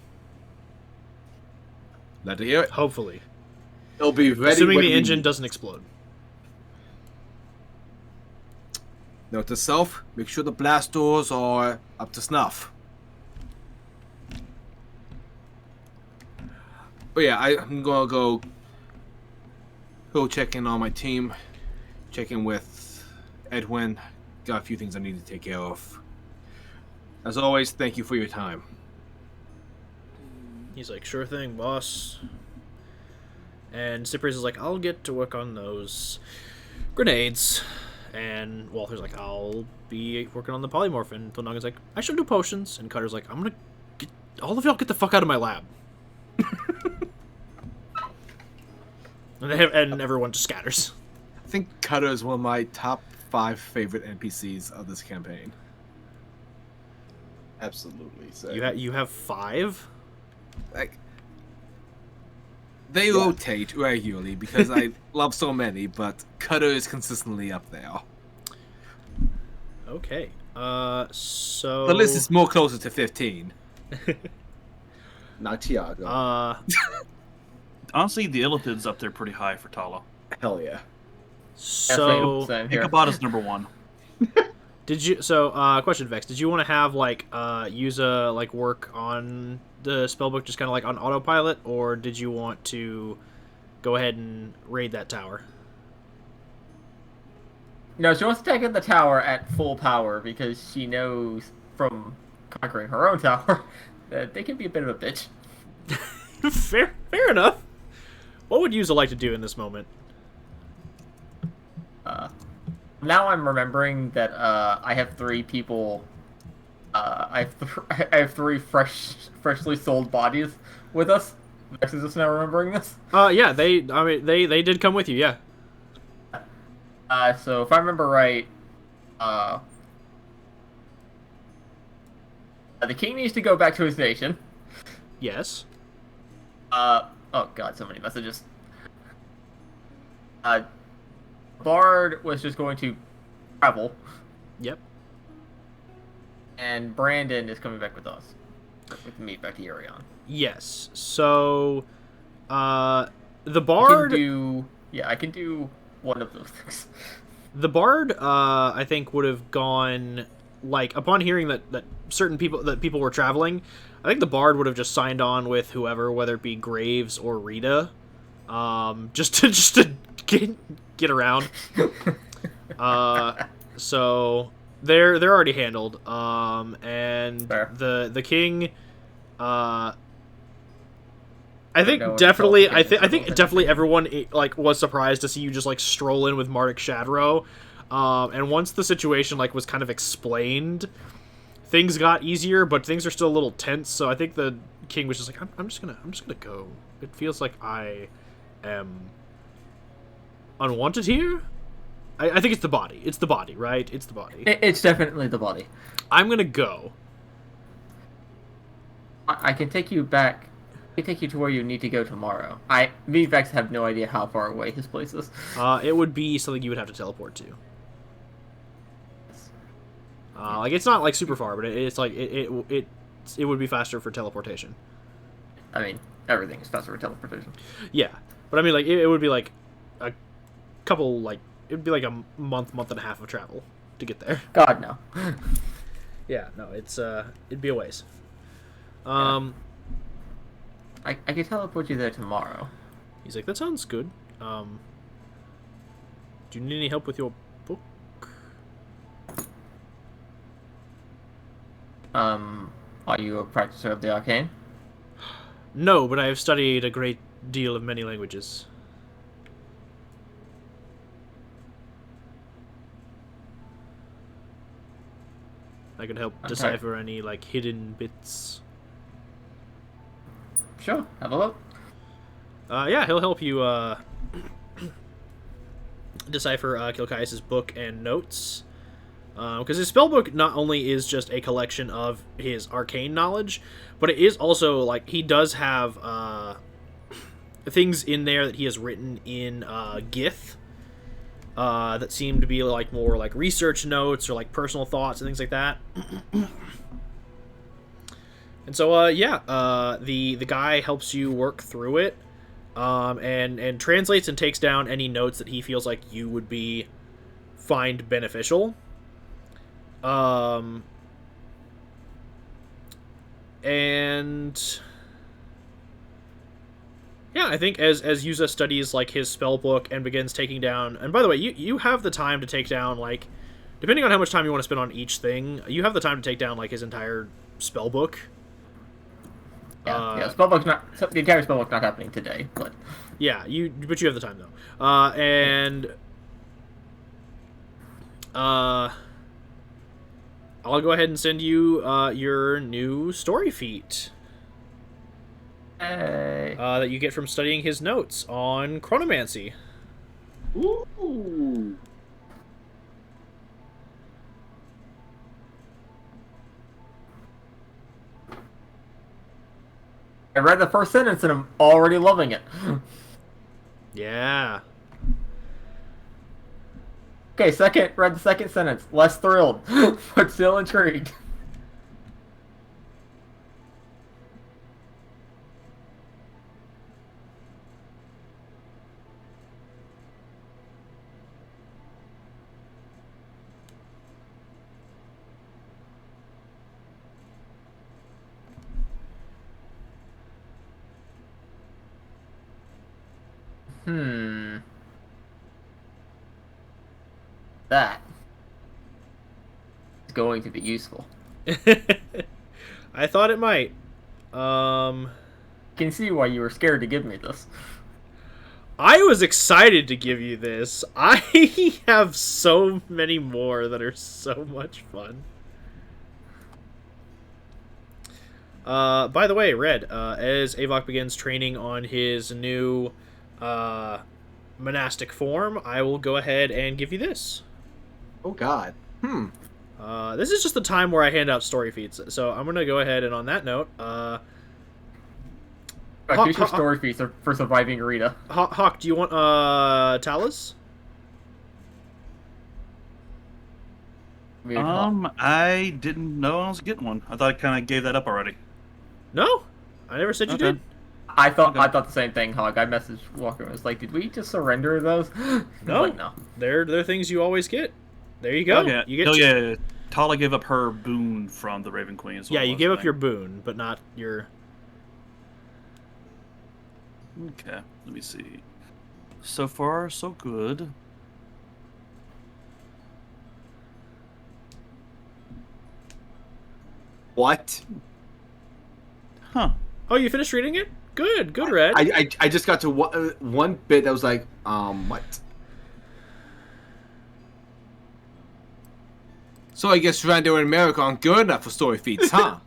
Glad to hear it. Hopefully, It'll be ready. assuming when the we- engine doesn't explode. Note to self: make sure the blast doors are up to snuff. But yeah, I'm gonna go check in on my team, check in with Edwin. Got a few things I need to take care of. As always, thank you for your time. He's like, sure thing, boss. And Cyprius is like, I'll get to work on those grenades. And Walter's like, I'll be working on the polymorph. And Tonaga's like, I should do potions. And Cutter's like, I'm gonna get all of y'all get the fuck out of my lab. and everyone just scatters. I think Cutter is one of my top 5 favorite NPCs of this campaign. Absolutely. So. You have 5? Like, they rotate regularly because I love so many, but Cutter is consistently up there. Okay. So the list is more closer to 15. Not Tiago. Honestly, the Illithid's up there pretty high for Tala. Hell yeah. So Ichabod number 1. Did you? So, question, Vex. Did you want to have like Yuza like work on the spellbook just kind of like on autopilot, or did you want to go ahead and raid that tower? No, she wants to take out the tower at full power because she knows from conquering her own tower that they can be a bit of a bitch. Fair enough. What would Yuza like to do in this moment? Now I'm remembering that I have 3 people. I have 3 freshly sold bodies with us. Vex is just now remembering this. Yeah, they did come with you, yeah. So if I remember right, the king needs to go back to his nation. Yes. Oh god, so many messages. Bard was just going to travel. Yep. And Brandon is coming back with us. With me back to Urion. Yes. So, the Bard... I can do one of those things. The Bard, I think, would have gone... Like, upon hearing that people were traveling, I think the Bard would have just signed on with whoever, whether it be Graves or Rita, just to get around. So they're already handled. And Fair. the king, I think definitely everyone like was surprised to see you just like stroll in with Mardik Shadrow. And once the situation like was kind of explained, things got easier, but things are still a little tense. So I think the king was just like, I'm just gonna go. It feels like I am unwanted here. I think it's the body. It's the body, right? It's the body. It's definitely the body. I'm gonna go. I can take you back. I can take you to where you need to go tomorrow. Me and Vex have no idea how far away his place is. It would be something you would have to teleport to. Like it's not like super far, but it's like it would be faster for teleportation. I mean, everything is faster for teleportation. Yeah, but I mean, like it would be like a couple, like it would be like a month and a half of travel to get there. God no. Yeah, no, it'd be a ways. I can teleport you there tomorrow. He's like, that sounds good. Do you need any help with your book? Are you a practicer of the arcane? No, but I have studied a great deal of many languages. I can help decipher any, like, hidden bits. Sure, have a look. Yeah, he'll help you, decipher, Kilkias' book and notes. Because his spellbook not only is just a collection of his arcane knowledge, but it is also, like, he does have, things in there that he has written in, Gith, that seem to be, like, more, like, research notes or, like, personal thoughts and things like that. And so, the guy helps you work through it, and translates and takes down any notes that he feels like you would find beneficial. And yeah, I think as Yuza studies like his spell book and begins taking down, and by the way, you have the time to take down, like, depending on how much time you want to spend on each thing, you have the time to take down like his entire spell book. Yeah, spellbook's not, the entire spellbook's not happening today, but yeah, but you have the time though. And I'll go ahead and send you your new story feat. Hey. That you get from studying his notes on chronomancy. Ooh. I read the first sentence and I'm already loving it. Yeah. Okay, read the second sentence. Less thrilled, but still intrigued. That is going to be useful. I thought it might. I can see why you were scared to give me this. I was excited to give you this. I have so many more that are so much fun. By the way, Red, as Avok begins training on his new monastic form, I will go ahead and give you this. Oh God. This is just the time where I hand out story feats, so I'm gonna go ahead and on that note, Here's your story feats for surviving Rita. Hawk, do you want Talas? I didn't know I was getting one. I thought I kind of gave that up already. No, I never said you did. I thought the same thing, Hog. I messaged Walker. I was like, "Did we just surrender those?" No, like, no. They're things you always get. There you go. Okay. You get. Yeah. Tala gave up her boon from the Raven Queen. Yeah, you gave up your boon, but not your. Okay, let me see. So far, so good. What? Huh. Oh, you finished reading it? Good, Red. I just got to one bit that was like, what? So I guess Rando and Merrick aren't good enough for story feats, huh?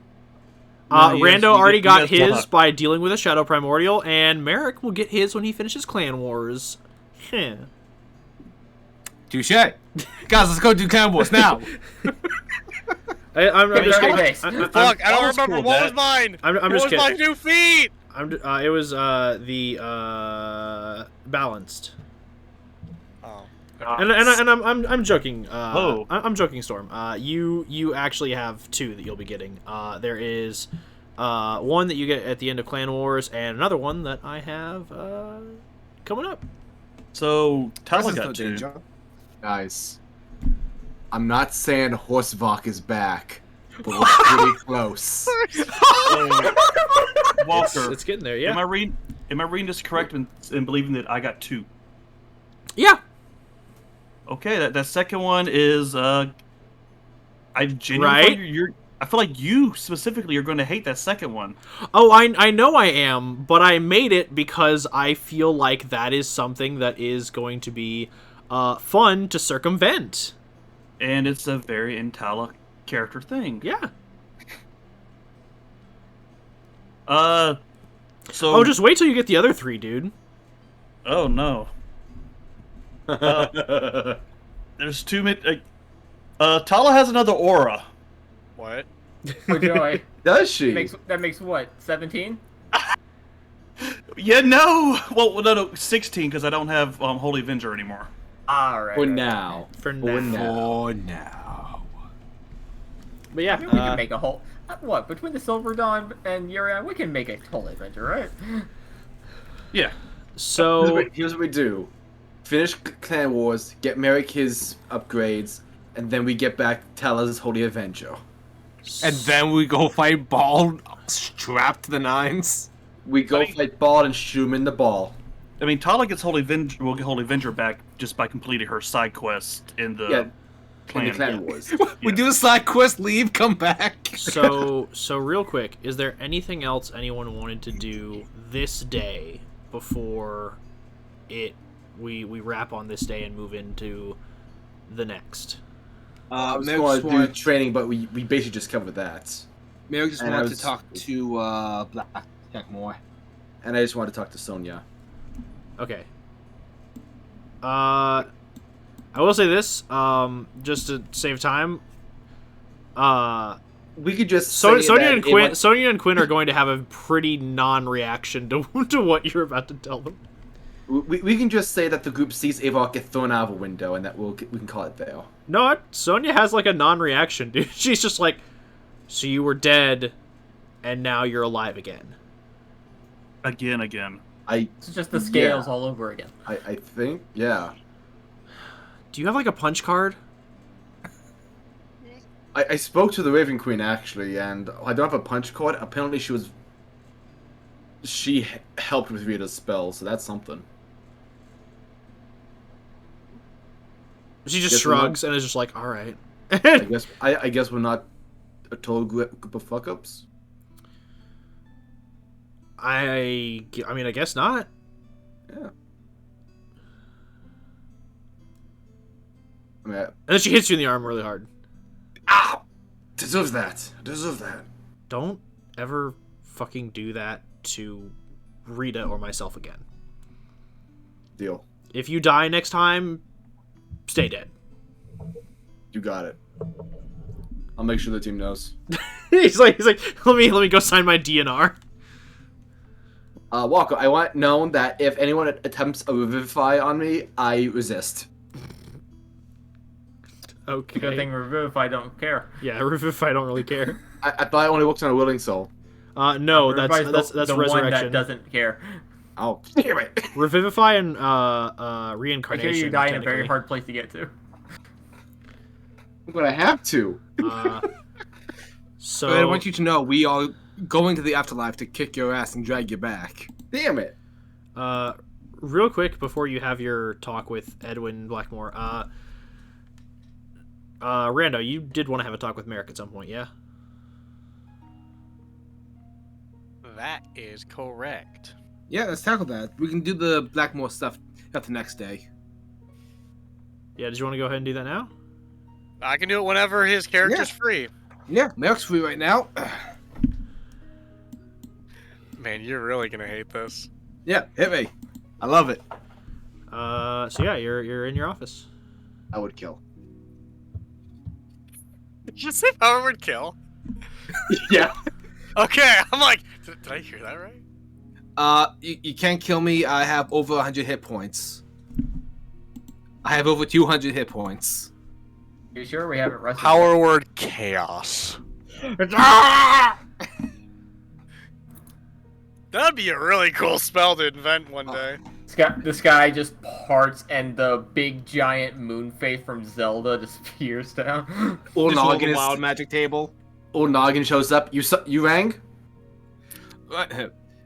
Rando already got his by dealing with a Shadow Primordial, and Merrick will get his when he finishes Clan Wars. Touche. Guys, let's go do Clan Wars now. I'm just kidding. Fuck, I don't remember what was mine. I'm just kidding. What was my new feat? It was the balanced. Oh. And I'm joking. I'm joking, Storm. You actually have two that you'll be getting. There is one that you get at the end of Clan Wars, and another one that I have coming up. So Tala got two. Guys, I'm not saying Horsevok is back, but we're pretty close. Walker, it's getting there. Yeah. Am I reading this correct in believing that I got two? Yeah. Okay, that second one is I Right? genuinely I feel like you specifically are going to hate that second one. Oh, I know I am, but I made it because I feel like that is something that is going to be fun to circumvent. And it's a very Intala character thing. Yeah. So. Oh, just wait till you get the other three, dude. Oh no. There's too many. Tala has another aura. What? Oh, joy. Does she? That makes what? 17? Yeah, no. Well, no, 16 because I don't have Holy Avenger anymore. Alright. For now. For now. But yeah, I mean, we can make a whole... What? Between the Silver Dawn and Urian, we can make a whole adventure, right? Yeah. So... Here's what we do. Finish Clan Wars, get Merrick his upgrades, and then we get back Tala's Holy Avenger. And then we go fight Ball strapped to the nines. We go fight Ball and shoot him in the ball. I mean, Tala gets Holy Avenger. Will get Holy Avenger back just by completing her side quest in the Clan Wars. We do a side quest, leave, come back. So real quick, is there anything else anyone wanted to do this day before we wrap on this day and move into the next? I was Merrick going just to do wanted, training, but we basically just covered that. Merrick just And I wanted was- to talk to Black more. And I just wanted to talk to Sonya. Okay. I will say this, just to save time. We could just Sonya say that and Quinn. Sonya and Quinn are going to have a pretty non-reaction to what you're about to tell them. We can just say that the group sees Avok get thrown out of a window, and that we can call it there. No, Sonya has like a non-reaction, dude. She's just like, so you were dead, and now you're alive again. Again. It's just the scales all over again. I think, yeah. Do you have like a punch card? I spoke to the Raven Queen actually, and I don't have a punch card. Apparently, she helped with Rita's spell, so that's something. She just shrugs and is just like, all right. I guess we're not a total group of fuck ups. I mean, I guess not. Yeah. I mean, And then she hits you in the arm really hard. ah, deserves that. Don't ever fucking do that to Rita or myself again. Deal. If you die next time, stay dead. You got it. I'll make sure the team knows. he's like, let me go sign my DNR. Walker, I want known that if anyone attempts a revivify on me, I resist. Okay. Good thing Revivify don't care. Yeah, Revivify don't really care. I thought it only works on a willing soul. No, that's the resurrection. one that doesn't care. Oh, damn it. Revivify and I reincarnation. hear you die in a very technically. hard place to get to. But I have to. So But I want you to know we are going to the afterlife to kick your ass and drag you back. Damn it. real quick before you have your talk with Edwin Blackmore, Rando, you did want to have a talk with Merrick at some point, yeah? That is correct. Yeah, let's tackle that. We can do the Blackmore stuff the next day. Yeah, did you want to go ahead and do that now? I can do it whenever his character's free. Yeah, Merrick's free right now. Man, you're really gonna hate this. Yeah, hit me. I love it. So yeah, you're in your office. I would kill. Did you say power would kill? Yeah. Okay, I'm like, did I hear that right? You can't kill me. I have over 100 hit points. I have over 200 hit points. You sure we haven't rested? Power word chaos. That'd be a really cool spell to invent one day. The sky just parts and the big giant moon face from Zelda just peers down. Old Just roll Noggin the wild magic table. Old Noggin shows up. You rang?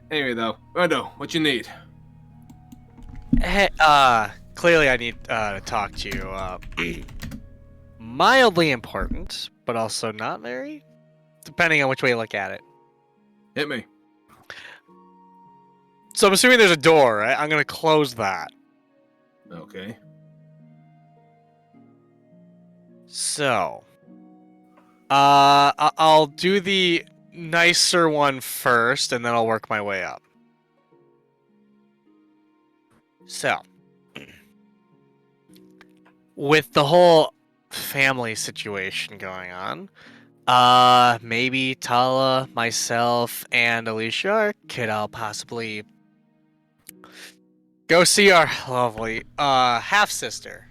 Anyway, though, Rando, what you need? Hey, clearly I need to talk to you. Mildly important, but also not very, depending on which way you look at it. Hit me. So I'm assuming there's a door, right? I'm gonna close that. Okay. So, I'll do the nicer one first, and then I'll work my way up. So, with the whole family situation going on, maybe Tala, myself, and Alicia could all possibly go see our lovely half-sister.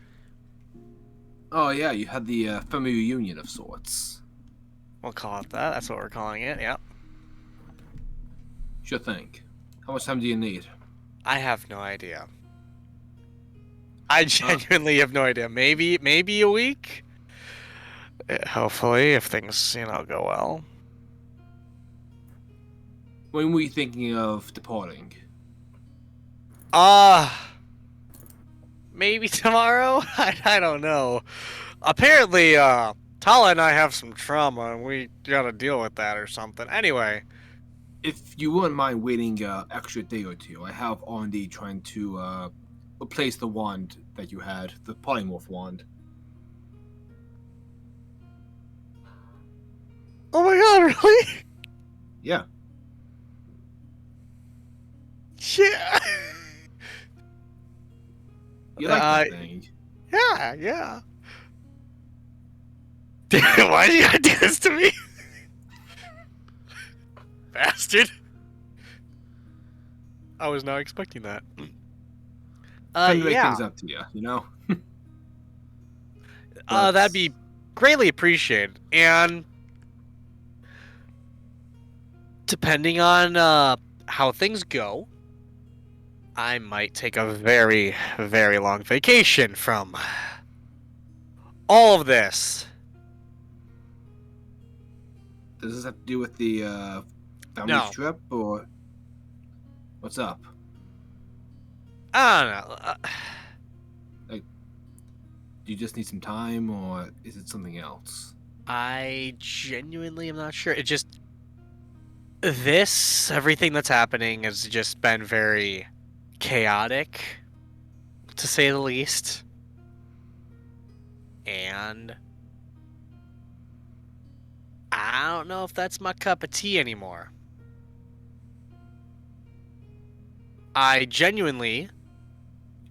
Oh yeah, you had the family reunion of sorts. We'll call it that. That's what we're calling it, yeah. Sure thing. How much time do you need? I have no idea. I genuinely have no idea. Maybe a week? Hopefully, if things, go well. When were you thinking of departing? Maybe tomorrow? I don't know. Apparently, Tala and I have some trauma, and we gotta deal with that or something. Anyway. If you wouldn't mind waiting extra day or two, I have R&D trying to replace the wand that you had, the polymorph wand. Oh my god, really? Yeah. Shit. You like that thing. Yeah. Damn, why you gotta do this to me? Bastard. I was not expecting that. Trying to make Yeah. things up to you, you know? That'd be greatly appreciated. And depending on how things go, I might take a very, very long vacation from all of this. Does this have to do with the family No. trip, or what's up? I don't know. Do you just need some time, or is it something else? I genuinely am not sure. It just... everything that's happening has just been very chaotic, to say the least. And I don't know if that's my cup of tea anymore. I genuinely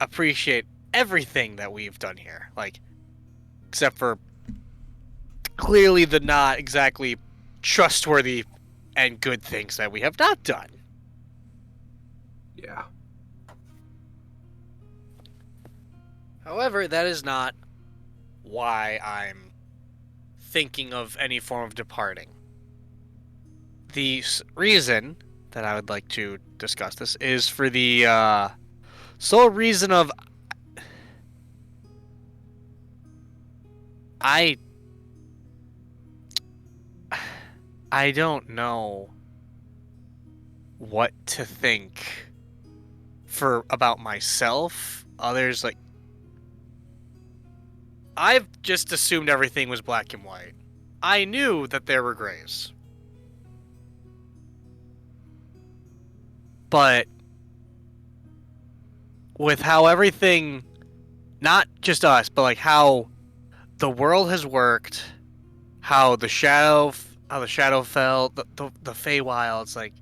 appreciate everything that we've done here. Like, except for clearly the not exactly trustworthy and good things that we have not done. Yeah. However, that is not why I'm thinking of any form of departing. The reason that I would like to discuss this is for the sole reason of I don't know what to think about myself. Others, like, I've just assumed everything was black and white. I knew that there were grays. But with how everything, not just us, but like how the world has worked, how the shadow fell, the Feywild, it's like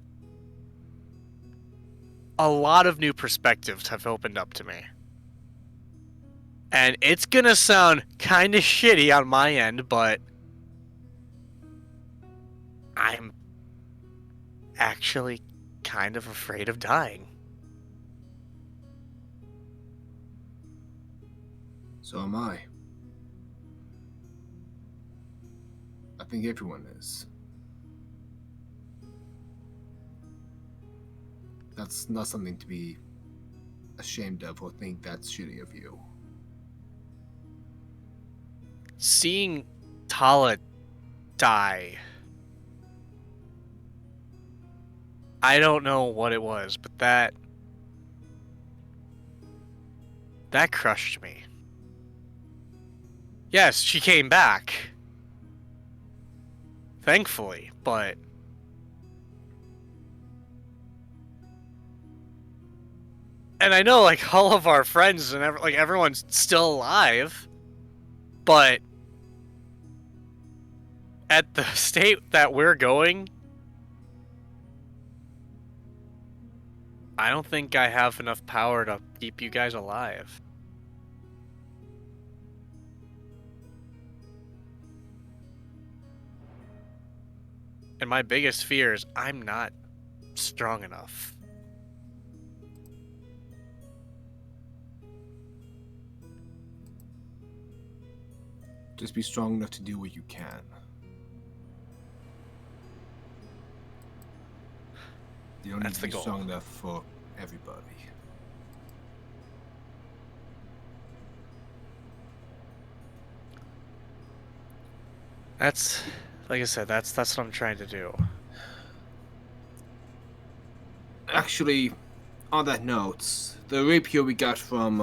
a lot of new perspectives have opened up to me. And it's gonna sound kind of shitty on my end, but I'm actually kind of afraid of dying. So am I. I think everyone is. That's not something to be ashamed of or think that's shitty of you. Seeing Tala die, I don't know what it was, but that crushed me. Yes, she came back, thankfully, but and I know, like, all of our friends and everyone's still alive, but at the state that we're going, I don't think I have enough power to keep you guys alive. And my biggest fear is I'm not strong enough. Just be strong enough to do what you can. You don't need That's to the be goal. strong enough for everybody. That's, like I said, that's what I'm trying to do. Actually, on that note, the rapier we got from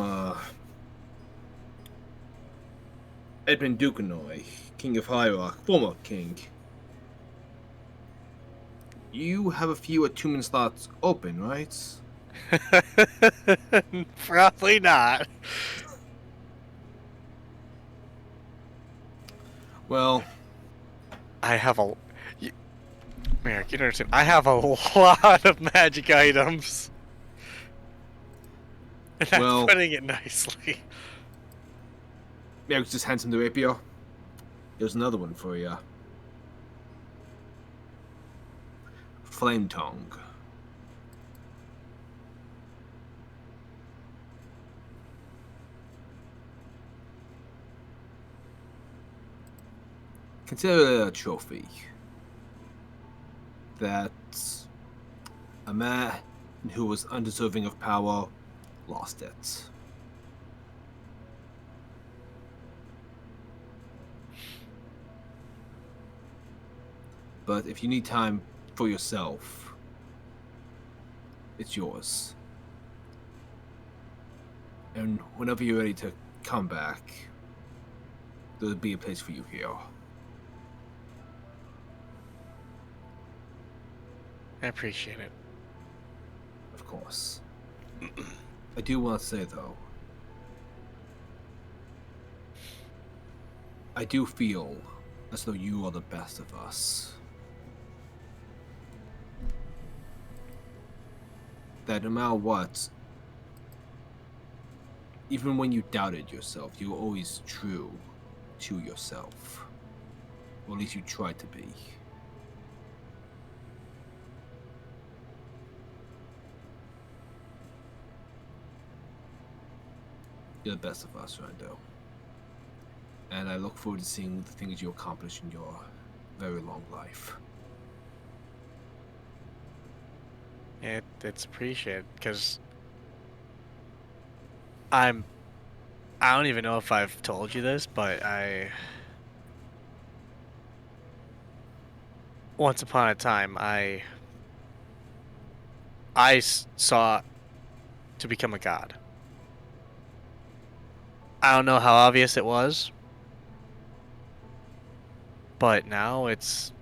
Edmund Duquenoy, King of High Rock, former king. You have a few attunement slots open, right? Probably not. Well, I have Merrick, you don't understand. I have a lot of magic items. And I'm putting it nicely. Merrick just hands him the rapier. There's another one for you. Flame tongue. Consider it a trophy. That a man who was undeserving of power lost it. But if you need time for yourself, it's yours. And whenever you're ready to come back, there'll be a place for you here. I appreciate it. Of course. I do want to say, though, I do feel as though you are the best of us. That no matter what, even when you doubted yourself, you were always true to yourself. Or at least you tried to be. You're the best of us, Rando. And I look forward to seeing the things you accomplish in your very long life. It's appreciated, because I don't even know if I've told you this, but once upon a time, I sought to become a god. I don't know how obvious it was, but now it's...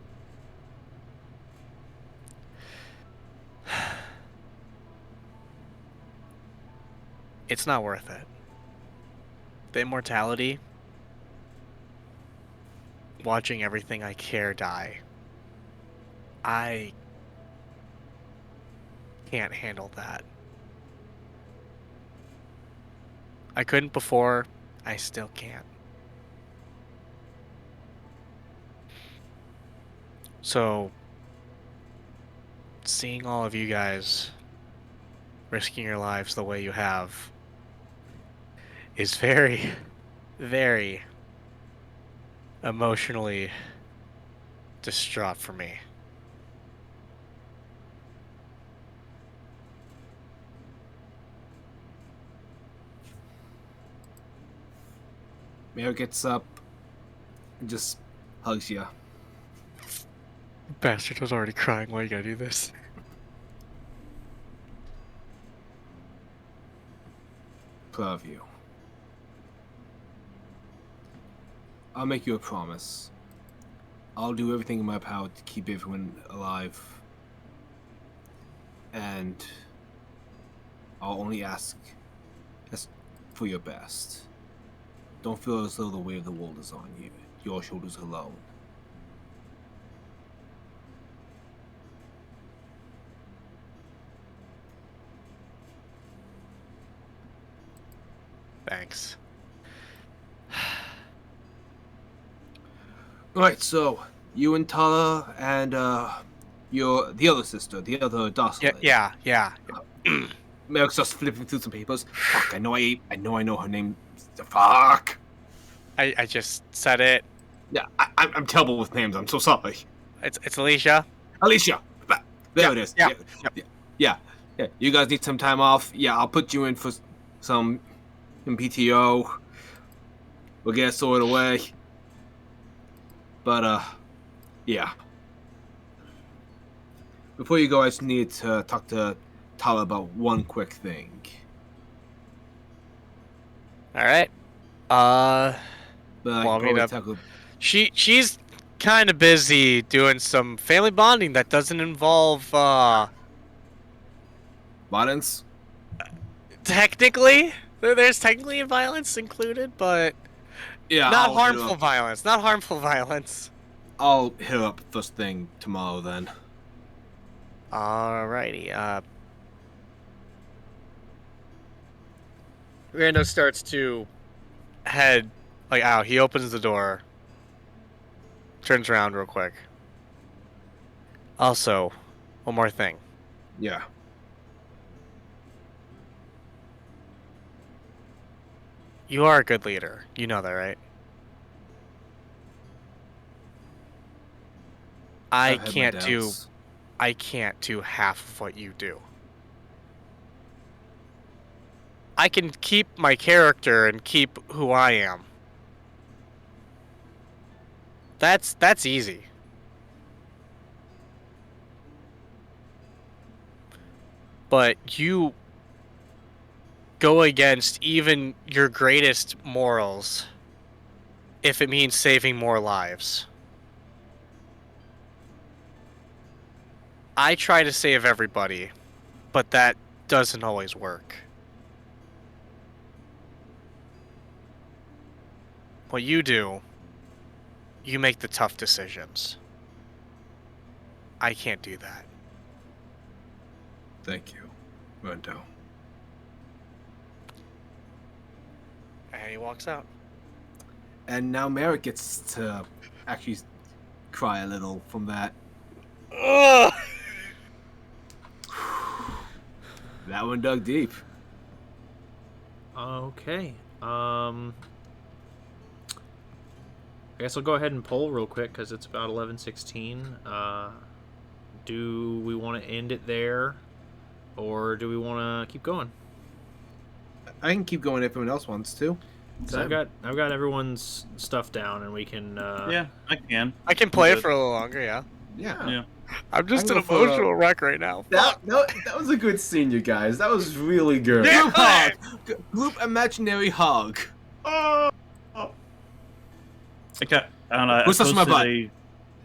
It's not worth it. The immortality, watching everything I care die, I can't handle that. I couldn't before, I still can't. So, seeing all of you guys risking your lives the way you have is very, very emotionally distraught for me. Merrick gets up and just hugs you. Bastard was already crying. Why you gotta do this? Proud of you. I'll make you a promise. I'll do everything in my power to keep everyone alive. And I'll only ask for your best. Don't feel as though the weight of the world is on you. Your shoulders alone. Thanks. Right, so you and Tala and the other sister, the other docile. Yeah. Merrick's just flipping through some papers. Fuck, I know her name. Fuck. I just said it. Yeah, I'm terrible with names. I'm so sorry. It's Alicia. Alicia. There it is. Yeah. Yeah. You guys need some time off. Yeah, I'll put you in for some PTO. We'll get it sorted away. But, yeah. Before you go, I just need to talk to Tala about one quick thing. Alright. She's kind of busy doing some family bonding that doesn't involve, Violence? Technically. There's technically violence included, but... Yeah, Not harmful violence. Not harmful violence. I'll hit her up first thing tomorrow then. Alrighty. Rando starts to head like out. He opens the door, turns around real quick. Also, one more thing. Yeah. You are a good leader. You know that, right? I I've had my doubts. can't do half of what you do. I can keep my character and keep who I am. That's easy. But you go against even your greatest morals if it means saving more lives. I try to save everybody, but that doesn't always work. What you do, you make the tough decisions. I can't do that. Thank you, Rando. And he walks out. And now Merrick gets to actually cry a little from that. Ugh! That one dug deep. Okay. I guess I'll go ahead and poll real quick because it's about 11:16. Do we want to end it there, or do we want to keep going? I can keep going if anyone else wants to. So I've got everyone's stuff down, and we can. Yeah, I can. I can play it for a little longer, yeah. Yeah. I'm just I an can go for, emotional wreck right now. That was a good scene, you guys. That was really good. Yeah. Group hug! Group imaginary hug. Okay. And I Who's touching my butt?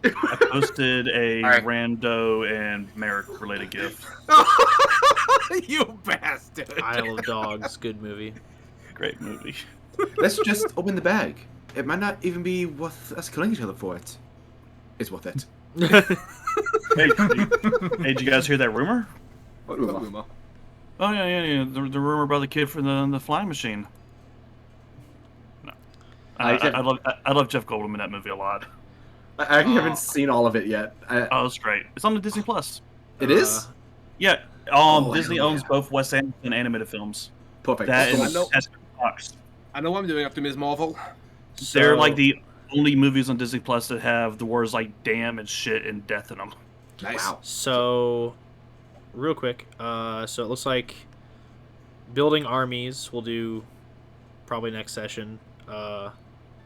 I posted a Alright. Rando and Merrick related GIF. You bastard! Isle of Dogs, good movie. Great movie. Let's just open the bag. It might not even be worth us killing each other for it. It's worth it. Hey, did you guys hear that rumor? What rumor? Oh yeah. The rumor about the kid from the flying machine. No. I love Jeff Goldblum in that movie a lot. I haven't seen all of it yet. Oh, it's great. It's on the Disney Plus. It is? Yeah. Oh, Disney hell owns yeah. both Wes Anderson animated films. Perfect. That I is know. Fox. I know what I'm doing after Ms. Marvel. They're like the only movies on Disney Plus that have the words like damn and shit and death in them. Nice. Wow. So, real quick, so it looks like building armies we'll do probably next session.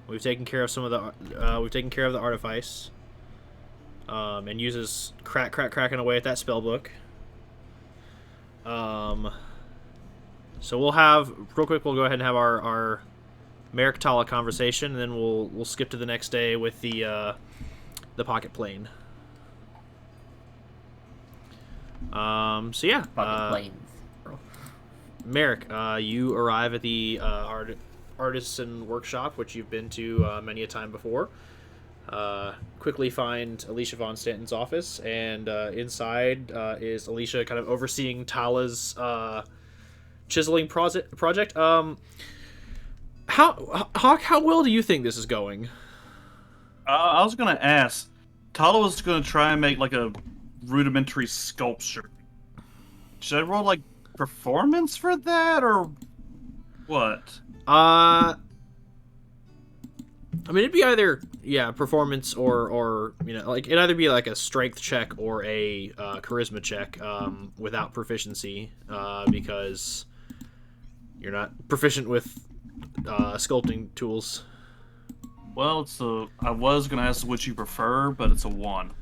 We've taken care of some of the artifice, and uses cracking away at that spell book. So we'll have real quick. We'll go ahead and have our Merrick Tala conversation, and then we'll skip to the next day with the pocket plane. So yeah, Fucking planes. Bro. Merrick, you arrive at the artisan workshop, which you've been to many a time before. Quickly find Alicia von Stanton's office, and inside is Alicia, kind of overseeing Tala's chiseling project. How well do you think this is going? I was gonna ask. Tala was gonna try and make like a rudimentary sculpture. Should I roll like performance for that or what? I mean, it'd be either performance or like it'd either be like a strength check or a charisma check without proficiency because you're not proficient with sculpting tools. Well, I was gonna ask what you prefer, but it's a 1.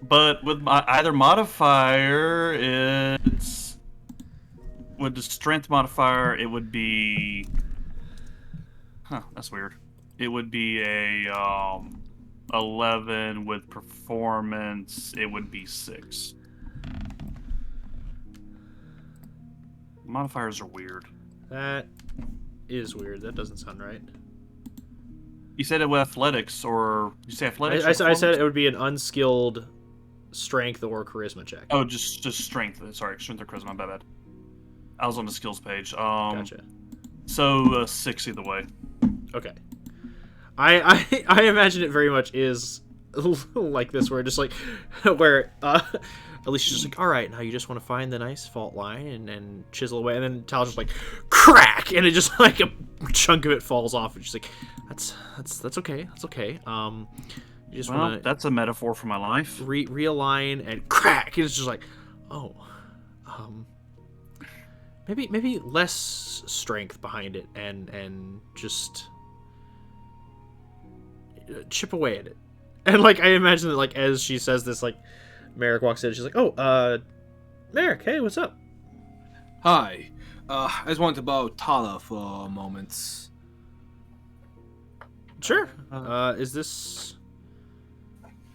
But with my either modifier, with the strength modifier, it would be. Huh, that's weird. It would be a 11 with performance. It would be 6. Modifiers are weird. That is weird. That doesn't sound right. You said it with athletics, or you say athletics? I said it would be an unskilled strength or charisma check. Oh, just strength. Sorry, strength or charisma. My bad. I was on the skills page. Gotcha. So 6 either way. Okay. I imagine it very much is like this, where just like where Alicia's just like, all right, now you just want to find the nice fault line and chisel away, and then Tal's just like crack, and it just like a chunk of it falls off, and she's like, that's okay, that's okay. You just want to. That's a metaphor for my life. Realign and crack. And it's just like, oh, maybe less strength behind it, and just chip away at it. And like I imagine that like as she says this, like Merrick walks in, she's like, oh, Merrick, hey, what's up? Hi. I just wanted to borrow Tala for a moment. Sure. Is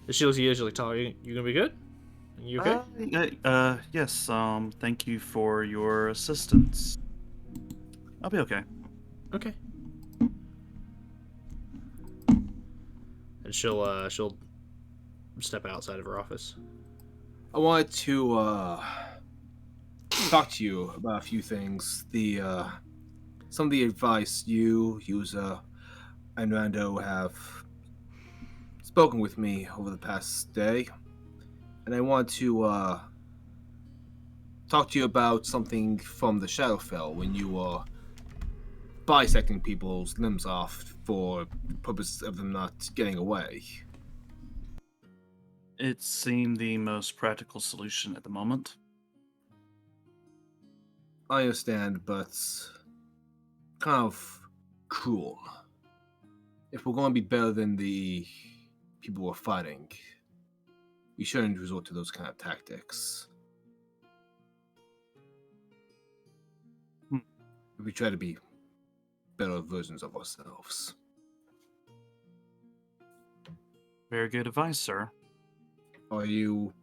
she looks at you, she's like, Tala, you gonna be good? You okay? Yes. Thank you for your assistance. I'll be okay. Okay. And she'll step outside of her office. I wanted to talk to you about a few things. Some of the advice you, Yuza, and Rando have spoken with me over the past day, and I want to talk to you about something from the Shadowfell when you were bisecting people's limbs off for the purpose of them not getting away. It seemed the most practical solution at the moment. I understand, but kind of cruel. If we're going to be better than the people we're fighting, we shouldn't resort to those kind of tactics. We try to be better versions of ourselves. Very good advice, sir. Are you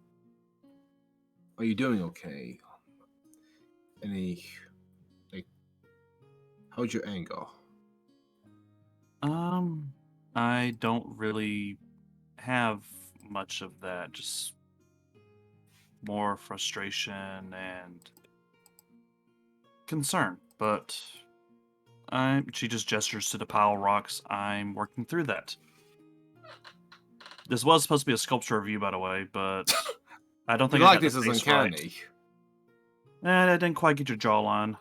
doing okay? How's your anger? I don't really have much of that. Just more frustration and concern. But she just gestures to the pile of rocks. I'm working through that. This was supposed to be a sculpture review, by the way, but I don't think I got this the is face uncanny. right. I didn't quite get your jawline.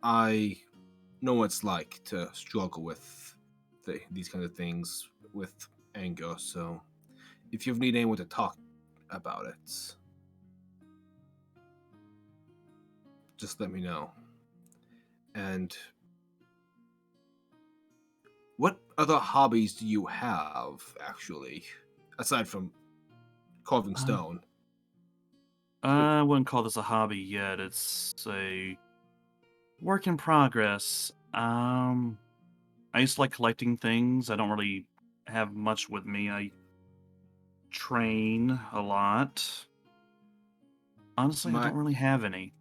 I know what it's like to struggle with these kind of things with anger, so if you need anyone to talk about it, just let me know. And what other hobbies do you have, actually, aside from carving stone? I wouldn't call this a hobby yet. It's a work in progress. I used to like collecting things. I don't really have much with me. I train a lot. Honestly, I don't really have any.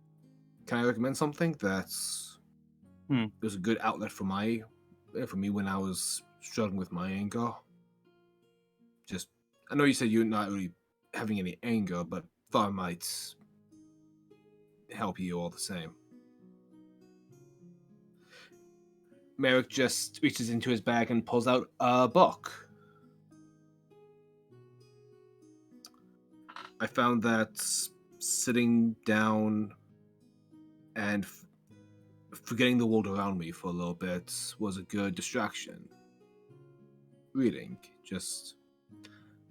Can I recommend something that's there's a good outlet for me when I was struggling with my anger? Just, I know you said you're not really having any anger, but thought it might help you all the same. Merrick just reaches into his bag and pulls out a book. I found that sitting down and forgetting the world around me for a little bit was a good distraction. Reading, just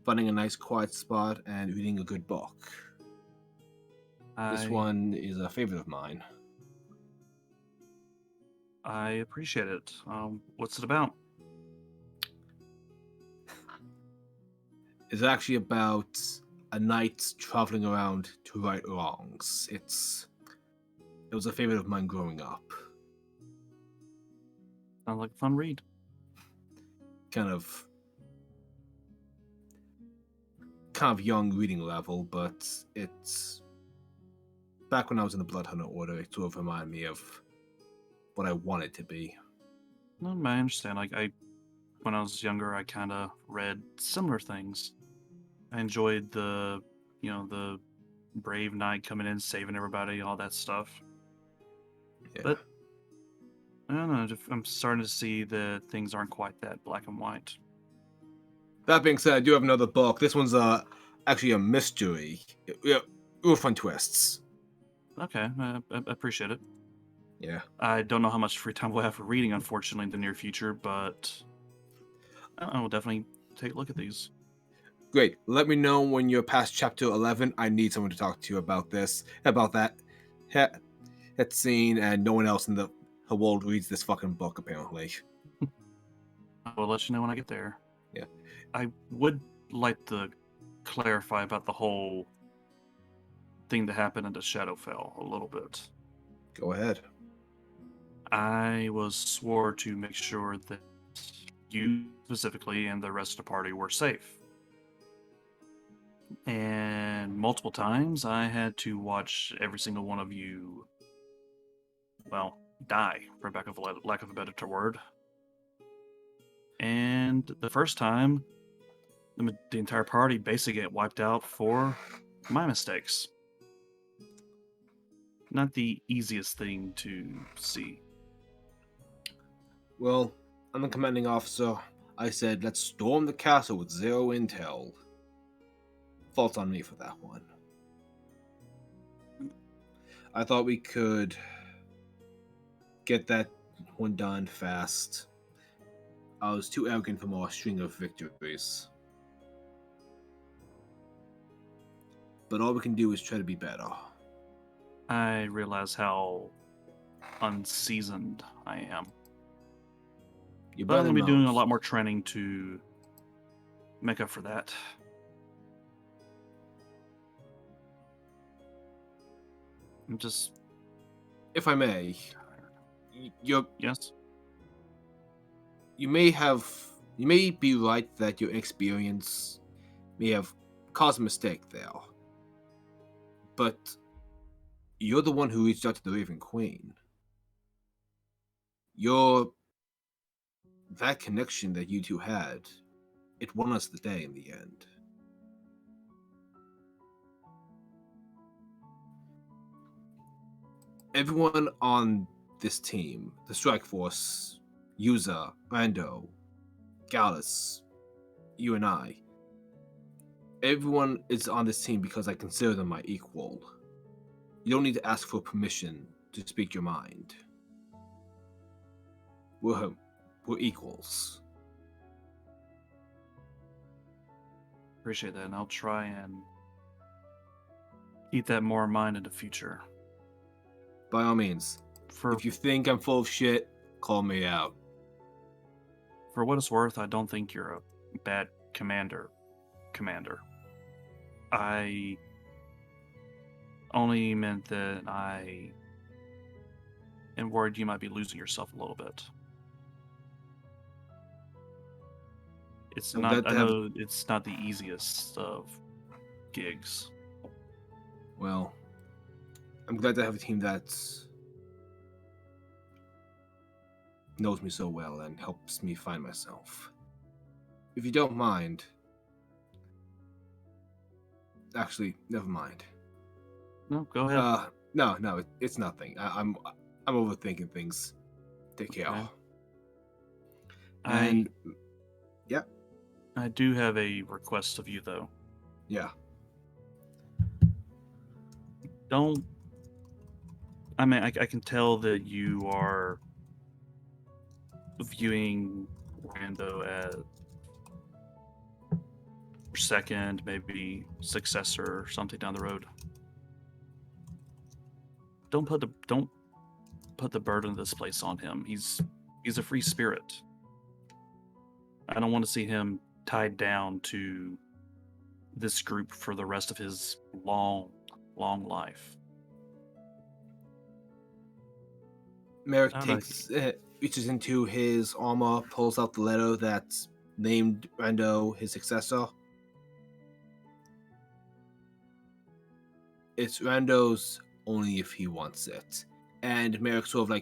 finding a nice quiet spot and reading a good book. This one is a favorite of mine. I appreciate it. What's it about? It's actually about a knight traveling around to right wrongs. It was a favorite of mine growing up. Sounds like a fun read. Kind of young reading level, but it's back when I was in the Bloodhunter Order. It sort of reminded me of what I want it to be. No, I understand. When I was younger, I kind of read similar things. I enjoyed the brave knight coming in, saving everybody, all that stuff. Yeah. But I don't know. I'm starting to see that things aren't quite that black and white. That being said, I do have another book. This one's actually a mystery. Yeah, real fun twists. Okay, I appreciate it. Yeah. I don't know how much free time we'll have for reading, unfortunately, in the near future, but I will definitely take a look at these. Great. Let me know when you're past chapter 11. I need someone to talk to you about that scene, and no one else in the world reads this fucking book, apparently. I will let you know when I get there. Yeah. I would like to clarify about the whole thing that happened in the Shadowfell a little bit. Go ahead. I was swore to make sure that you specifically and the rest of the party were safe. And multiple times I had to watch every single one of you, well, die, for lack of a better word. And the first time, the entire party basically get wiped out for my mistakes. Not the easiest thing to see. Well, I'm the commanding officer. I said, let's storm the castle with zero intel. Fault's on me for that one. I thought we could get that one done fast. I was too arrogant for more string of victories. But all we can do is try to be better. I realize how unseasoned I am. But I'm going to be doing a lot more training to make up for that. I'm just... If I may, Yes? You may be right that your inexperience may have caused a mistake there. But you're the one who reached out to the Raven Queen. That connection that you two had, it won us the day in the end. Everyone on this team, the Strike Force, Yuza, Rando, Gallus, you and I, everyone is on this team because I consider them my equal. You don't need to ask for permission to speak your mind. We're equals. Appreciate that, and I'll try and keep that more in mind in the future. By all means. If you think I'm full of shit, call me out. For what it's worth, I don't think you're a bad commander. I only meant that I am worried you might be losing yourself a little bit. It's not. I know it's not the easiest of gigs. Well, I'm glad to have a team that knows me so well and helps me find myself. If you don't mind... Actually, never mind. No, go ahead. No, it's nothing. I'm overthinking things. Take care. Okay. And... yeah. I do have a request of you, though. Yeah. Don't... I mean, I can tell that you are viewing Rando as second, maybe successor or something down the road. Don't put the burden of this place on him. He's a free spirit. I don't want to see him tied down to this group for the rest of his long life. Merrick reaches into his armor, pulls out the letter that's named Rando his successor. It's Rando's only if he wants it. And Merrick sort of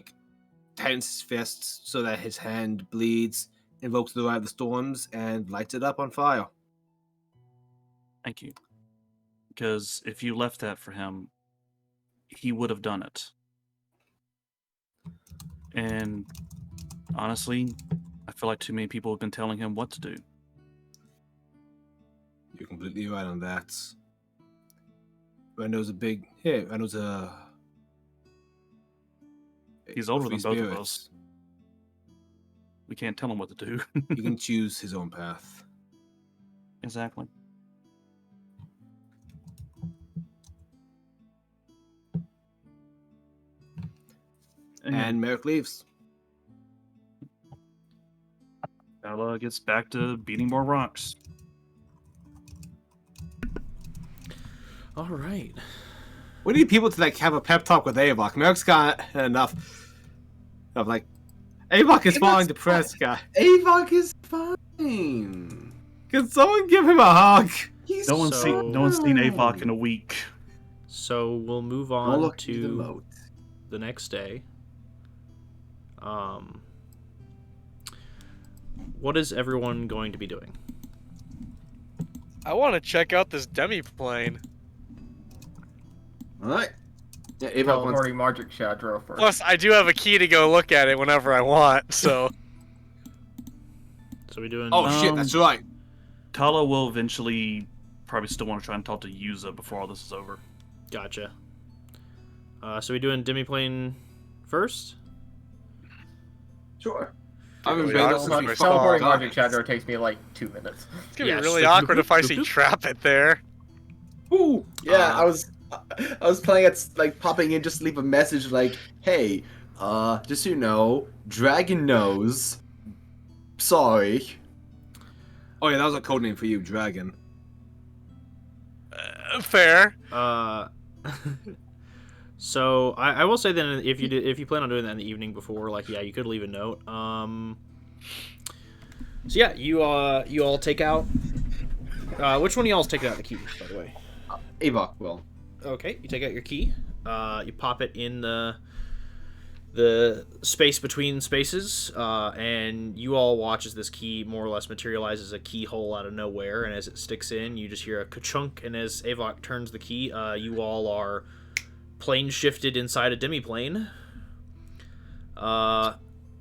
tightens his fists so that his hand bleeds, invokes the Eye of the Storms, and lights it up on fire. Thank you. Because if you left that for him, he would have done it. And honestly, I feel like too many people have been telling him what to do. You're completely right on that. Rando's a big... Hey, Rando's a... He's older than free both of spirit. us. We can't tell him what to do. He can choose his own path. Exactly. And Merrick leaves. Bella gets back to beating more rocks. All right. We need people to have a pep talk with Avok. Merrick's got enough of Avok is falling depressed, guy. Avok is fine. Can someone give him a hug? No one's seen Avok in a week. So we'll move on to the next day. What is everyone going to be doing? I want to check out this demi-plane. Alright. Yeah, Avok Teleporting Magic Shadow first. Plus, I do have a key to go look at it whenever I want, so... So we doing... Oh, shit, that's right. Tala will eventually probably still want to try and talk to Yuza before all this is over. Gotcha. So we doing demiplane first? Sure. I've been Teleporting Magic Shadow takes me like 2 minutes. It's gonna be really awkward if I see Trap It there. Ooh, yeah, I was planning at popping in just to leave a message like, hey, just so you know, Dragon knows. Sorry. Oh yeah, that was a code name for you, Dragon. Fair. So I will say then if you plan on doing that in the evening before, you could leave a note. So yeah, you all take out. Which one of y'all's taking out the key, by the way? Avok will. Okay, you take out your key. You pop it in the space between spaces, and you all watch as this key more or less materializes a keyhole out of nowhere, and as it sticks in, you just hear a ka-chunk, and as Avok turns the key, you all are plane shifted inside a demiplane.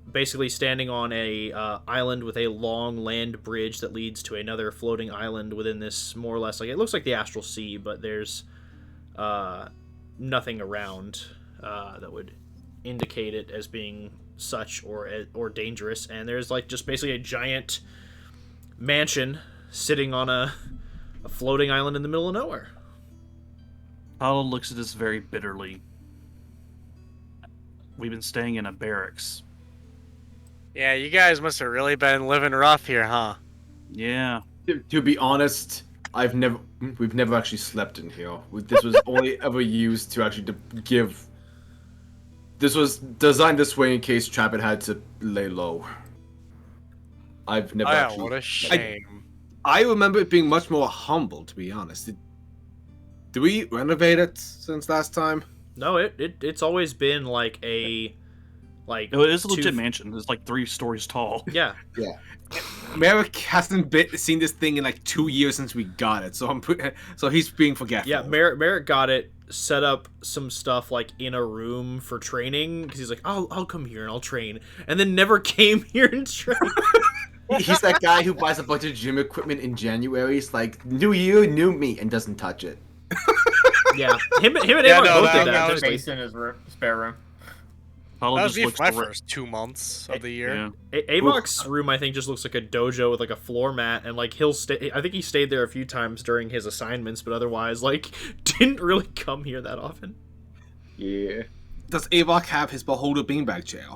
Basically standing on a island with a long land bridge that leads to another floating island within this more or less, it looks like the Astral Sea, but there's nothing around that would indicate it as being such or dangerous, and there's just basically a giant mansion sitting on a floating island in the middle of nowhere. Tala looks at this very bitterly. We've been staying in a barracks. Yeah, you guys must have really been living rough here, huh? Yeah. To be honest, we've never actually slept in here. This was only ever used to actually give. This was designed this way in case Trapit had to lay low. I've never actually. What a shame. I remember it being much more humble, to be honest. Did we renovate it since last time? No, it's always been it is a legit mansion. It's 3 stories tall. Yeah. Yeah. Merrick hasn't seen this thing in 2 years since we got it, so he's being forgetful. Yeah, Merrick got it, set up some stuff in a room for training because he's like, I'll come here and I'll train, and then never came here and trained. He's that guy who buys a bunch of gym equipment in January. It's like, new year, new me, and doesn't touch it. Yeah, him and Avok both did that. Space in his spare room. That was me for my first 2 months of the year. Yeah. Avok's room, I think, just looks like a dojo with a floor mat, and he'll stay. I think he stayed there a few times during his assignments, but otherwise, didn't really come here that often. Yeah. Does Avok have his beholder beanbag chair?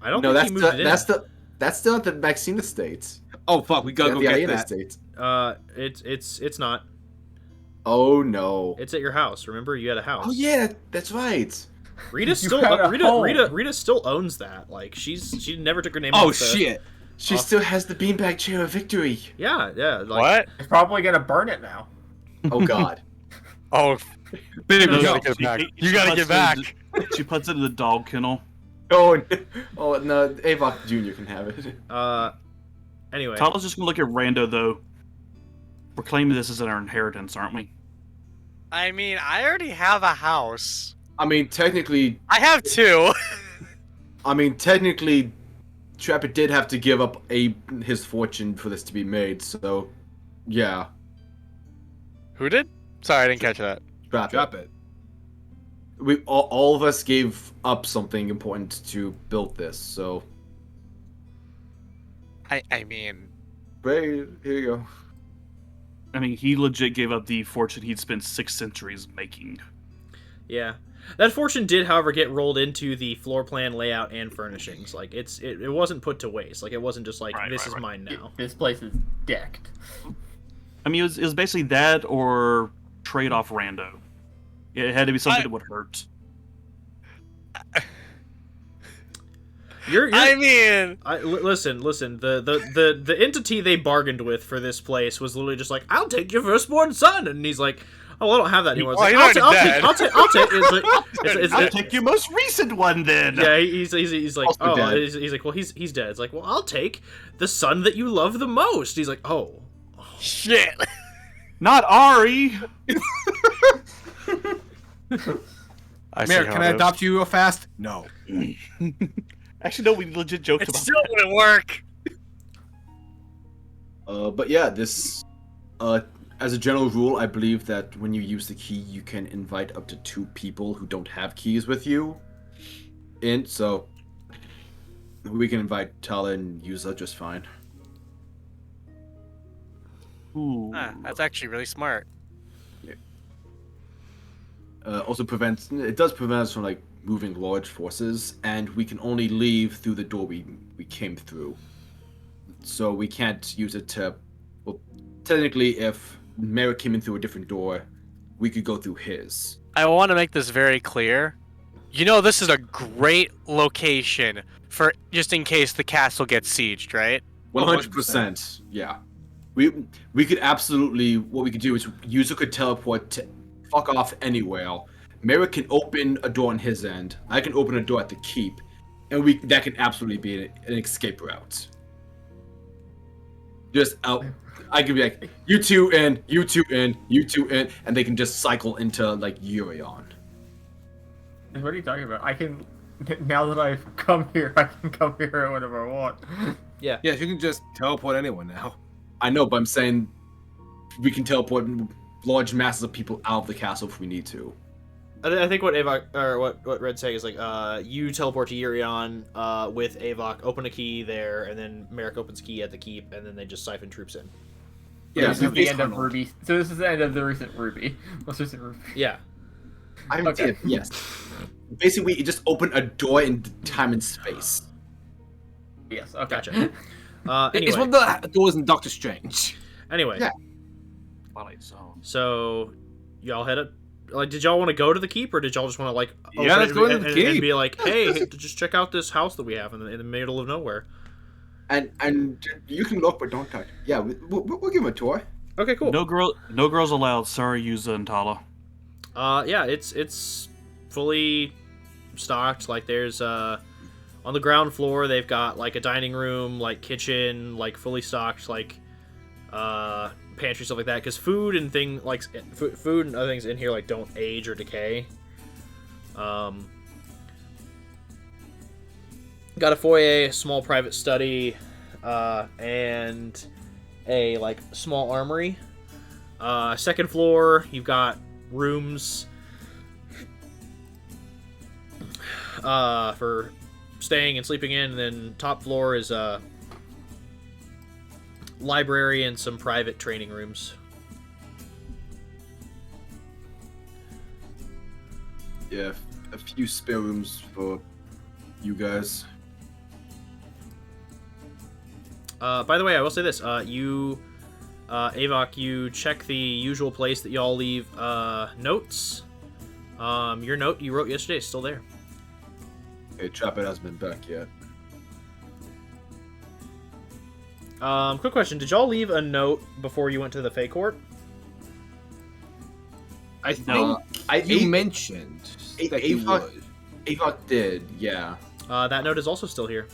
I don't think he moved it in. That's still at the Maxine Estates. Oh fuck, we gotta go get that. Estates. It's not. Oh no. It's at your house. Remember, you had a house. Oh yeah, that's right. Rita still owns that. She never took her name. Oh shit. She still has the beanbag chair of victory. Yeah. What? It's probably gonna burn it now. Oh god. Oh, You you gotta get back. She puts it in the dog kennel. Oh, no, Avok Jr. can have it. Anyway. Tala's just gonna look at Rando though. We're claiming this as our inheritance, aren't we? I mean, I already have a house. I mean, technically, I have 2. Trapper did have to give up his fortune for this to be made, so yeah. Who did? Sorry, I didn't catch that. Drop it. We all of us gave up something important to build this, so. I mean, Right, here you go. I mean, he legit gave up the fortune he'd spent 6 centuries making. Yeah. That fortune did, however, get rolled into the floor plan layout and furnishings. Like, it wasn't put to waste. Like, it wasn't just like, this is mine now. This place is decked. I mean, it was basically that or trade off Rando. It had to be something that would hurt. Listen. The entity they bargained with for this place was literally just like, I'll take your firstborn son, and he's like, oh, I don't have that anymore. It's like, I'll take. I'll take your most recent one then. Yeah, he's like, Also dead. he's like, well, he's dead. It's like, well, I'll take the son that you love the most. He's like, oh shit. Not Ari. Merrick, can I adopt you real fast? No. Actually, no, we legit joked It about still wouldn't work. But yeah, this, as a general rule, I believe that when you use the key, you can invite up to 2 people who don't have keys with you in, so we can invite Tala and Yuza just fine. Ooh. That's actually really smart. Also it does prevent us from like moving large forces, and we can only leave through the door we came through. So we can't use it to, well, technically if Merrick came in through a different door, we could go through his. I want to make this very clear. You know, this is a great location for just in case the castle gets sieged, right? 100%, yeah. We could absolutely, what we could do is user could teleport to fuck off anywhere. Merrick can open a door on his end. I can open a door at the keep, and that can absolutely be an escape route. Just out, I could be like, you two in, you two in, you two in, and they can just cycle into like Urion. What are you talking about? I can, now that I've come here, I can come here whenever I want. yeah. Yeah, you can just teleport anyone now. I know, but I'm saying we can teleport large masses of people out of the castle if we need to. I think what Avok, or what Red's saying is like, you teleport to Urion with Avok, open a key there, and then Merrick opens a key at the keep, and then they just siphon troops in. Yeah, this is the end of Ruby. So this is the end of the recent Ruby. Most recent Ruby. Yeah. I'm Okay. yes. Basically, you just open a door in time and space. Yes. Okay. Gotcha. It's Anyway. one of the doors in Doctor Strange. Anyway. Yeah. So, y'all head up. Like, did y'all want to go to the keep, or did y'all just want to like? Yeah, let's go to the keep and be like, hey, just check out this house that we have in the middle of nowhere. And you can look, but don't touch. Yeah, we'll give him a tour. Okay, cool. No girls allowed. Sorry, Yuza and Tala. Yeah, it's fully stocked. Like, there's on the ground floor they've got like a dining room, like kitchen, like fully stocked, like pantry, stuff like that. Because food and food and other things in here like don't age or decay. Got a foyer, a small private study, and a like small armory. Second floor, you've got rooms for staying and sleeping in, and then top floor is a library and some private training rooms. Yeah, a few spare rooms for you guys. By the way, I will say this: Avok, you check the usual place that y'all leave notes. Your note you wrote yesterday is still there. Hey, Chopper hasn't been back yet. Quick question: did y'all leave a note before you went to the Fey Court? I think you mentioned that you would. Avok did, yeah. That note is also still here.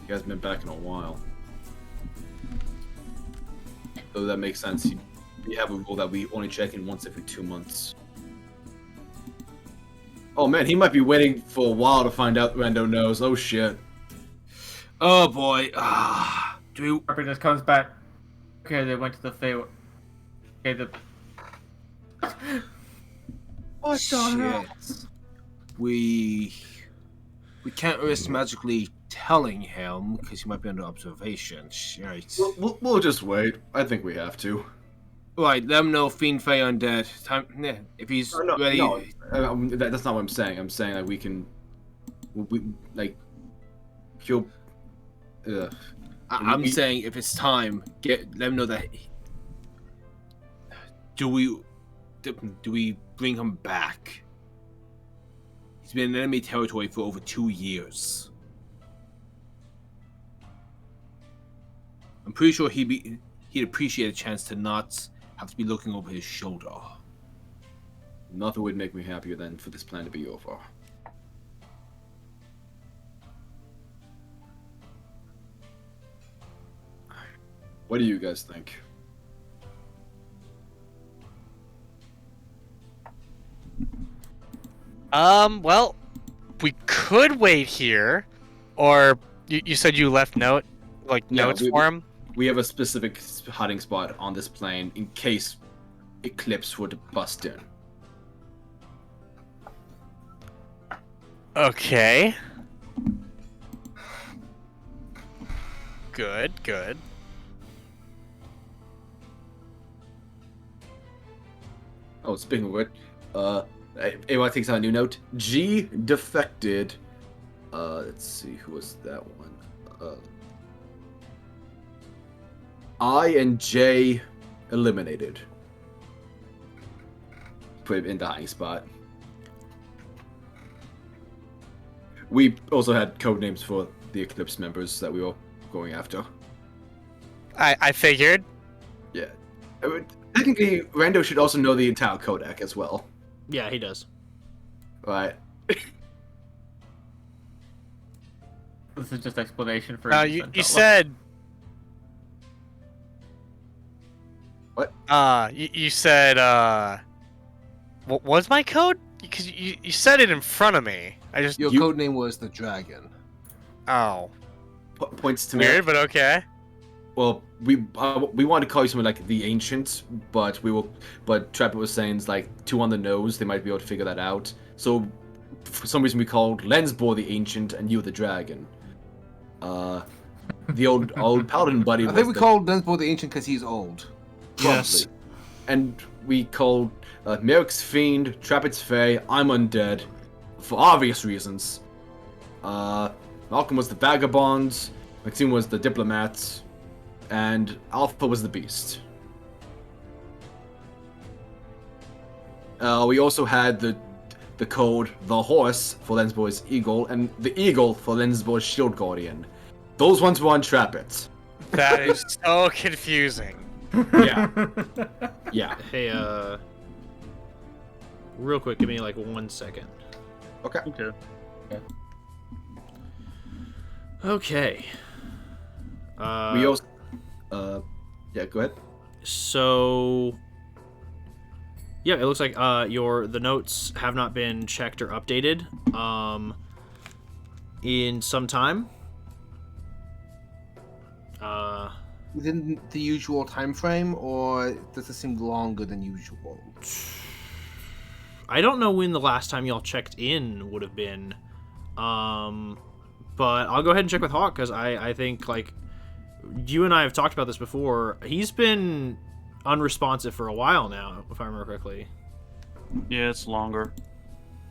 You guys have been back in a while. So that makes sense. We have a rule that we only check in once every 2 months. Oh man, he might be waiting for a while to find out Rando knows. Oh shit. Oh boy. Harper just comes back. Okay, they went to the Fey. Okay, What the hell? We can't risk magically telling him because he might be under observation. Right. We'll just wait. I think we have to. Right, let him know Fiend Fey Undead. Time, if he's ready. No, that's not what I'm saying. I'm saying that we can. He'll. I'm saying if it's time, let him know that. Do we bring him back? He's been in enemy territory for over 2 years. I'm pretty sure he'd appreciate a chance to not have to be looking over his shoulder. Nothing would make me happier than for this plan to be over. What do you guys think? Well, we could wait here, or you said you left notes for him? We have a specific hiding spot on this plane in case Eclipse were to bust in. Okay. Good. Oh, speaking of which, anyone takes out a new note. G defected. Let's see, who was that one? I and J eliminated. Put him in the hiding spot. We also had code names for the Eclipse members that we were going after. I figured. Yeah. Technically, Rando should also know the entire codec as well. Yeah, he does. Right. This is just explanation for. You said. What? You said. What was my code? Because you said it in front of me. Your code name was the Dragon. Oh. Points to me. Weird, but okay. Well, we wanted to call you something like the Ancient, but Trapper was saying it's like 2 on the nose. They might be able to figure that out. So, for some reason, we called Lensbore the Ancient and you the Dragon. The old Paladin buddy. I think we called Lensbore the Ancient because he's old. Probably. Yes. And we called Merrick's Fiend, Trappet's Fey, I'm Undead, for obvious reasons. Malcolm was the Vagabond, Maxime was the Diplomat, and Alpha was the Beast. We also had the code The Horse for Lensboy's Eagle, and the Eagle for Lensboy's Shield Guardian. Those ones were on Trappet. That is so confusing. Yeah. Yeah. Hey, real quick, give me like 1 second. Okay. Okay. We also... yeah, go ahead. So... Yeah, it looks like the notes have not been checked or updated in some time. Within the usual time frame, or does it seem longer than usual? I don't know when the last time y'all checked in would have been, but I'll go ahead and check with Hawk, because I think, like, you and I have talked about this before. He's been unresponsive for a while now, if I remember correctly. Yeah, it's longer.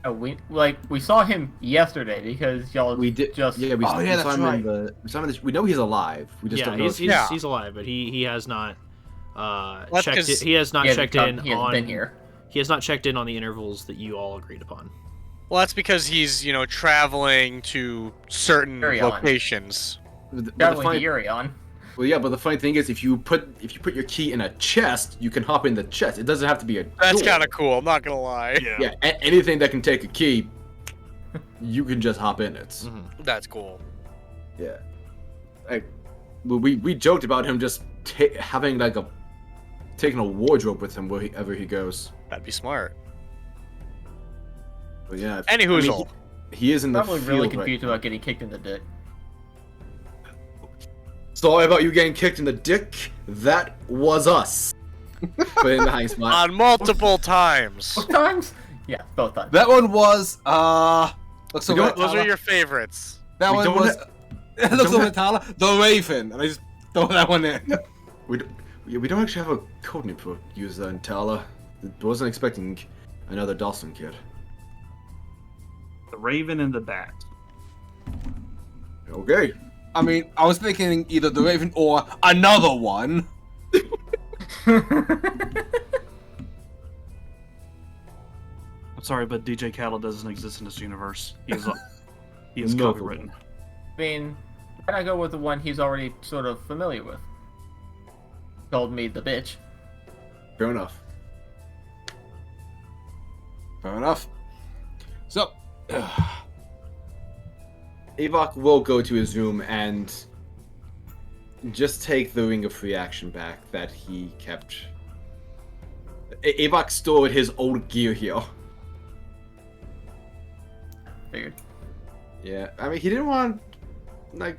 We saw him yesterday because y'all We did just yeah. We saw him right. we know he's alive. We just don't know. He's alive, but he has not Well, checked. 'cause He has not checked in He hasn't on. been here. He has not checked in on the intervals that you all agreed upon. Well, that's because he's, traveling to certain Carry on. locations. Traveling to Urion. Well, yeah, but the funny thing is, if you put your key in a chest, you can hop in the chest. It doesn't have to be a That's door. kind of cool. I'm not gonna lie. Yeah, anything that can take a key. you can just hop in it. Mm-hmm. That's cool. Yeah. Like, we joked about him just having like taking a wardrobe with him wherever he goes. That'd be smart. But yeah. Any hoozle. He is in the Probably field really right confused now. about getting kicked in the dick. Sorry about you getting kicked in the dick. That was us. But in the high spot. On multiple times. Both times? Yeah, both times. That one was looks over at Those Tala. are your favorites. That We one don't was looks over at Tala. The Raven, and I just throw that one in. We don't actually have a codename for user in Tala. I wasn't expecting another Dawson kid. The Raven and the Bat. Okay. I mean, I was thinking either the Raven or another one. I'm sorry, but DJ Khaled doesn't exist in this universe. He is No. copywritten. I mean, why not go with the one he's already sort of familiar with? Called me the bitch. Fair enough. Fair enough. So, Avok will go to his room and just take the Ring of Free Action back that he kept. Avok stored his old gear here. Figured. Yeah, I mean, he didn't want, like,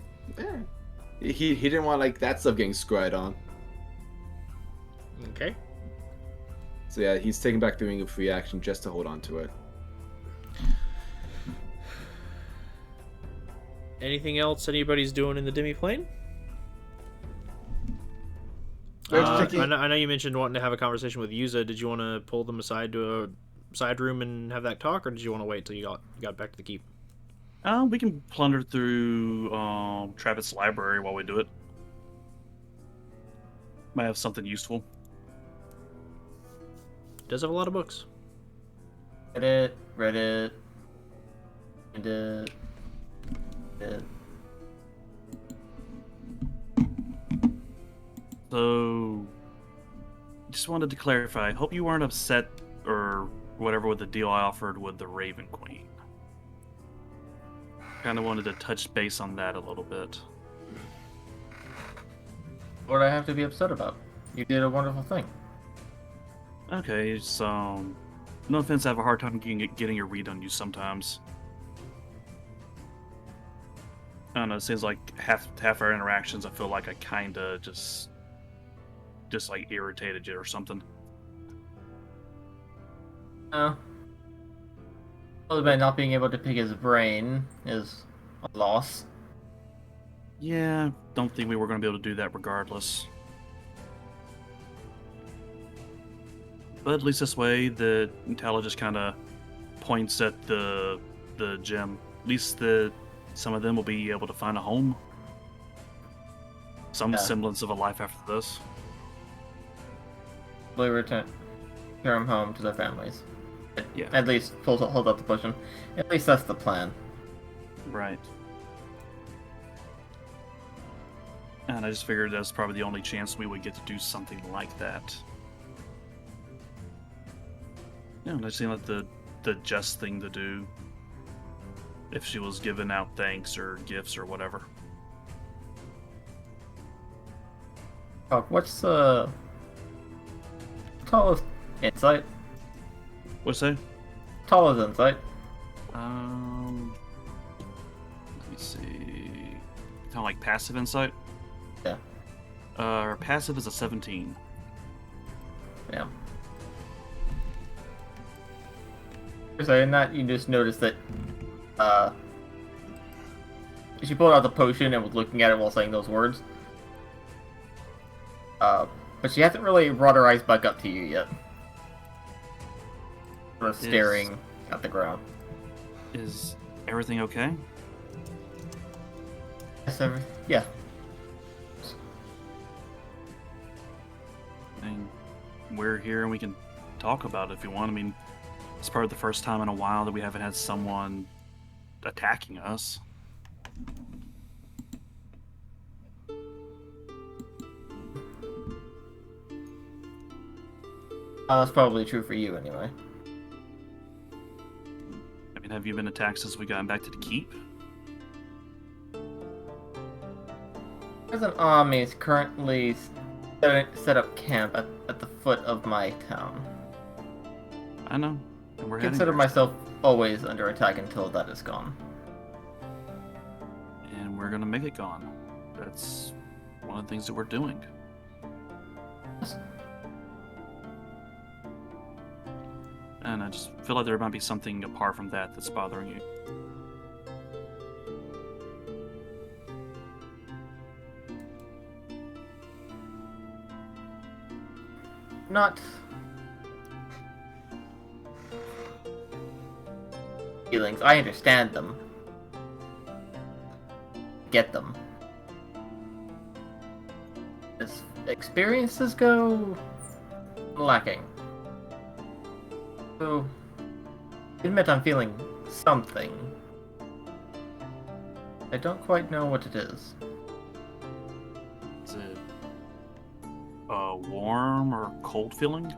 he didn't want, like, that stuff getting scryed on. Okay. So yeah, he's taking back the Ring of Free Action just to hold on to it. Anything else anybody's doing in the demi-plane? They're taking- I know you mentioned wanting to have a conversation with Yuza. Did you want to pull them aside to a side room and have that talk, or did you want to wait till you got back to the keep? We can plunder through Travis' library while we do it. Might have something useful. Does have a lot of books. Read it, and So, just wanted to clarify. Hope you weren't upset or whatever with the deal I offered with the Raven Queen. Kind of wanted to touch base on that a little bit. what do I have to be upset about? You did a wonderful thing. Okay, so no offense, I have a hard time getting a read on you sometimes. I don't know. It seems like half our interactions, I feel like I kind of just like irritated you or something. Other than not being able to pick his brain is a loss. Yeah, don't think we were going to be able to do that regardless. But at least this way, the Tala just kind of points at the gem. At least some of them will be able to find a home. Some semblance of a life after this. They return them home to their families. Yeah. At least hold up the pushing. At least that's the plan. Right. And I just figured that's probably the only chance we would get to do something like that. Yeah, that seemed like the just thing to do. If she was giving out thanks or gifts or whatever. Oh, what's the tallest insight? What's that? Tallest insight. Let me see. Kind of like passive insight. Yeah. Our passive is a 17. Yeah. So in that, you just notice that she pulled out the potion and was looking at it while saying those words. But she hasn't really brought her eyes back up to you yet. Sort of staring at the ground. Is everything okay? Yes, yeah. I mean, we're here and we can talk about it if you want. I mean, it's probably the first time in a while that we haven't had someone attacking us. That's probably true for you anyway. I mean, have you been attacked since we got back to the keep? There's an army is currently set up camp at the foot of my town. I know. And we're I heading consider there. myself always under attack until that is gone. And we're gonna make it gone. That's one of the things that we're doing. And I just feel like there might be something apart from that that's bothering you. Not feelings. I understand them. Get them. As experiences go, lacking. So, admit I'm feeling something. I don't quite know what it is. Is it a warm or cold feeling?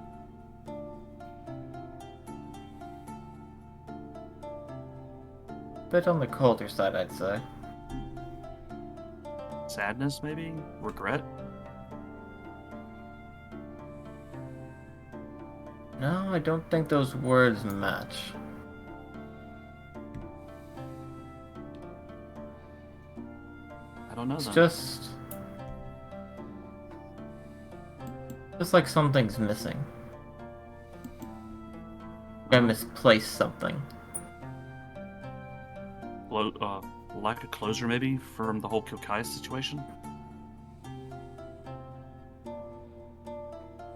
Bit on the colder side, I'd say. Sadness, maybe? Regret? No, I don't think those words match. I don't know. It's Then. just like something's missing. I misplaced something. Lack of closure, maybe, from the whole Kilkai situation?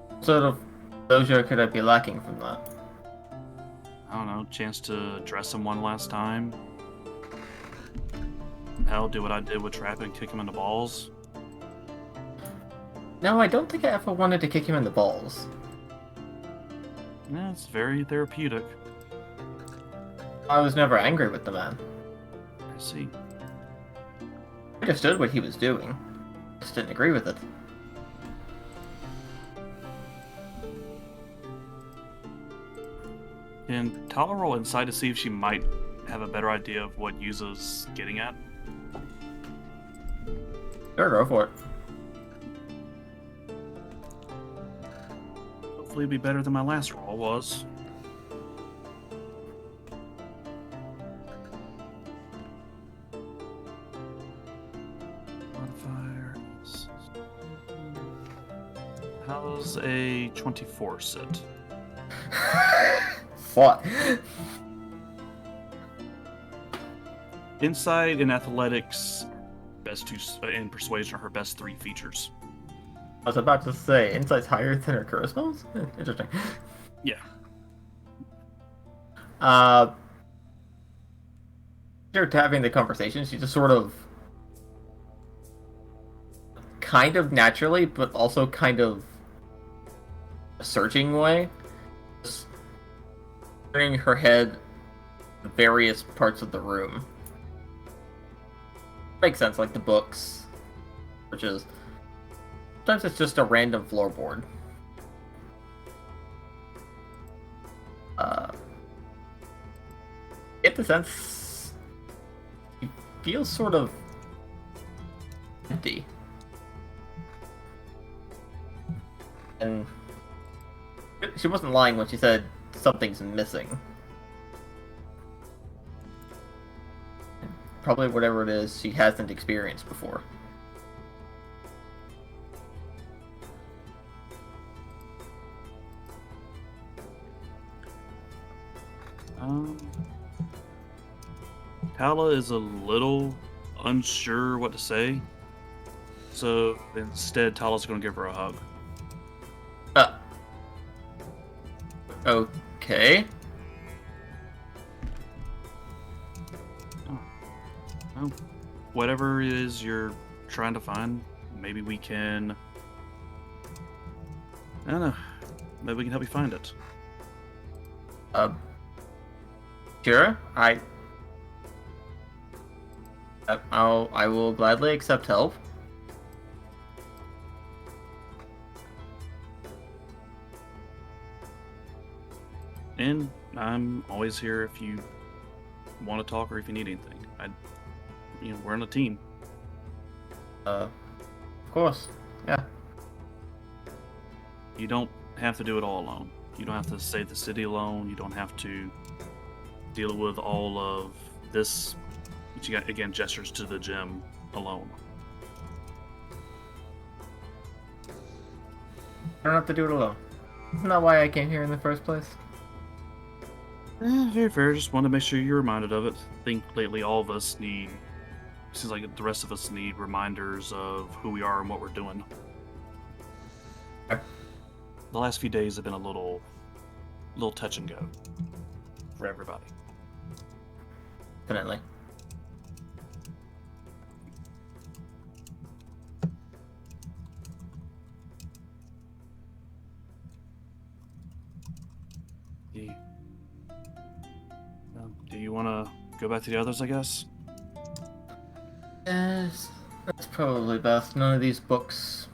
What sort of closure could I be lacking from that? I don't know, chance to address him one last time. Hell, do what I did with Trap and kick him in the balls. No, I don't think I ever wanted to kick him in the balls. Yeah, it's very therapeutic. I was never angry with the man. I see. I understood what he was doing. Just didn't agree with it. Can Tala roll inside to see if she might have a better idea of what Yuza's getting at? Sure, go for it. Hopefully it'll be better than my last roll was. Modifier. How's a 24 sit? Fuck. Insight and athletics, best two, and persuasion are her best 3 features. I was about to say, insight's higher than her charisma? Interesting. Yeah. After having the conversation, she just sort of kind of naturally, but also kind of a searching way, just turning her head to various parts of the room. Makes sense, like the books, which is sometimes it's just a random floorboard. Get the sense he feels sort of empty. And she wasn't lying when she said something's missing. Probably whatever it is she hasn't experienced before. Tala is a little unsure what to say, so instead Tala's going to give her a hug. Okay. Well, whatever it is you're trying to find, maybe we can... I don't know. Maybe we can help you find it. Sure. I will gladly accept help. And I'm always here if you want to talk or if you need anything. We're on a team. Of course. Yeah. You don't have to do it all alone. You don't have to save the city alone. You don't have to deal with all of this. But you got, again, gestures to the gym alone. I don't have to do it alone. Isn't that why I came here in the first place? Very fair. Just want to make sure you're reminded of it. I think lately all of us seems like the rest of us need reminders of who we are and what we're doing. Okay. The last few days have been a little touch and go for everybody. Definitely. Do you want to go back to the others, I guess? Yes, that's probably best. None of these books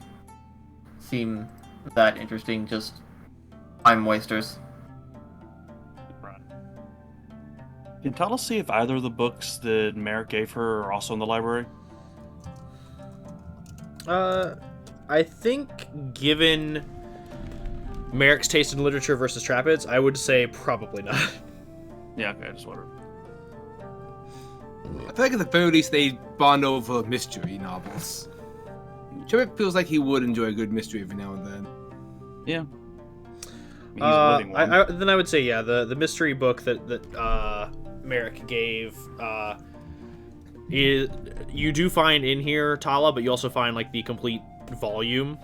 seem that interesting, just time wasters. Right. Can Tala see if either of the books that Merrick gave her are also in the library? I think given Merrick's taste in literature versus Trapids, I would say probably not. Yeah, okay, I just wondered. I feel like at the very least they bond over mystery novels. Merrick feels like he would enjoy a good mystery every now and then. Yeah. He's a living one. Then I would say, yeah, the mystery book that Merrick gave, you do find in here, Tala, but you also find like the complete volume,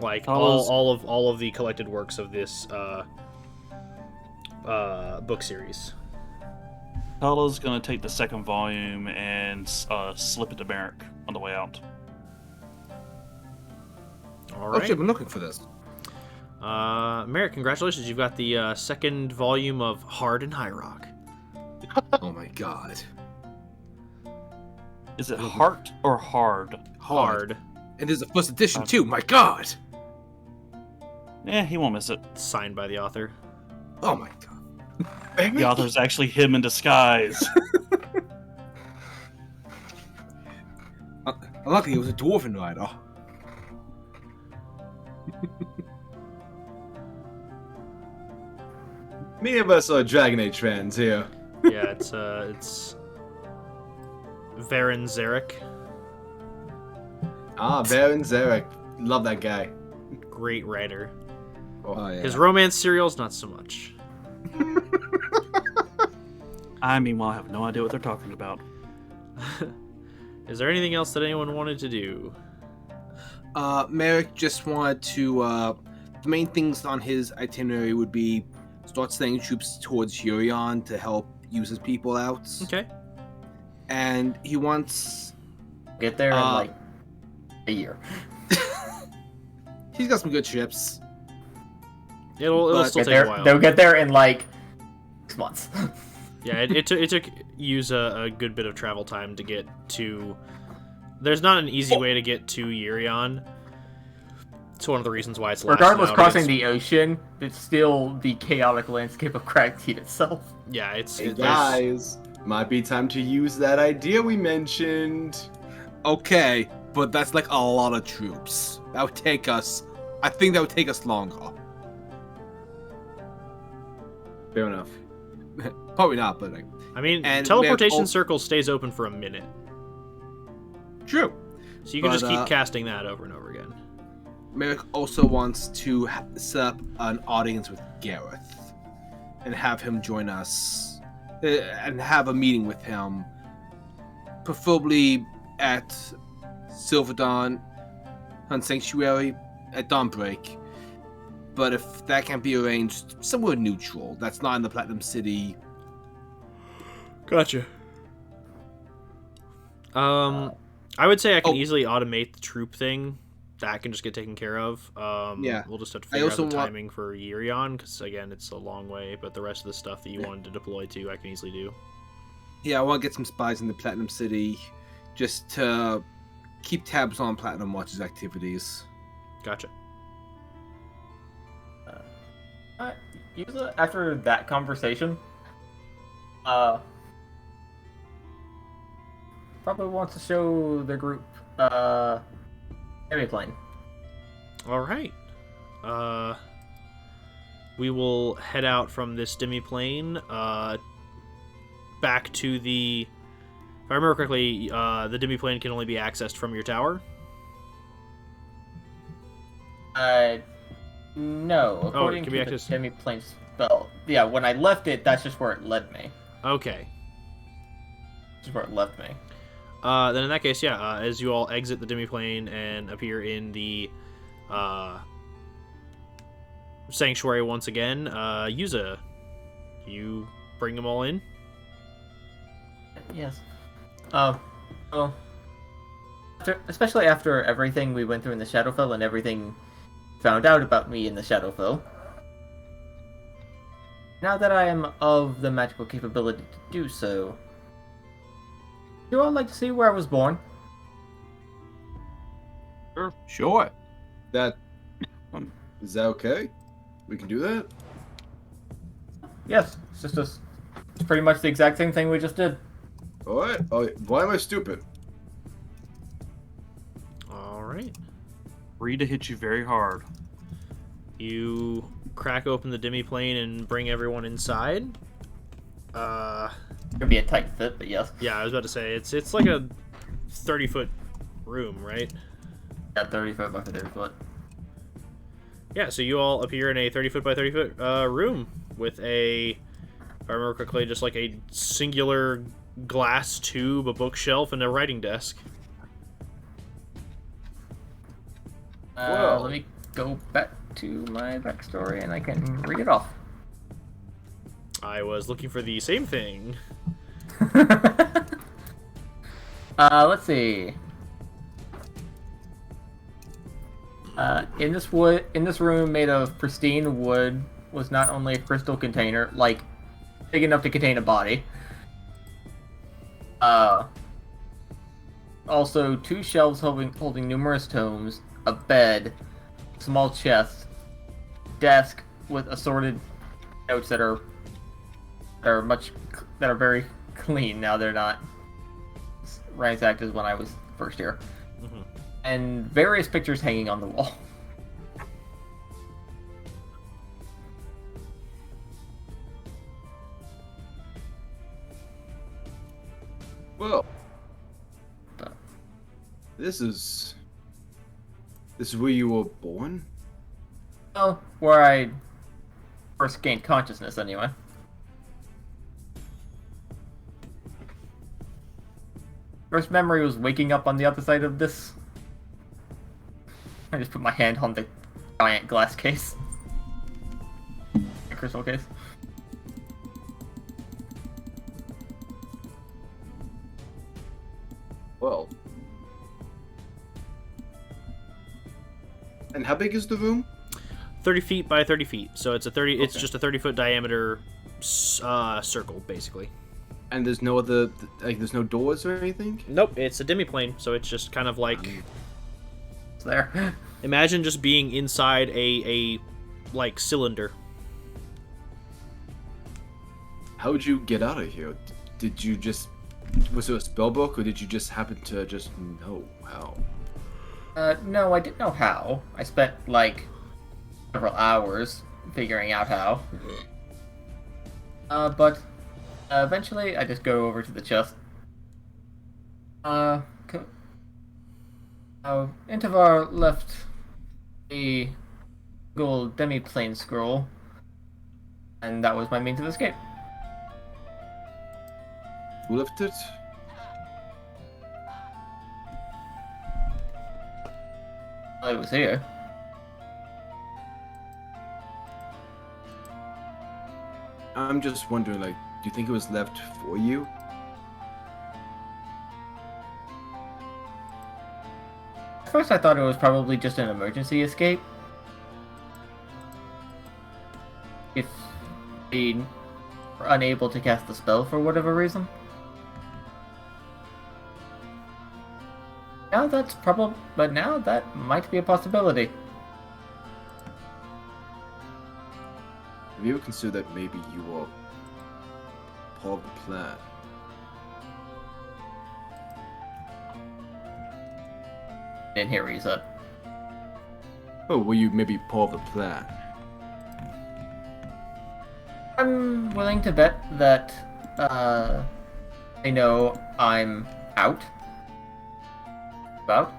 like all of the collected works of this book series. Tala's gonna take the second volume and slip it to Merrick on the way out. All right. Oh shit, I'm looking for this. Merrick, congratulations! You've got the second volume of Hard and High Rock. Oh my god. Is it heart or hard? Hard. And there's a first edition too. My god. He won't miss it. Signed by the author. Oh my god. The author's actually him in disguise. Luckily, it was a dwarven rider. Me and us are Dragon Age fans here. Yeah, it's Varen Zarek. Baron Zarek. Love that guy. Great writer. Oh, yeah. His romance serials, not so much. I meanwhile have no idea what they're talking about. Is there anything else that anyone wanted to do? Merrick just wanted to, the main things on his itinerary would be start sending troops towards Hurion to help use his people out. Okay. And he wants... Get there in like a year. He's got some good ships. It'll still take a while. They'll get there in like 6 months. Yeah, it took use a good bit of travel time to get to... There's not an easy way to get to Urion. It's one of the reasons why it's last Regardless, nowadays. crossing the ocean, it's still the chaotic landscape of Cragteed itself. Yeah, it's... Hey guys, might be time to use that idea we mentioned. Okay, but that's like a lot of troops. That would take us... I think that would take us longer. Fair enough. Probably not, but like... I mean, and teleportation Merrick circle stays open for a minute. True. So you can But, just keep casting that over and over again. Merrick also wants to set up an audience with Gareth and have him join us and have a meeting with him, preferably at Silverdawn Sanctuary at Dawnbreak. But if that can't be arranged, somewhere neutral. That's not in the Platinum City. Gotcha. I would say I can easily automate the troop thing. That can just get taken care of. Yeah. We'll just have to figure out the timing for Urion, because, again, it's a long way, but the rest of the stuff that you wanted to deploy to, I can easily do. Yeah, I want to get some spies in the Platinum City just to keep tabs on Platinum Watch's activities. Gotcha. Usually after that conversation, Probably wants to show the group plane. All right. We will head out from this demiplane back to the... If I remember correctly, the demiplane can only be accessed from your tower. No. According to the demiplane spell. Yeah, when I left it, that's just where it led me. Okay. Just where it left me. Then in that case, yeah, as you all exit the demiplane and appear in the sanctuary once again, Yuza, you bring them all in? Yes. Well, especially after everything we went through in the Shadowfell and everything found out about me in the Shadowfell, now that I am of the magical capability to do so, would you all like to see where I was born? Sure. That is that okay? We can do that? Yes, it's pretty much the exact same thing we just did. Alright. Oh, why am I stupid? Alright. Free to hit you very hard. You crack open the demiplane and bring everyone inside. It'd be a tight fit, but yes. Yeah, I was about to say, it's like a 30-foot room, right? Yeah, 30 foot by 30 foot. Yeah, so you all appear in a 30-foot by 30-foot room with a, if I remember correctly, just like a singular glass tube, a bookshelf, and a writing desk. Let me go back to my backstory and I can read it off. I was looking for the same thing. Let's see. In this room made of pristine wood was not only a crystal container, like big enough to contain a body. Also 2 shelves holding numerous tomes, a bed, small chest, desk with assorted notes that are very clean. Now they're not ransacked as when I was first here. Mm-hmm. And various pictures hanging on the wall. Well, this is where you were born? Well, where I first gained consciousness, anyway. First memory was waking up on the other side of this. I just put my hand on the giant glass case. The crystal case. Well. And how big is the room? 30 feet by 30 feet. So it's Okay. It's just a 30-foot diameter circle, basically. And there's no other, like, there's no doors or anything? Nope, it's a demiplane, so it's just kind of like... It's there. Imagine just being inside a like, cylinder. How would you get out of here? Did you just... Was there a spell book, or did you just happen to just know how? No, I didn't know how. I spent, like, several hours figuring out how. But eventually I just go over to the chest. Intavar left a gold demi-plane scroll, and that was my means of escape. Who left it? I was here. I'm just wondering, like, do you think it was left for you? At first I thought it was probably just an emergency escape. If we were unable to cast the spell for whatever reason. Now that's but now that might be a possibility. Have you ever considered that maybe you were part of the plan. Didn't hear what you said. Oh, were you maybe part of the plan? I'm willing to bet that they know I'm out. About.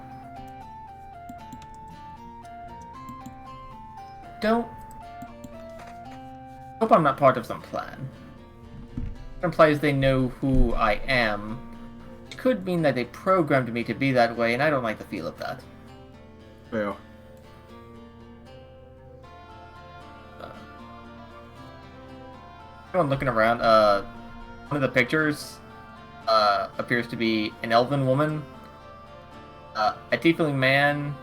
Don't. Hope I'm not part of some plan. It implies they know who I am. It could mean that they programmed me to be that way, and I don't like the feel of that. Well, Everyone looking around, one of the pictures appears to be an elven woman. A tiefling man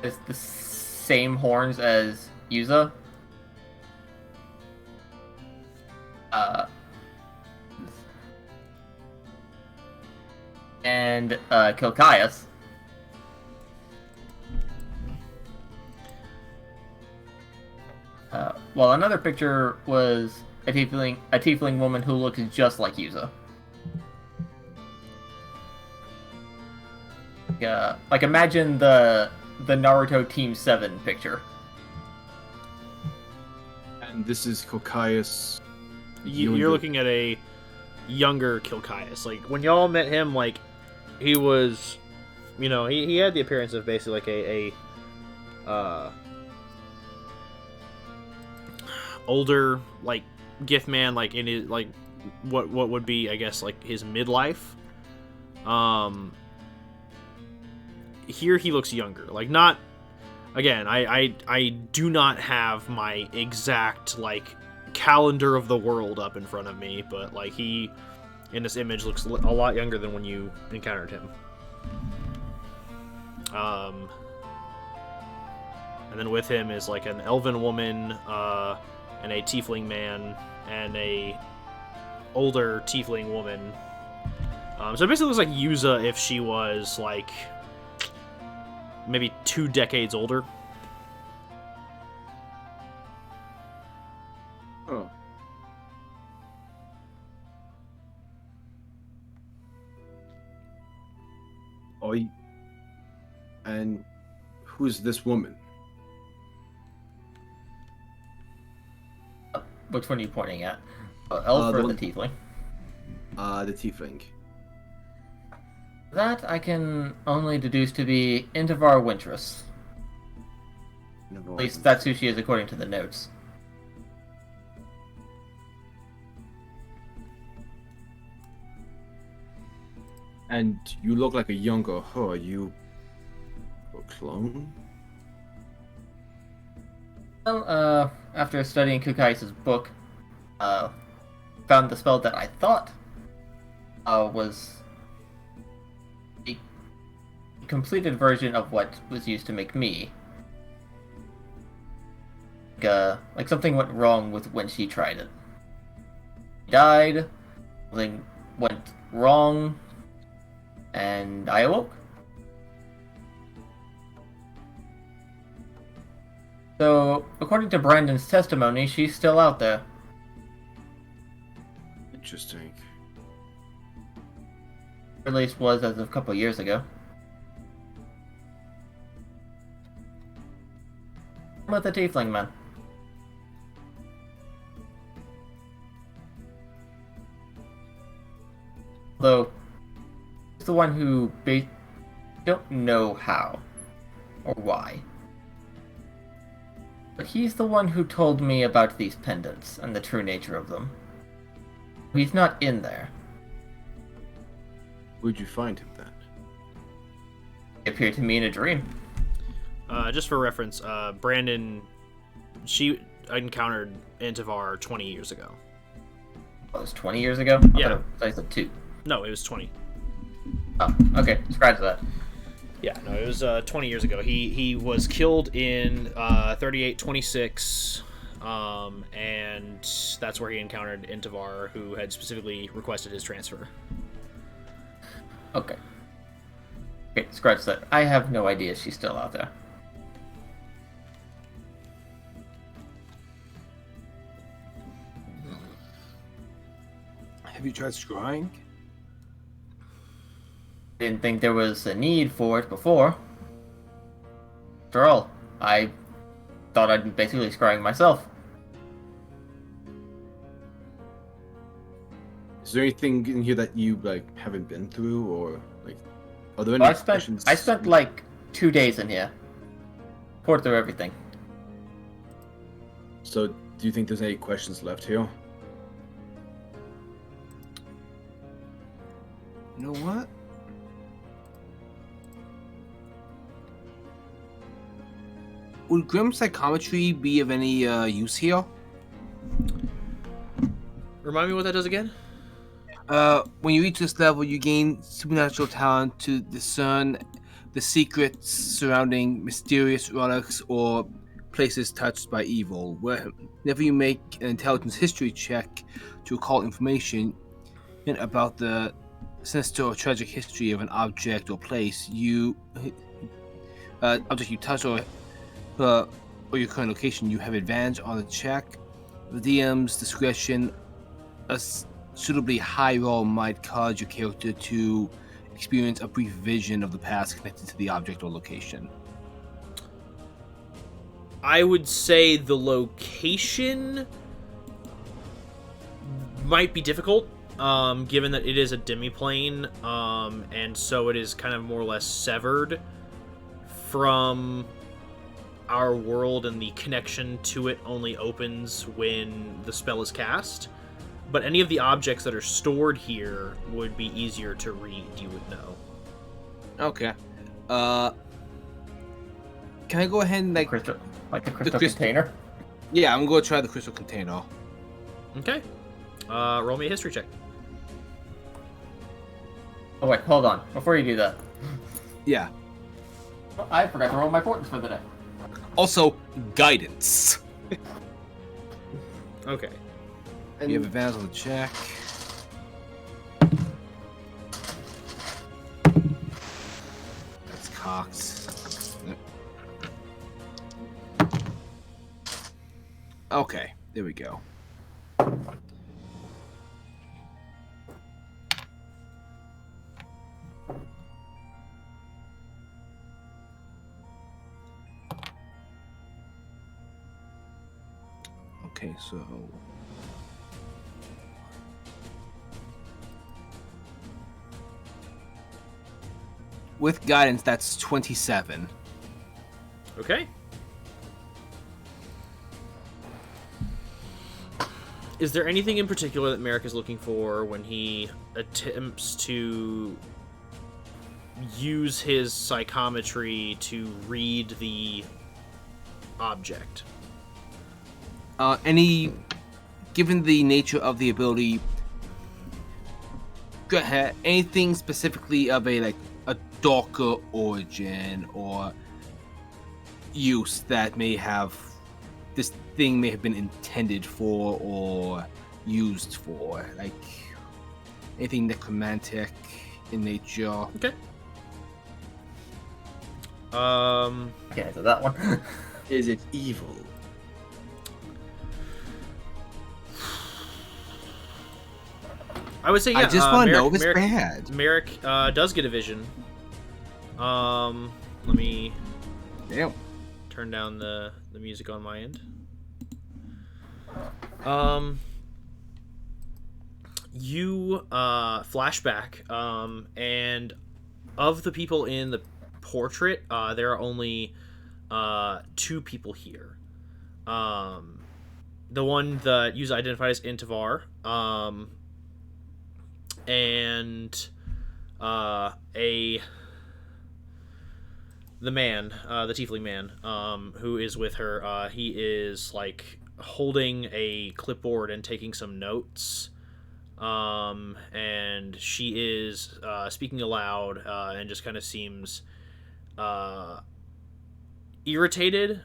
has the same horns as Yuza. And Kilkias. While another picture was a tiefling woman who looks just like Yuza. Like imagine the Naruto Team 7 picture. and this is Kokias. You're looking at a younger Kilkias. Like, when y'all met him, like, he was, you know, he had the appearance of basically like a older, like, gift man, like, in his, like, what would be, I guess, like, his midlife. Here he looks younger. Like, not, again, I do not have my exact, like, calendar of the world up in front of me, but, like, he, in this image, looks a lot younger than when you encountered him. And then with him is, like, an elven woman, and a tiefling man, and a older tiefling woman. So it basically looks like Yuza if she was, like, maybe 2 decades older. Oh. Oi. And who's this woman? Which one are you pointing at? Elf or the tiefling? The tiefling. That I can only deduce to be Intivar Wintress. At least that's who she is according to the notes. And you look like a younger her. Are you a clone? Well, after studying Kukai's book, found the spell that I thought was a completed version of what was used to make me. Like something went wrong with when she tried it. She died, something went wrong, and I awoke. So, according to Brandon's testimony, she's still out there. Interesting. Or at least was as of a couple of years ago. I'm with the tiefling man. Although, he's the one who don't know how or why. But he's the one who told me about these pendants and the true nature of them. He's not in there. Where'd you find him then? He appeared to me in a dream. Just for reference, Brandon, she encountered Intivar 20 years ago. Oh, it was 20 years ago? Yeah. I said 2. No, it was 20. Oh, okay. Scratch that. Yeah, no, it was 20 years ago. He was killed in 3826, and that's where he encountered Intivar, who had specifically requested his transfer. Okay. Okay, scratch that. I have no idea she's still out there. Have you tried scrying? Didn't think there was a need for it before. After all, I thought I'd be basically scrying myself. Is there anything in here that you haven't been through, or are there any questions? I spent 2 days in here. Poured through everything. So, do you think there's any questions left here? You know what? Would Grim Psychometry be of any use here? Remind me what that does again? When you reach this level, you gain supernatural talent to discern the secrets surrounding mysterious relics or places touched by evil. Whenever you make an intelligence history check to recall information about the sinister or tragic history of an object or place, object you touch or your current location, you have advantage on the check. The DM's discretion, a suitably high roll might cause your character to experience a brief vision of the past connected to the object or location. I would say the location might be difficult, given that it is a demiplane, and so it is kind of more or less severed from our world, and the connection to it only opens when the spell is cast. But any of the objects that are stored here would be easier to read, you would know. Okay. Can I go ahead and the crystal container? Yeah, I'm going to try the crystal container. Okay. Roll me a history check. Oh wait, hold on. Before you do that. Yeah. I forgot to roll my fortune for the day. Also, guidance. Okay. And you have advantage on the check. That's cocked. Okay, there we go. Okay, so with guidance, that's 27. Okay. Is there anything in particular that Merrick is looking for when he attempts to use his psychometry to read the object? Given the nature of the ability, go ahead. Anything specifically of a darker origin or use that this thing may have been intended for or used for, anything necromantic in nature. Okay. Okay, so that one. Is it evil? I would say yeah. I just want to know if it's Merrick, bad. Merrick does get a vision. Let me turn down the music on my end. You flashback, and of the people in the portrait, there are only 2 people here. The one that you identified as Intavar, and the man, the tiefling man, who is with her. He is holding a clipboard and taking some notes, and she is speaking aloud, and just kind of seems irritated.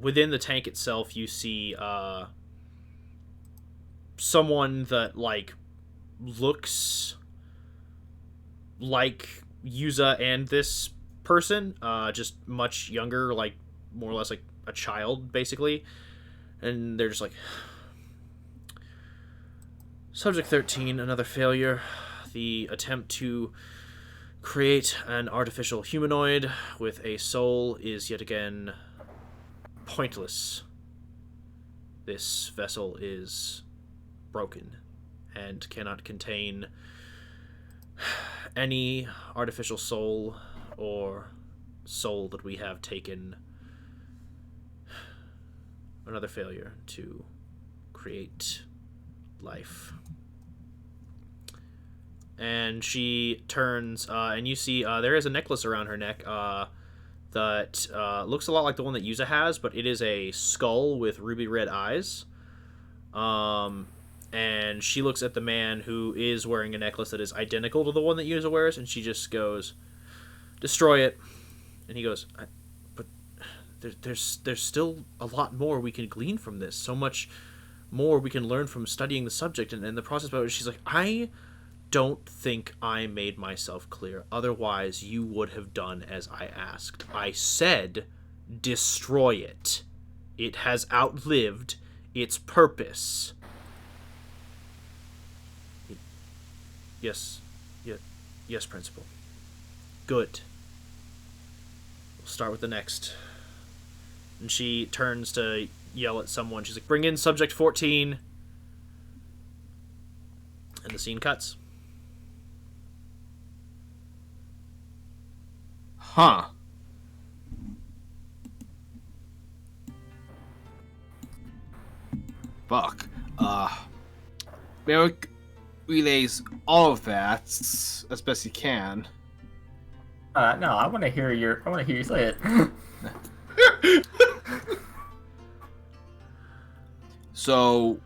Within the tank itself, you see someone that looks like Yuza and this person, just much younger, more or less like a child, basically. And they're just Subject 13, another failure. The attempt to create an artificial humanoid with a soul is yet again pointless. This vessel is broken and cannot contain any artificial soul or soul that we have taken. Another failure to create life. And she turns, and you see there is a necklace around her neck that looks a lot like the one that Yuza has, but it is a skull with ruby red eyes. And she looks at the man who is wearing a necklace that is identical to the one that Yuza wears, and she just goes, "Destroy it." And he goes, "But there's still a lot more we can glean from this. So much more we can learn from studying the subject and the process about it." She's like, "I don't think I made myself clear. Otherwise, you would have done as I asked. I said, destroy it. It has outlived its purpose." Yes, yes, Principal. Good. We'll start with the next. And she turns to yell at someone. She's like, "Bring in Subject 14. And the scene cuts. Huh. Fuck. Merrick relays all of that as best he can. No, I want to hear you say it. So,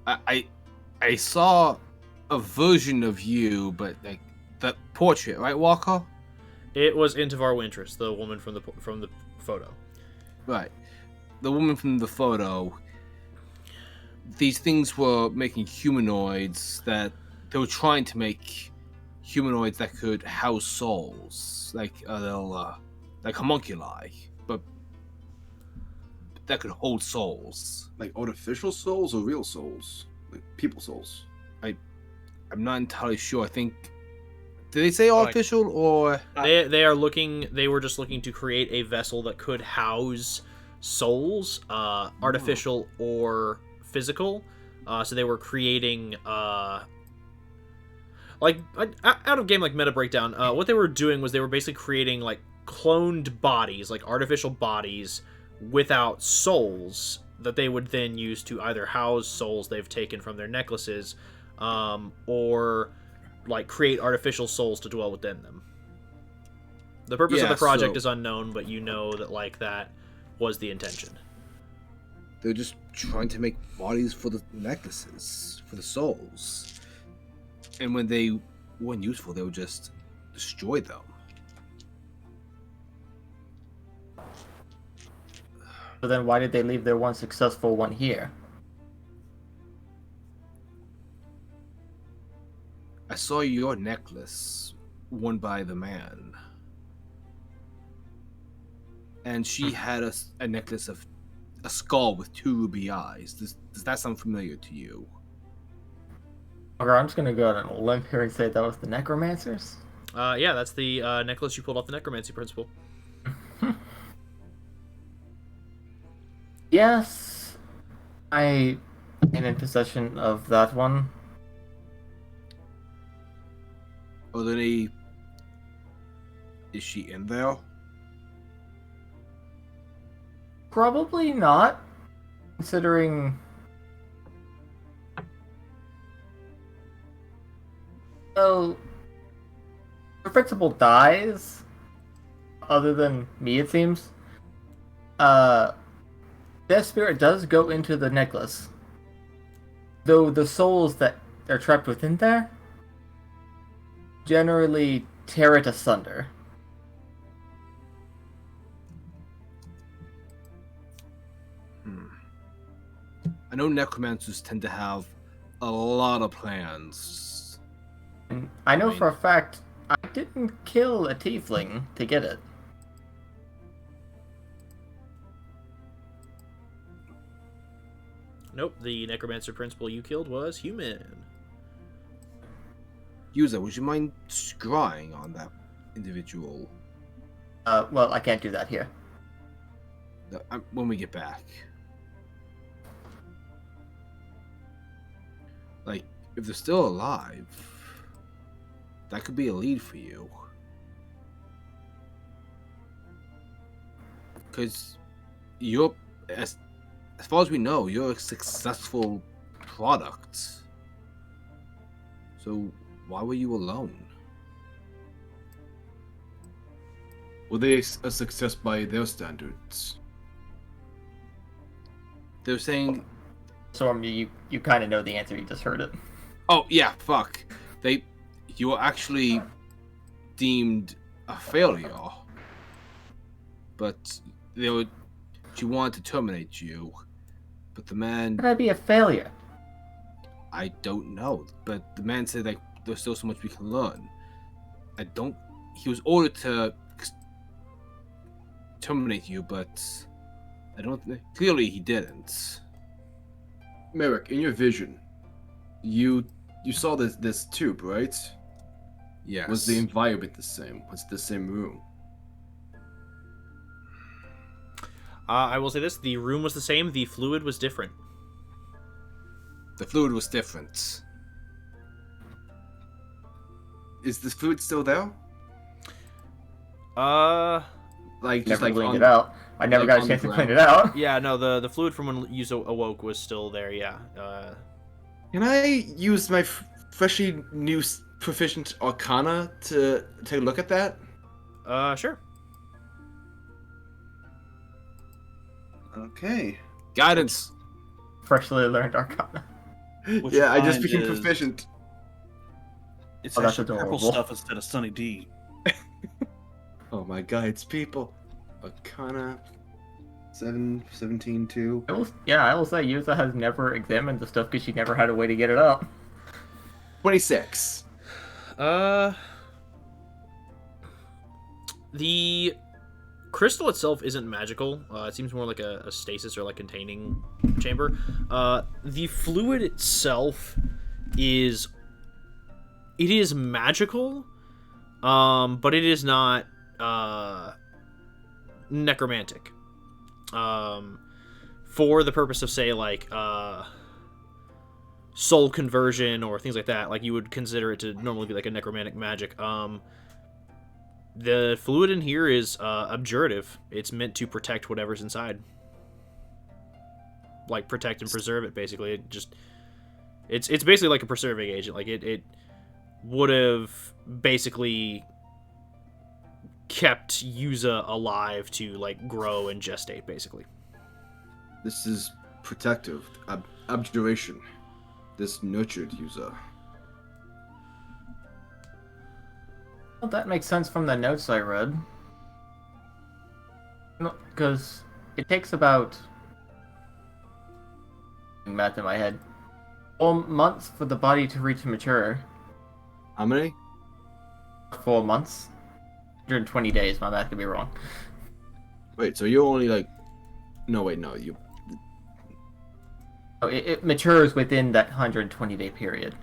I saw a version of you, but like the portrait, right, Walker? It was Intivar Wintress, the woman from the photo. Right. The woman from the photo. These things were making humanoids that they were trying to make humanoids that could house souls, like homunculi, but that could hold souls. Like artificial souls or real souls? Like people souls? I'm not entirely sure. I think, did they say artificial or they were just looking to create a vessel that could house souls, artificial or physical. So they were creating like out of game like Meta Breakdown. What they were doing was they were basically creating like cloned bodies, like artificial bodies without souls that they would then use to either house souls they've taken from their necklaces, or like create artificial souls to dwell within them. The purpose of the project is unknown, but you know that like that was the intention. they're just trying to make bodies for the necklaces, for the souls. And when they weren't useful, they would just destroy them. So then why did they leave their one successful one here? I saw your necklace worn by the man. And she had a necklace of a skull with 2 ruby eyes. Does that sound familiar to you? Okay, I'm just gonna go out on a limb here and say that was the necromancers. Yeah, that's the necklace you pulled off the necromancy principle. Yes, I am in possession of that one. Are there any... Is she in there? Probably not, considering... Well, the principal dies, other than me it seems. Death Spirit does go into the necklace, though the souls that are trapped within there generally tear it asunder. I know necromancers tend to have a lot of plans. And I know for a fact I didn't kill a tiefling to get it. Nope, the necromancer principal you killed was human. User, would you mind scrying on that individual? Well, I can't do that here. When we get back. Like, if they're still alive, that could be a lead for you. Because you're, as far as we know, you're a successful product. So why were you alone? Were they a success by their standards? They're saying, Storm, you kind of know the answer. You just heard it. oh yeah, fuck. You were actually deemed a failure, but she wanted to terminate you, but the man. How could I be a failure? I don't know, but the man said like there's still so much we can learn. He was ordered to terminate you, but I don't. Clearly, he didn't. Merrick, in your vision, you saw this tube, right? Yes. Was the environment the same? Was it the same room? I will say this: the room was the same. The fluid was different. The fluid was different. Is the fluid still there? Like, just never like cleaned on, it out. I never like got a on chance the to clean ground? it out. Yeah, no, the fluid from when you awoke was still there. Yeah. Can I use my freshly new proficient Arcana to take a look at that? Sure. Okay. Guidance. Freshly learned Arcana. What Yeah, you I just find became is proficient. It's Oh, that's actually purple adorable. stuff instead of Sunny D. Oh my god, it's people. Arcana 17 2. I will say Yuza has never examined the stuff because she never had a way to get it out. 26. The crystal itself isn't magical. It seems more like a stasis or like containing chamber. The fluid itself is magical, but it is not necromantic. For the purpose of say like soul conversion or things like that, like you would consider it to normally be like a necromantic magic. The fluid in here is abjurative. It's meant to protect whatever's inside. Like protect and preserve it, basically. It's basically like a preserving agent. Like it would have basically kept Yuza alive to like grow and gestate, basically. This is protective. Abjuration. This nurtured user. Well, that makes sense from the notes I read. Because it takes about... math in my head. 4 months for the body to reach mature. How many? 4 months. 120 days, my math could be wrong. Wait, so you're only like... No, wait, no, you... Oh, it matures within that 120-day period.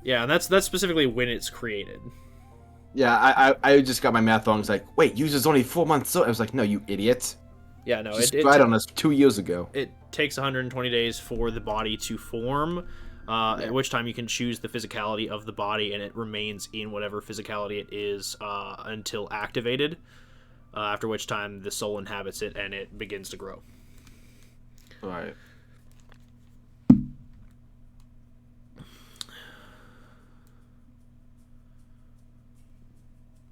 Yeah, and that's specifically when it's created. Yeah, I just got my math wrong. It's like, wait, user's only 4 months old. I was like, no, you idiot. Yeah, no, Just right on us 2 years ago. It takes 120 days for the body to form, at which time you can choose the physicality of the body, and it remains in whatever physicality it is until activated, after which time the soul inhabits it and it begins to grow. Alright.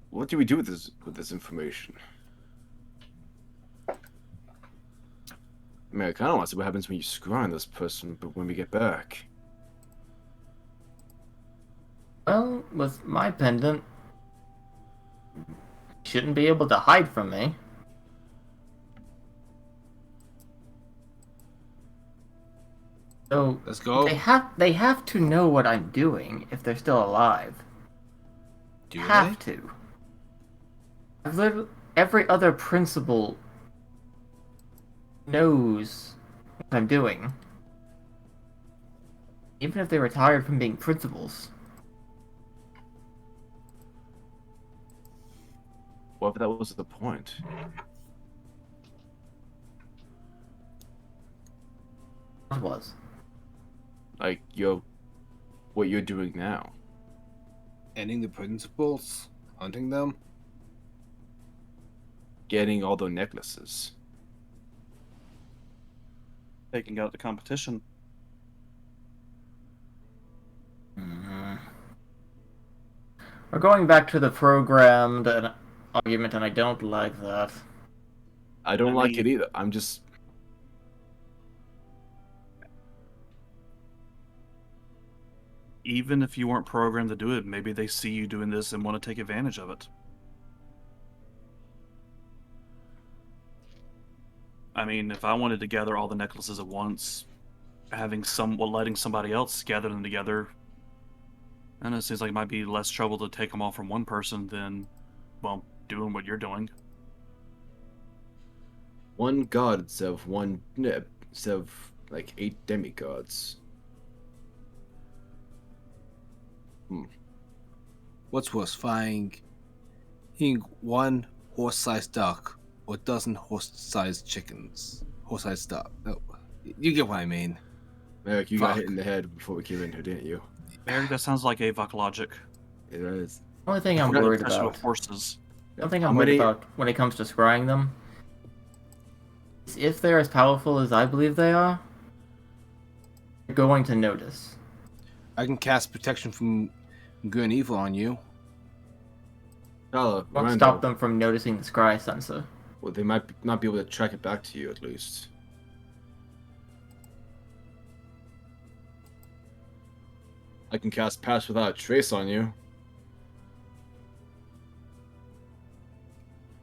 What do we do with this information? I mean, I kind of want to see what happens when you screw on this person, but when we get back. Well, with my pendant, shouldn't be able to hide from me. So Let's go. They have to know what I'm doing if they're still alive. Do Have to. Every other principal knows what I'm doing. Even if they retired from being principals. What if that was the point? It was. Like, what you're doing now. Ending the principals, hunting them. Getting all the necklaces. Taking out the competition. We're going back to the programmed argument, and I don't like that. I don't like it either. I'm just... Even if you weren't programmed to do it, maybe they see you doing this and want to take advantage of it. I mean, if I wanted to gather all the necklaces at once, letting somebody else gather them together, and it seems like it might be less trouble to take them all from one person than, well, doing what you're doing. One god instead of like 8 demigods. What's worse, finding one horse-sized duck or a dozen horse-sized chickens? Horse-sized duck. No, you get what I mean. Merrick, you got hit in the head before we came in here, didn't you? Merrick, that sounds like Avok logic. It is. The only thing I'm worried Especially about. with horses. The only thing I'm worried about when it comes to scrying them is if they're as powerful as I believe they are, they're going to notice. I can cast protection from good and evil on you. Won't stop them from noticing the scry sensor. Well, they might not be able to track it back to you, at least. I can cast Pass Without a Trace on you.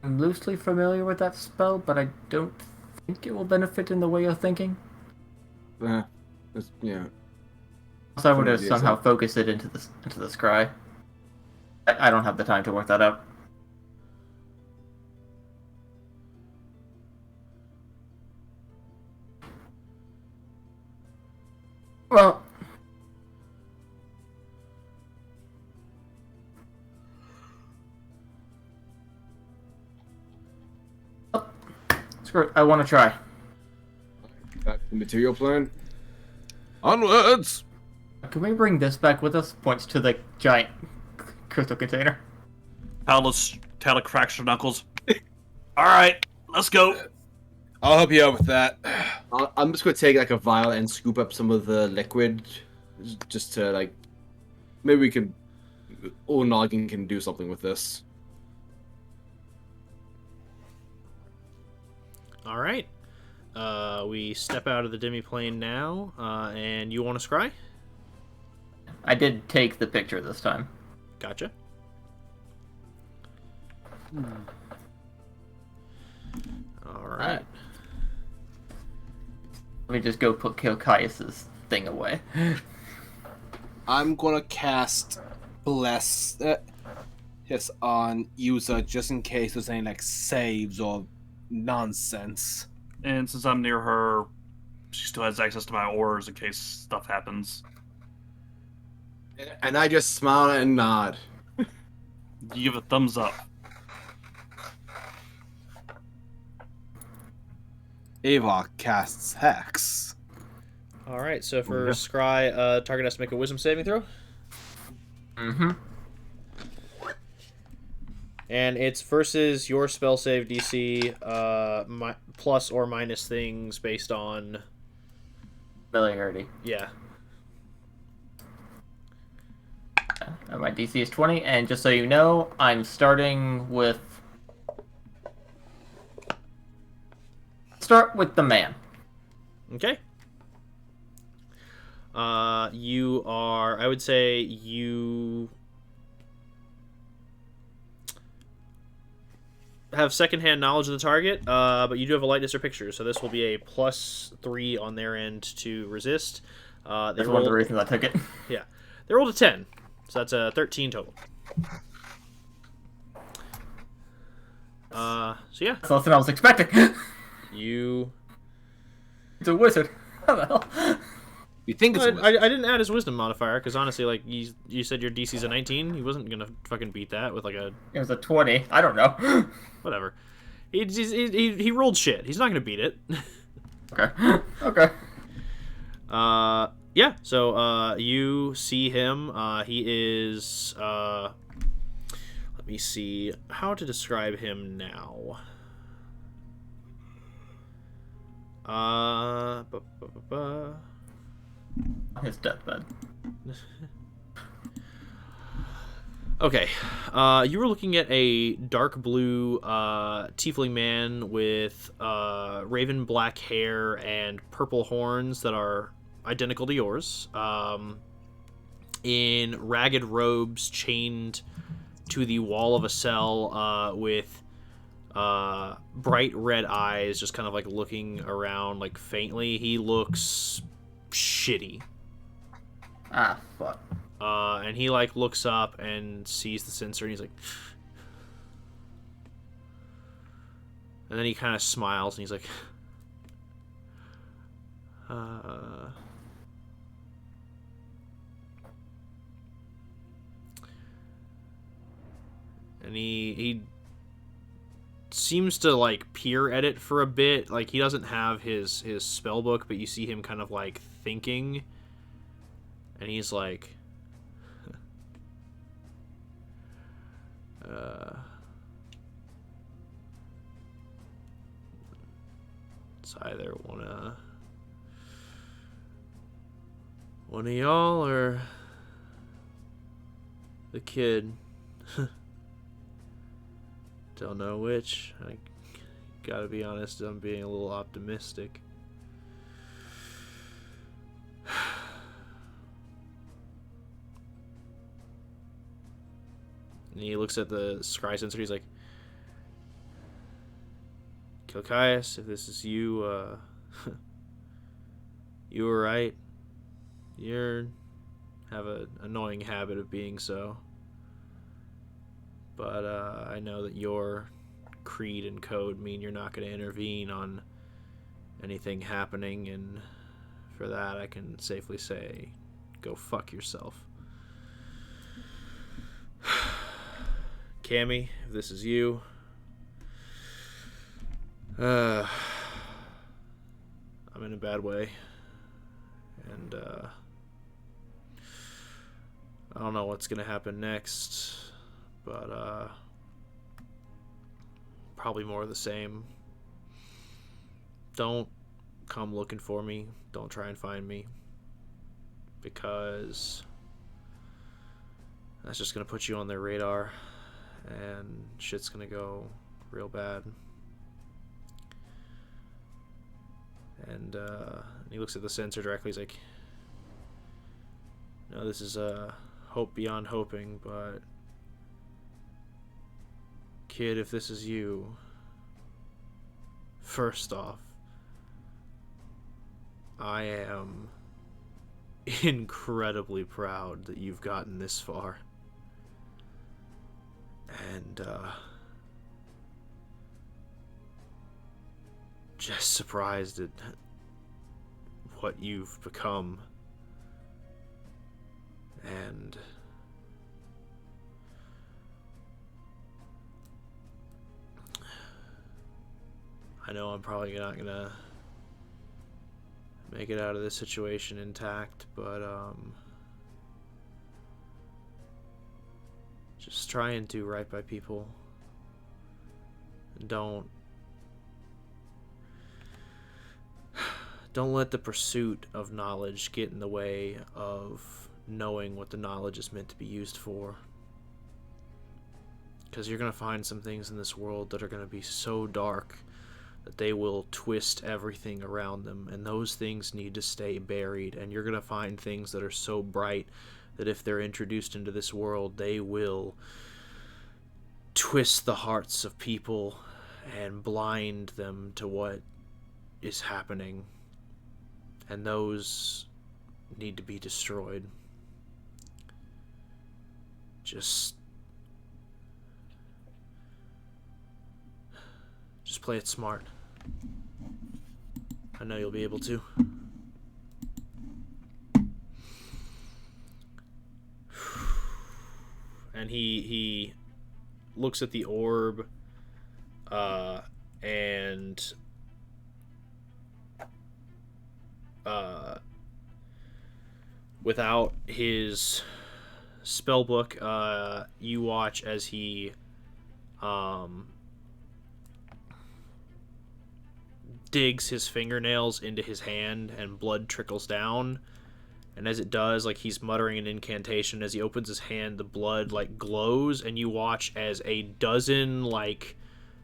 I'm loosely familiar with that spell, but I don't think it will benefit in the way you're thinking. Yeah. So I would have somehow focused it into the scry. I don't have the time to work that out. Well, screw it. I want to try. Back to the material plan. Onwards! Can we bring this back with us? Points to the giant crystal container. Tala cracks her knuckles. Alright, let's go. I'll help you out with that. I'm just gonna take like a vial and scoop up some of the liquid, just to like, maybe we can, or Noggin can do something with this. All right. We step out of the demi-plane now, and you want to scry? I did take the picture this time. Gotcha. All right. Let me just go kill Caius's thing away. I'm gonna cast Bless on user just in case there's any like saves or nonsense. And since I'm near her, she still has access to my auras in case stuff happens. And I just smile and nod. You give a thumbs up. Avok casts Hex. All right. So for scry, target has to make a Wisdom saving throw. Mm-hmm. And it's versus your spell save DC, plus or minus things based on Familiarity. Yeah. My DC is 20, and just so you know, I'm starting with... Start with the man. Okay. You are... I would say you... have secondhand knowledge of the target, but you do have a lightness or picture, so this will be a +3 on their end to resist. That's one of the reasons I took it. Yeah. They rolled a 10, so that's a 13 total. So yeah. That's less than I was expecting. You... It's a wizard. How the hell? You think it's a wisdom. I didn't add his wisdom modifier because honestly, like you said, your DC's a 19. He wasn't gonna fucking beat that with like a. It was a 20. I don't know. Whatever. He rolled shit. He's not gonna beat it. Okay. Okay. Yeah. So you see him. He is. Let me see how to describe him now. His deathbed. Okay, you were looking at a dark blue tiefling man with raven black hair and purple horns that are identical to yours, in ragged robes chained to the wall of a cell with bright red eyes, just kind of like looking around like faintly. He looks shitty. Ah, fuck. And he like looks up and sees the sensor and he's like, and then he kind of smiles and he's like, and he seems to like peer at it for a bit. Like he doesn't have his spell book, but you see him kind of like thinking, and he's like, it's either one of y'all or the kid. Don't know which. I gotta be honest, I'm being a little optimistic. And he looks at the scry sensor. He's like, Kilkias, if this is you, you were right. You have an annoying habit of being so. But I know that your creed and code mean you're not going to intervene on anything happening, and for that I can safely say, go fuck yourself. Cammy, if this is you, I'm in a bad way, and I don't know what's gonna happen next, but probably more of the same. Don't come looking for me. Don't try and find me, because that's just gonna put you on their radar, and shit's gonna go real bad. And he looks at the sensor directly. He's like, no, this is hope beyond hoping, but kid, if this is you, first off, I am incredibly proud that you've gotten this far. And just surprised at what you've become. And I know I'm probably not gonna make it out of this situation intact, but just try and do right by people, and don't let the pursuit of knowledge get in the way of knowing what the knowledge is meant to be used for. Because you're going to find some things in this world that are going to be so dark that they will twist everything around them, and those things need to stay buried. And you're going to find things that are so bright that if they're introduced into this world, they will twist the hearts of people and blind them to what is happening. And those need to be destroyed. Just play it smart. I know you'll be able to. and he looks at the orb, and without his spellbook, you watch as he digs his fingernails into his hand, and blood trickles down. And as it does, like, he's muttering an incantation. As he opens his hand, the blood, like, glows, and you watch as a dozen, like,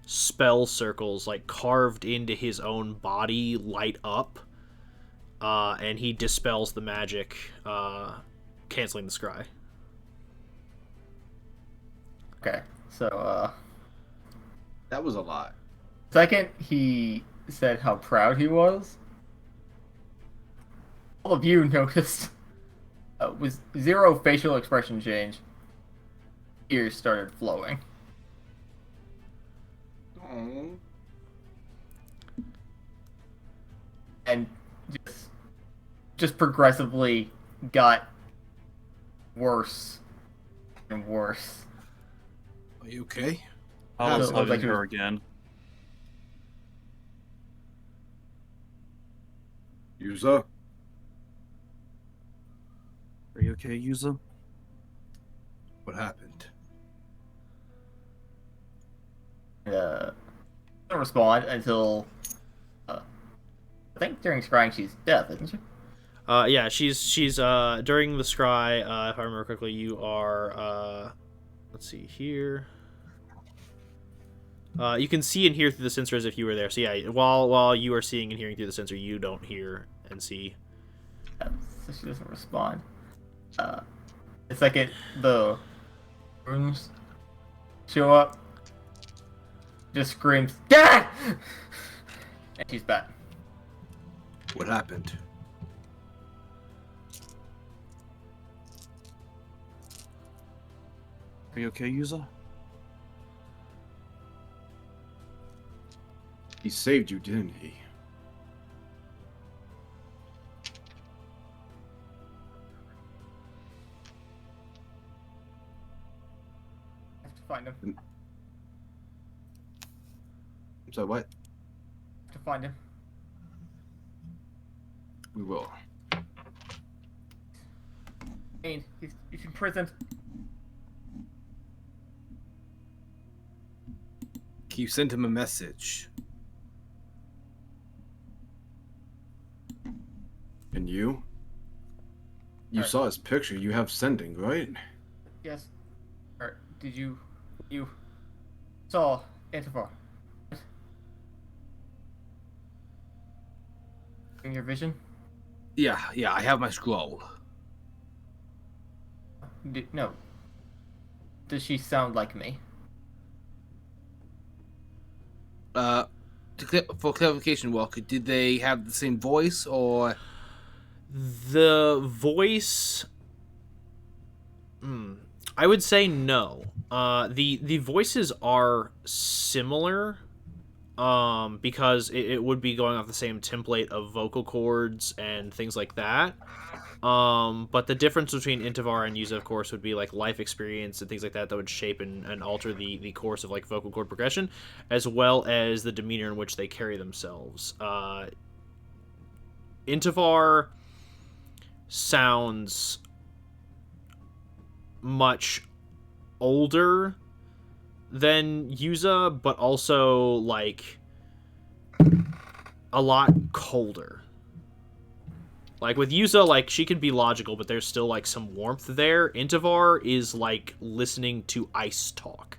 spell circles, like, carved into his own body light up. And he dispels the magic, canceling the scry. Okay, so, That was a lot. second he said how proud he was, all of you noticed with zero facial expression change, tears started flowing. Oh. And just progressively got worse and worse. Are you okay? I was So, hugging like, her again. Yuza? Are you okay, Yuza? What happened? Don't respond until I think during scrying she's deaf, isn't she? Yeah, she's during the scry, if I remember correctly, you are let's see here. You can see and hear through the sensor as if you were there. So yeah, while you are seeing and hearing through the sensor, you don't hear and see. So she doesn't respond. The second the rooms show up, just screams, "Dad!" And she's back. What happened? Are you okay, Yuza? He saved you, didn't he? I have to find him. So what? To find him. We will. He's in prison. You sent him a message. And you? You saw his picture. You have sending, right? Yes. Or did you saw Antivar? In your vision? Yeah, I have my scroll. No. Does she sound like me? For clarification, Walker, did they have the same voice, or The voice, I would say no. The voices are similar, because it would be going off the same template of vocal cords and things like that. But the difference between Intivar and Yuza, of course, would be like life experience and things like that would shape and alter the course of like vocal cord progression, as well as the demeanor in which they carry themselves. Intivar sounds much older than Yuza, but also like a lot colder. Like with Yuza, like she can be logical, but there's still like some warmth there. Intivar is like listening to ice talk.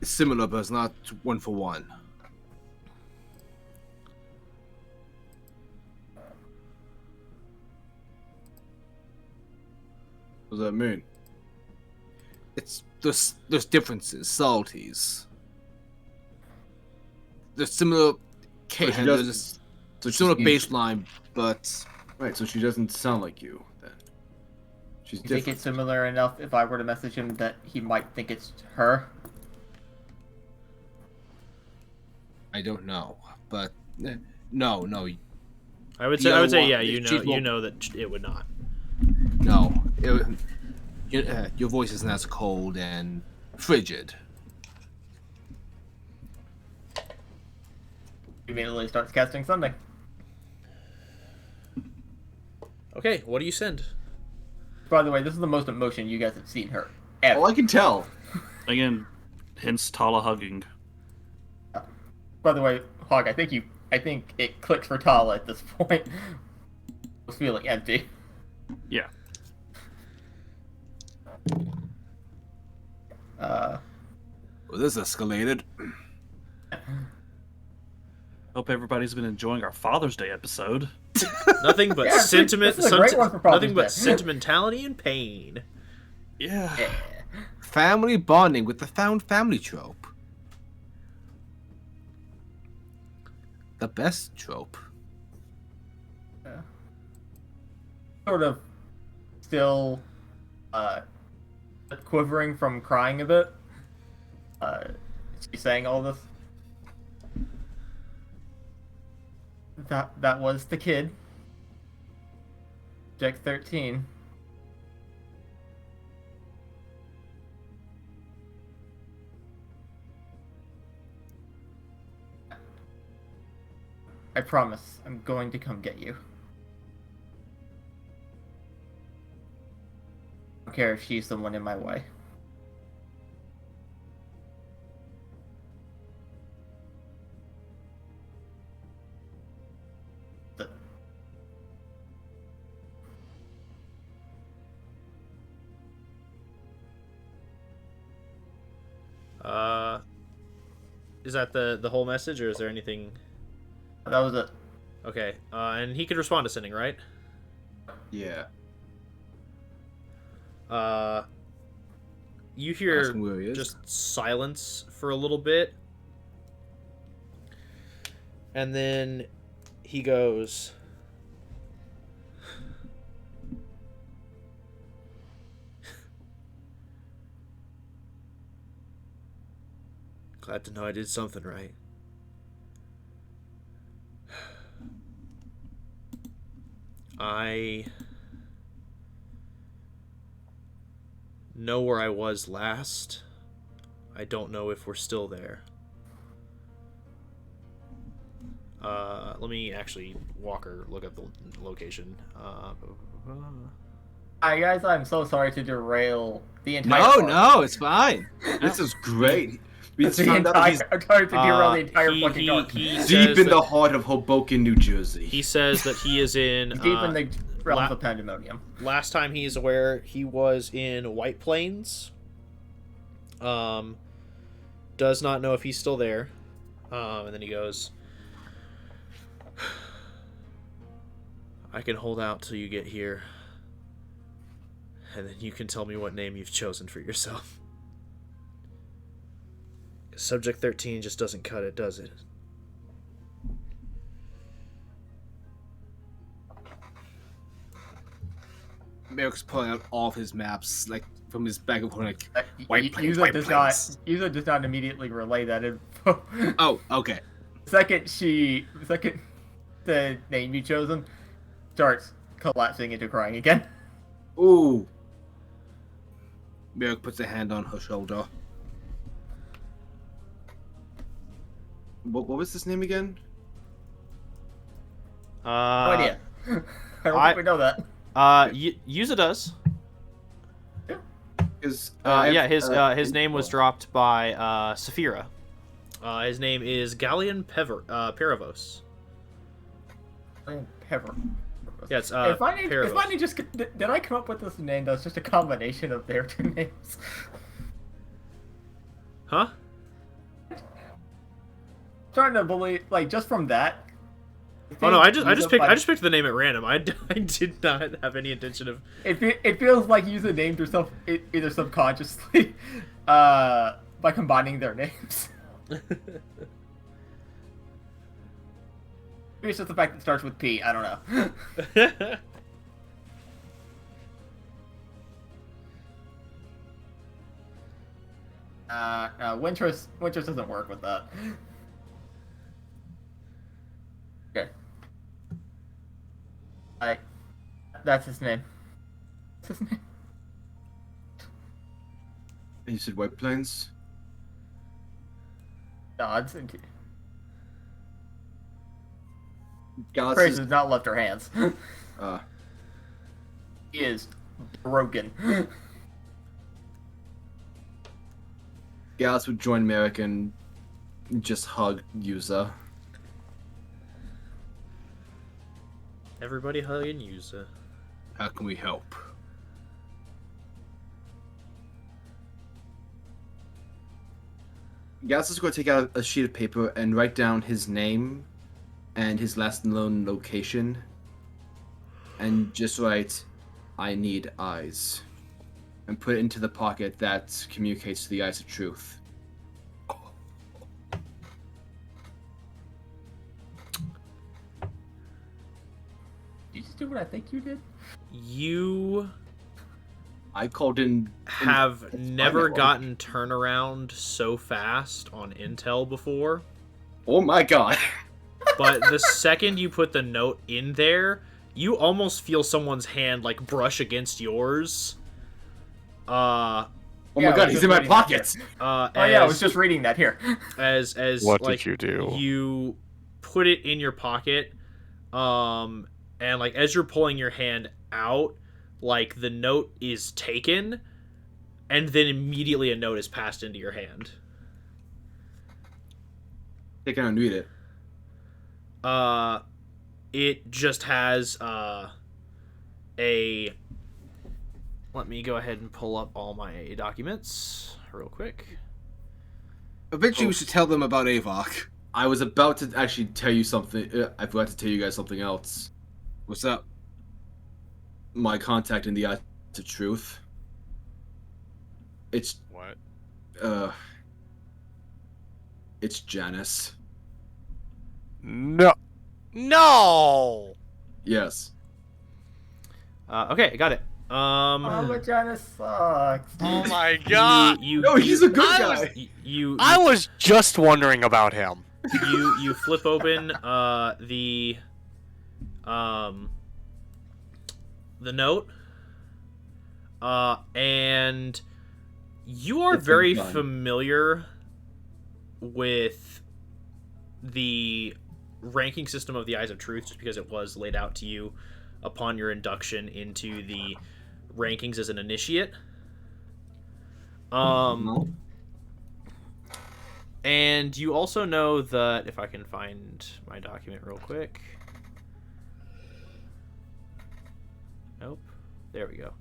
similar, but it's not one for one? What does that mean? It's there's differences, subtleties. There's similar, there's similar baseline, but right. So she doesn't sound like you then. She's You different. think it's similar enough if I were to message him that he might think it's her? I don't know. But no. I would say, yeah, you know that it would not. No. your voice isn't as cold and frigid. Immediately starts casting Sunday. Okay, what do you send? By the way, this is the most emotion you guys have seen her ever. Oh, I can tell. Again, hence Tala hugging. By the way, Hog, I think it clicks for Tala at this point. I was feeling empty. Yeah. Well, this escalated. Hope everybody's been enjoying our Father's Day episode. Nothing but Yeah, sentiment. this is a great one for Father's Nothing but Day. sentimentality and pain. Yeah. Family bonding with the found family trope. The best trope. Sort of still quivering from crying a bit. She's saying all this. That was the kid. Jack 13. I promise, I'm going to come get you. I don't care if she's the one in my way. Is that the whole message, or is there anything? That was it. Okay, and he could respond to sending, right? Yeah. You hear Ask him where he is. just silence for a little bit, and then he goes, "Glad to know I did something right. I know where I was last. I don't know if we're still there. Let me actually look up the location. Hi guys, I'm so sorry to derail the entire No, part. no, it's fine. This is great. We just The found out he's entire, I'm trying to derail the entire fucking arc. He deep says in the that- heart of Hoboken, New Jersey. He says that he is in. Deep in the realms la- of pandemonium. Last time he's aware, he was in White Plains. Does not know if he's still there. And then he goes, I can hold out till you get here. And then you can tell me what name you've chosen for yourself. Subject 13 just doesn't cut it, does it? Merrick's pulling out all of his maps, like from his bag of holding, like White Plains, User White does Plains. not immediately relay that info. Oh, okay. Second the name you chosen starts collapsing into crying again. Ooh. Merrick puts a hand on her shoulder. What was his name again? No idea. I don't think we know that. Yuza does. His His name was dropped by Saphira. His name is Galleon Peravos. Pepper. Yeah, it's If my name Peravos. just did I come up with this name that's just a combination of their two names? Huh? Trying to believe, like, just from that. Oh no, I just picked the name at random. I did not have any intention of. It feels like Yuza named herself either subconsciously, by combining their names. Maybe it's just the fact that it starts with P. I don't know. Winters doesn't work with that. Okay. That's his name. What's his name? You said White Plains? Odds. Gallus Grace has not left her hands. uh, He is broken. Gallus would join Merrick and just hug Yuza. Everybody hugging Yuza. How can we help? Gallus is going to take out a sheet of paper and write down his name and his last known location. And just write, I need eyes. And put it into the pocket that communicates to the Eyes of Truth. Did you just do what I think you did? You I called in... have never network. gotten turnaround so fast on Intel before. Oh my god. But the second you put the note in there, you almost feel someone's hand like brush against yours. Oh Yeah, my god, I was he's just in my reading that pockets! Oh yeah, I was just reading that here. As What like, did you do? You put it in your pocket, and like as you're pulling your hand out, like the note is taken, and then immediately a note is passed into your hand. Take it and read it. It just has a. Let me go ahead and pull up all my documents real quick. Eventually, we should tell them about Avok. I was about to actually tell you something. I forgot to tell you guys something else. What's up? My contact in the Eyes of Truth. It's What? it's Janice. No. No. Yes. Okay, I got it. Oh, but Janice sucks. Oh my god. No, he's a good I guy. I was just wondering about him. You flip open the note, and you are It's very fun. familiar with the ranking system of the Eyes of Truth, just because it was laid out to you upon your induction into the rankings as an initiate. And you also know that, if I can find my document real quick. Nope. There we go.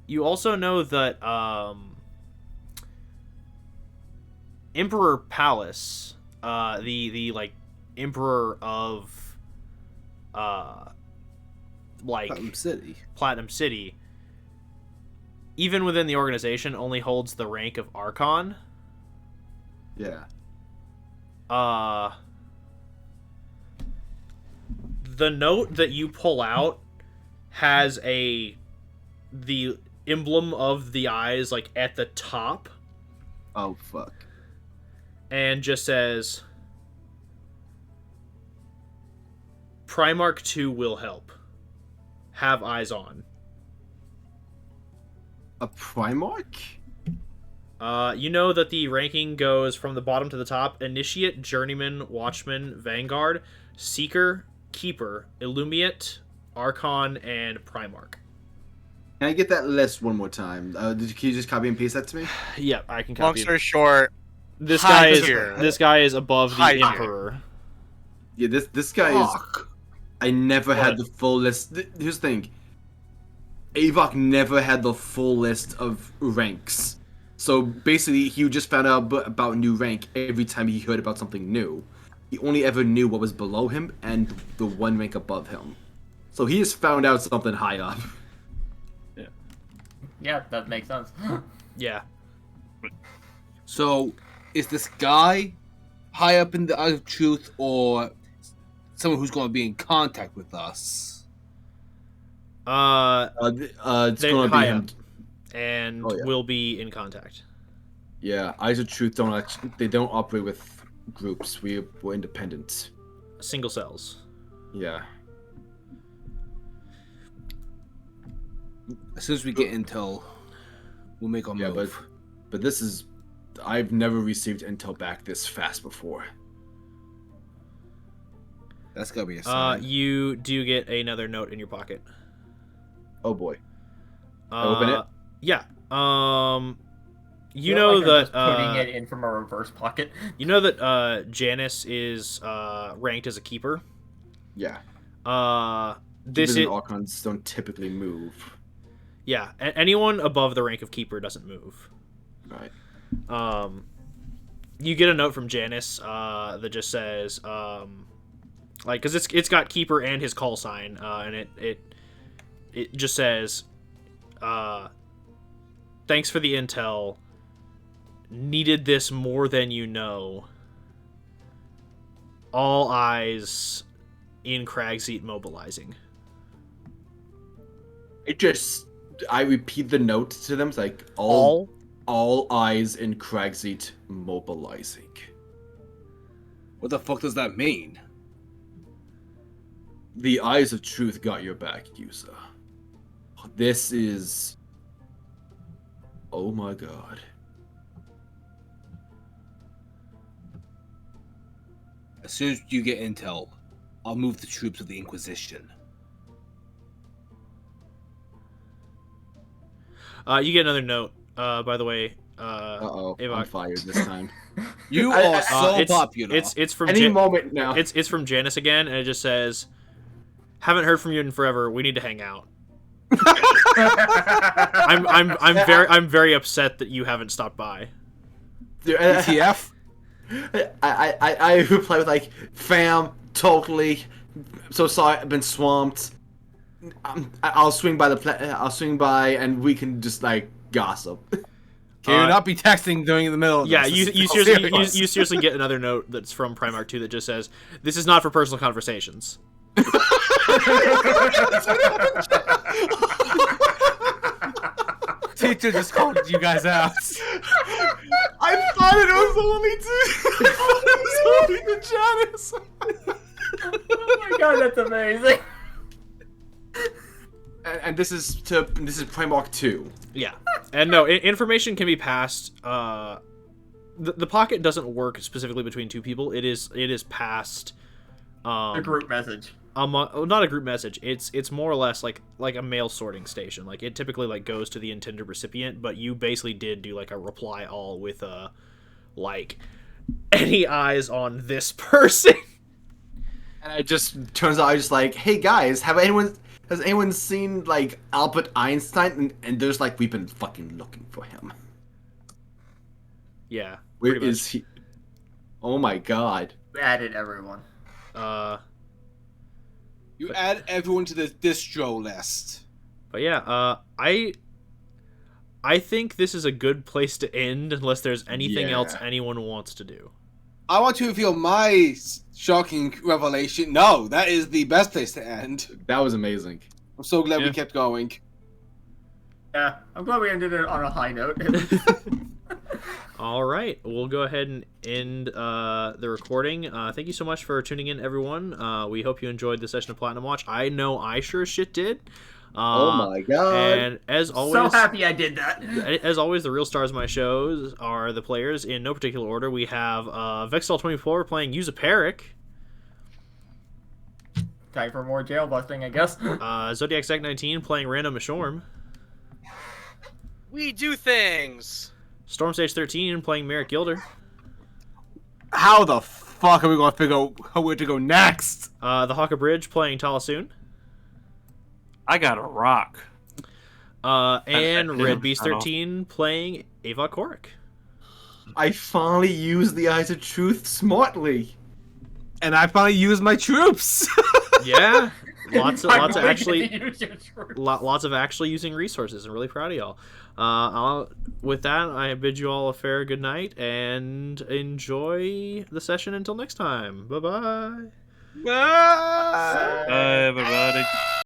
You also know that Emperor Palace, the like Emperor of like Platinum City, even within the organization, only holds the rank of Archon. Yeah. The note that you pull out has the emblem of the eyes like at the top, Oh fuck. and just says Primarch 2 will help. Have eyes on. A Primarch? You know that the ranking goes from the bottom to the top: Initiate, Journeyman, Watchman, Vanguard, Seeker, Keeper, Illuminate, Archon, and Primarch. Can I get that list one more time? Can you just copy and paste that to me? Yeah, I can Long copy story it. short, This high guy tier. this guy is above the High tier. Emperor. Yeah, this guy is. I never had the full list. Here's the thing. Avok never had the full list of ranks. So basically, he just found out about new rank every time he heard about something new. He only ever knew what was below him and the one rank above him. So he just found out something high up. Yeah, that makes sense. Yeah. So, is this guy high up in the Eyes of Truth, or someone who's going to be in contact with us? It's gonna be high him. up, and Oh, yeah. will be in contact. Yeah, Eyes of Truth they don't operate with groups. We're independent. Single cells. Yeah. As soon as we get intel, we'll make our move. But this is... I've never received intel back this fast before. That's gotta be a sign. You do get another note in your pocket. Oh boy. I open it? Yeah. You know that putting it in from a reverse pocket. You know that Janice is ranked as a keeper. Yeah. This is Archons don't typically move. Yeah, anyone above the rank of keeper doesn't move. Right. You get a note from Janice that just says like, because it's got keeper and his call sign, and it just says thanks for the intel. Needed this more than you know. All eyes in Cragseat mobilizing. I repeat the note to them. It's like all eyes in Cragseat mobilizing. What the fuck does that mean? The eyes of truth got your back, user. This is... Oh my god. As soon as you get intel, I'll move the troops of the Inquisition. You get another note, by the way. Uh-oh, Avok. I'm fired this time. You are so popular. It's from Any moment now. It's from Janice again, and it just says, "Haven't heard from you in forever. We need to hang out." I'm very upset that you haven't stopped by. ETF? I reply with like, fam, totally. So sorry, I've been swamped. I'll swing by I'll swing by, and we can just like gossip. Can you not be texting during the middle of yeah, this? you seriously get another note that's from Primarch 2 that just says, "This is not for personal conversations." Teacher just called you guys out. I thought it was only the Janice. Oh my god, that's amazing. And this is Primarch 2. Yeah, and no, information can be passed. The pocket doesn't work specifically between two people. It is passed. A group message. Not a group message. It's more or less like a mail sorting station. Like, it typically like goes to the intended recipient, but you basically did do like a reply all with like, any eyes on this person. And it just turns out I just like, hey guys, has anyone seen like Albert Einstein? And there's like, we've been fucking looking for him. Yeah. Where is he? Oh my god. We added everyone. You add everyone to the distro list. But yeah, I think this is a good place to end unless there's anything else anyone wants to do. I want to reveal my shocking revelation. No, that is the best place to end. That was amazing. I'm so glad we kept going. Yeah, I'm glad we ended it on a high note. All right, we'll go ahead and end the recording. Thank you so much for tuning in, everyone. We hope you enjoyed the session of Platinum Watch. I know I sure as shit did. Oh my god. And as always... So happy I did that. As always, the real stars of my shows are the players in no particular order. We have Vexel24 playing Usaperic. Time for more jail busting, I guess. Zodiac Zach19 playing Random Mashorm. We do things. Storm Stage 13 playing Merrick Gilder. How the fuck are we going to figure out where to go next? The Hawk of Bridge playing Talasoon. I got a rock. And Red Beast 13 playing Avok Korik. I finally used the Eyes of Truth smartly. And I finally used my troops. Yeah. Lots of actually using resources. I'm really proud of y'all. With that, I bid you all a fair good night and enjoy the session until next time. Bye-bye. Bye, everybody.